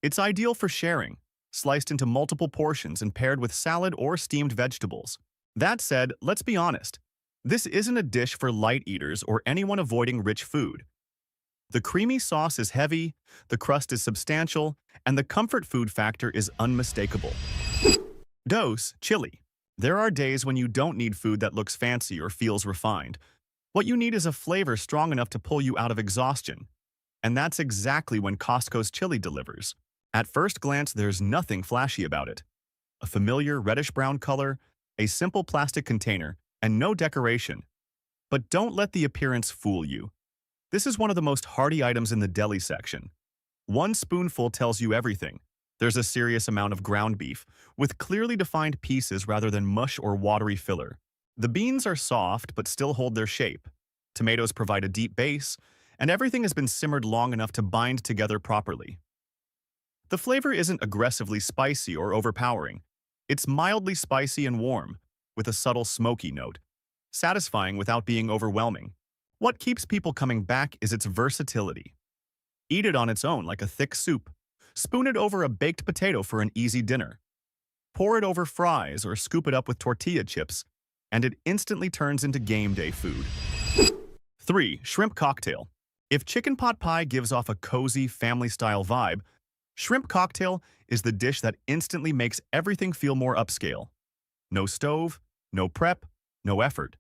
It's ideal for sharing, sliced into multiple portions and paired with salad or steamed vegetables. That said, let's be honest. This isn't a dish for light eaters or anyone avoiding rich food. The creamy sauce is heavy, the crust is substantial, and the comfort food factor is unmistakable. Dose, chili. There are days when you don't need food that looks fancy or feels refined. What you need is a flavor strong enough to pull you out of exhaustion. And that's exactly when Costco's chili delivers. At first glance, there's nothing flashy about it. A familiar reddish-brown color, a simple plastic container, and no decoration. But don't let the appearance fool you. This is one of the most hearty items in the deli section. One spoonful tells you everything. There's a serious amount of ground beef, with clearly defined pieces rather than mush or watery filler. The beans are soft but still hold their shape. Tomatoes provide a deep base, and everything has been simmered long enough to bind together properly. The flavor isn't aggressively spicy or overpowering. It's mildly spicy and warm, with a subtle smoky note, satisfying without being overwhelming. What keeps people coming back is its versatility. Eat it on its own like a thick soup. Spoon it over a baked potato for an easy dinner. Pour it over fries or scoop it up with tortilla chips, and it instantly turns into game day food. 3. Shrimp cocktail. If chicken pot pie gives off a cozy, family-style vibe, shrimp cocktail is the dish that instantly makes everything feel more upscale. No stove, no prep, no effort.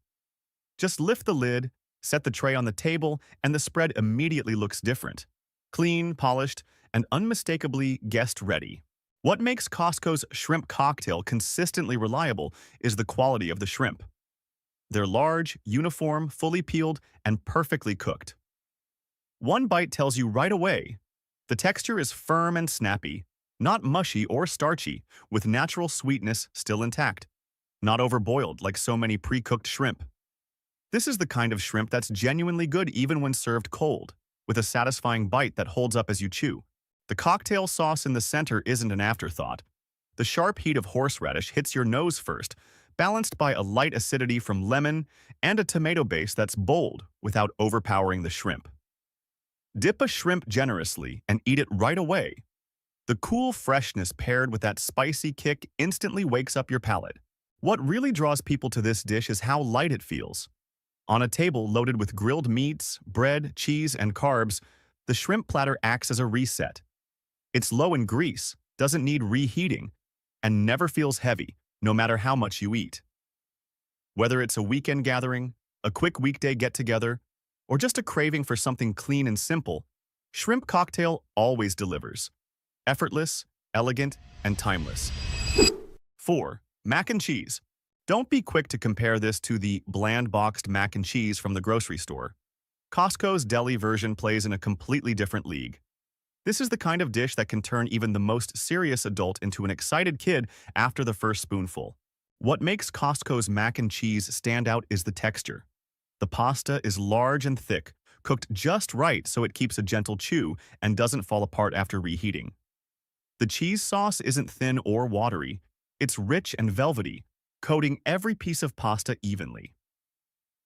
Just lift the lid, set the tray on the table, and the spread immediately looks different. Clean, polished, and unmistakably guest-ready. What makes Costco's shrimp cocktail consistently reliable is the quality of the shrimp. They're large, uniform, fully peeled, and perfectly cooked. One bite tells you right away. The texture is firm and snappy, not mushy or starchy, with natural sweetness still intact. Not overboiled like so many pre-cooked shrimp. This is the kind of shrimp that's genuinely good even when served cold, with a satisfying bite that holds up as you chew. The cocktail sauce in the center isn't an afterthought. The sharp heat of horseradish hits your nose first, balanced by a light acidity from lemon and a tomato base that's bold without overpowering the shrimp. Dip a shrimp generously and eat it right away. The cool freshness paired with that spicy kick instantly wakes up your palate. What really draws people to this dish is how light it feels. On a table loaded with grilled meats, bread, cheese, and carbs, the shrimp platter acts as a reset. It's low in grease, doesn't need reheating, and never feels heavy, no matter how much you eat. Whether it's a weekend gathering, a quick weekday get-together, or just a craving for something clean and simple, Shrimp Cocktail always delivers. Effortless, elegant, and timeless. 4. Mac and cheese. Don't be quick to compare this to the bland boxed mac and cheese from the grocery store. Costco's Deli version plays in a completely different league. This is the kind of dish that can turn even the most serious adult into an excited kid after the first spoonful. What makes Costco's mac and cheese stand out is the texture. The pasta is large and thick, cooked just right so it keeps a gentle chew and doesn't fall apart after reheating. The cheese sauce isn't thin or watery. It's rich and velvety, coating every piece of pasta evenly.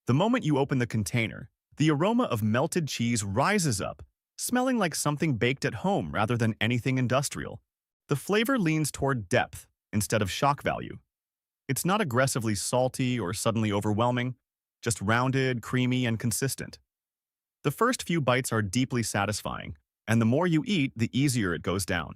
The moment you open the container, the aroma of melted cheese rises up, smelling like something baked at home rather than anything industrial. The flavor leans toward depth instead of shock value. It's not aggressively salty or suddenly overwhelming, just rounded, creamy, and consistent. The first few bites are deeply satisfying, and the more you eat, the easier it goes down.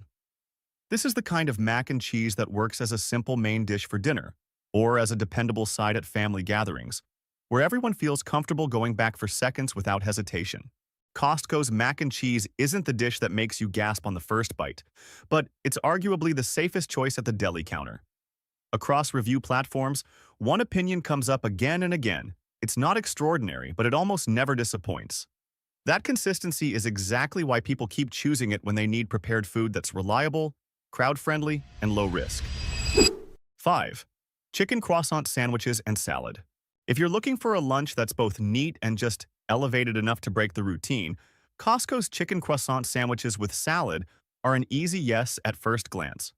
This is the kind of mac and cheese that works as a simple main dish for dinner, or as a dependable side at family gatherings, where everyone feels comfortable going back for seconds without hesitation. Costco's mac and cheese isn't the dish that makes you gasp on the first bite, but it's arguably the safest choice at the deli counter. Across review platforms, one opinion comes up again and again. It's not extraordinary, but it almost never disappoints. That consistency is exactly why people keep choosing it when they need prepared food that's reliable, crowd-friendly, and low-risk. 5. Chicken croissant sandwiches and salad. If you're looking for a lunch that's both neat and just elevated enough to break the routine, Costco's chicken croissant sandwiches with salad are an easy yes at first glance.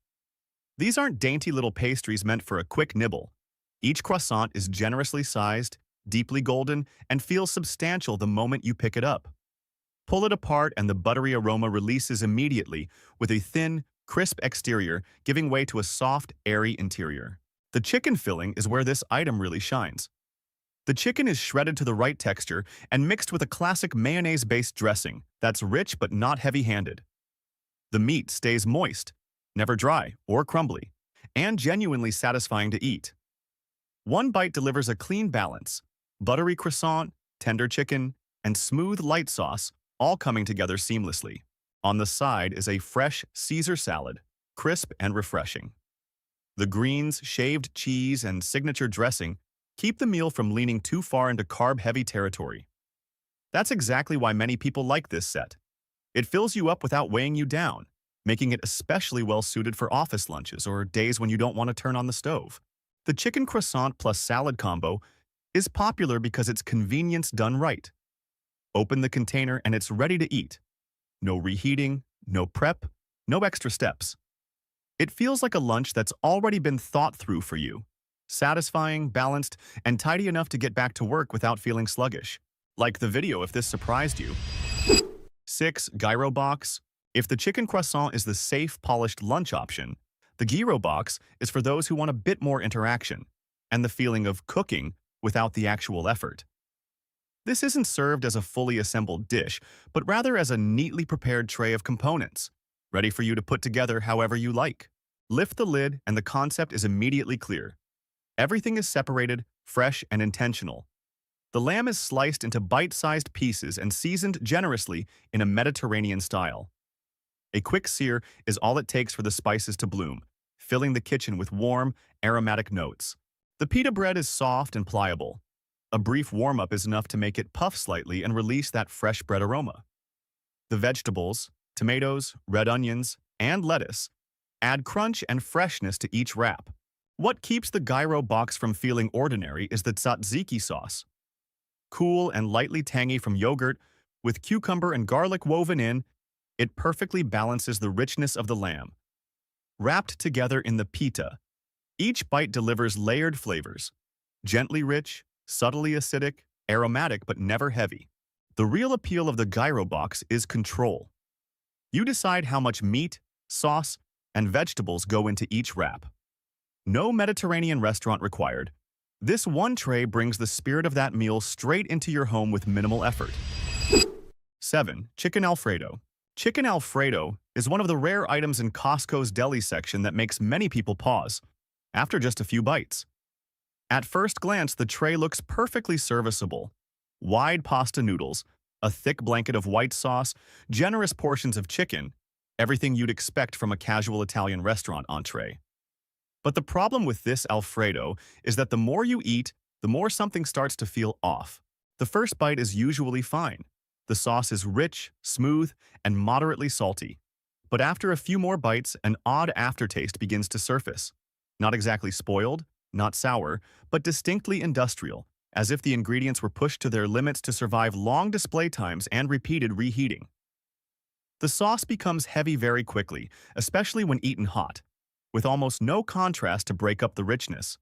These aren't dainty little pastries meant for a quick nibble. Each croissant is generously sized, deeply golden, and feels substantial the moment you pick it up. Pull it apart and the buttery aroma releases immediately with a thin, crisp exterior giving way to a soft, airy interior. The chicken filling is where this item really shines. The chicken is shredded to the right texture and mixed with a classic mayonnaise-based dressing that's rich but not heavy-handed. The meat stays moist, never dry or crumbly, and genuinely satisfying to eat. One bite delivers a clean balance: buttery croissant, tender chicken, and smooth light sauce all coming together seamlessly. On the side is a fresh Caesar salad, crisp and refreshing. The greens, shaved cheese, and signature dressing keep the meal from leaning too far into carb-heavy territory. That's exactly why many people like this set. It fills you up without weighing you down, making it especially well-suited for office lunches or days when you don't want to turn on the stove. The chicken croissant plus salad combo is popular because it's convenience done right. Open the container and it's ready to eat. No reheating, no prep, no extra steps. It feels like a lunch that's already been thought through for you. Satisfying, balanced, and tidy enough to get back to work without feeling sluggish. Like the video if this surprised you. 6. Gyro box. If the chicken croissant is the safe, polished lunch option, the gyro box is for those who want a bit more interaction and the feeling of cooking without the actual effort. This isn't served as a fully assembled dish, but rather as a neatly prepared tray of components, ready for you to put together however you like. Lift the lid and the concept is immediately clear. Everything is separated, fresh, and intentional. The lamb is sliced into bite-sized pieces and seasoned generously in a Mediterranean style. A quick sear is all it takes for the spices to bloom, filling the kitchen with warm, aromatic notes. The pita bread is soft and pliable. A brief warm-up is enough to make it puff slightly and release that fresh bread aroma. The vegetables, tomatoes, red onions, and lettuce add crunch and freshness to each wrap. What keeps the gyro box from feeling ordinary is the tzatziki sauce. Cool and lightly tangy from yogurt, with cucumber and garlic woven in, it perfectly balances the richness of the lamb. Wrapped together in the pita, each bite delivers layered flavors. Gently rich, subtly acidic, aromatic but never heavy. The real appeal of the gyro box is control. You decide how much meat, sauce, and vegetables go into each wrap. No Mediterranean restaurant required. This one tray brings the spirit of that meal straight into your home with minimal effort. 7. Chicken Alfredo. Chicken Alfredo is one of the rare items in Costco's deli section that makes many people pause after just a few bites. At first glance, the tray looks perfectly serviceable. Wide pasta noodles, a thick blanket of white sauce, generous portions of chicken, everything you'd expect from a casual Italian restaurant entree. But the problem with this Alfredo is that the more you eat, the more something starts to feel off. The first bite is usually fine. The sauce is rich, smooth, and moderately salty. But after a few more bites, an odd aftertaste begins to surface. Not exactly spoiled, not sour, but distinctly industrial, as if the ingredients were pushed to their limits to survive long display times and repeated reheating. The sauce becomes heavy very quickly, especially when eaten hot, with almost no contrast to break up the richness.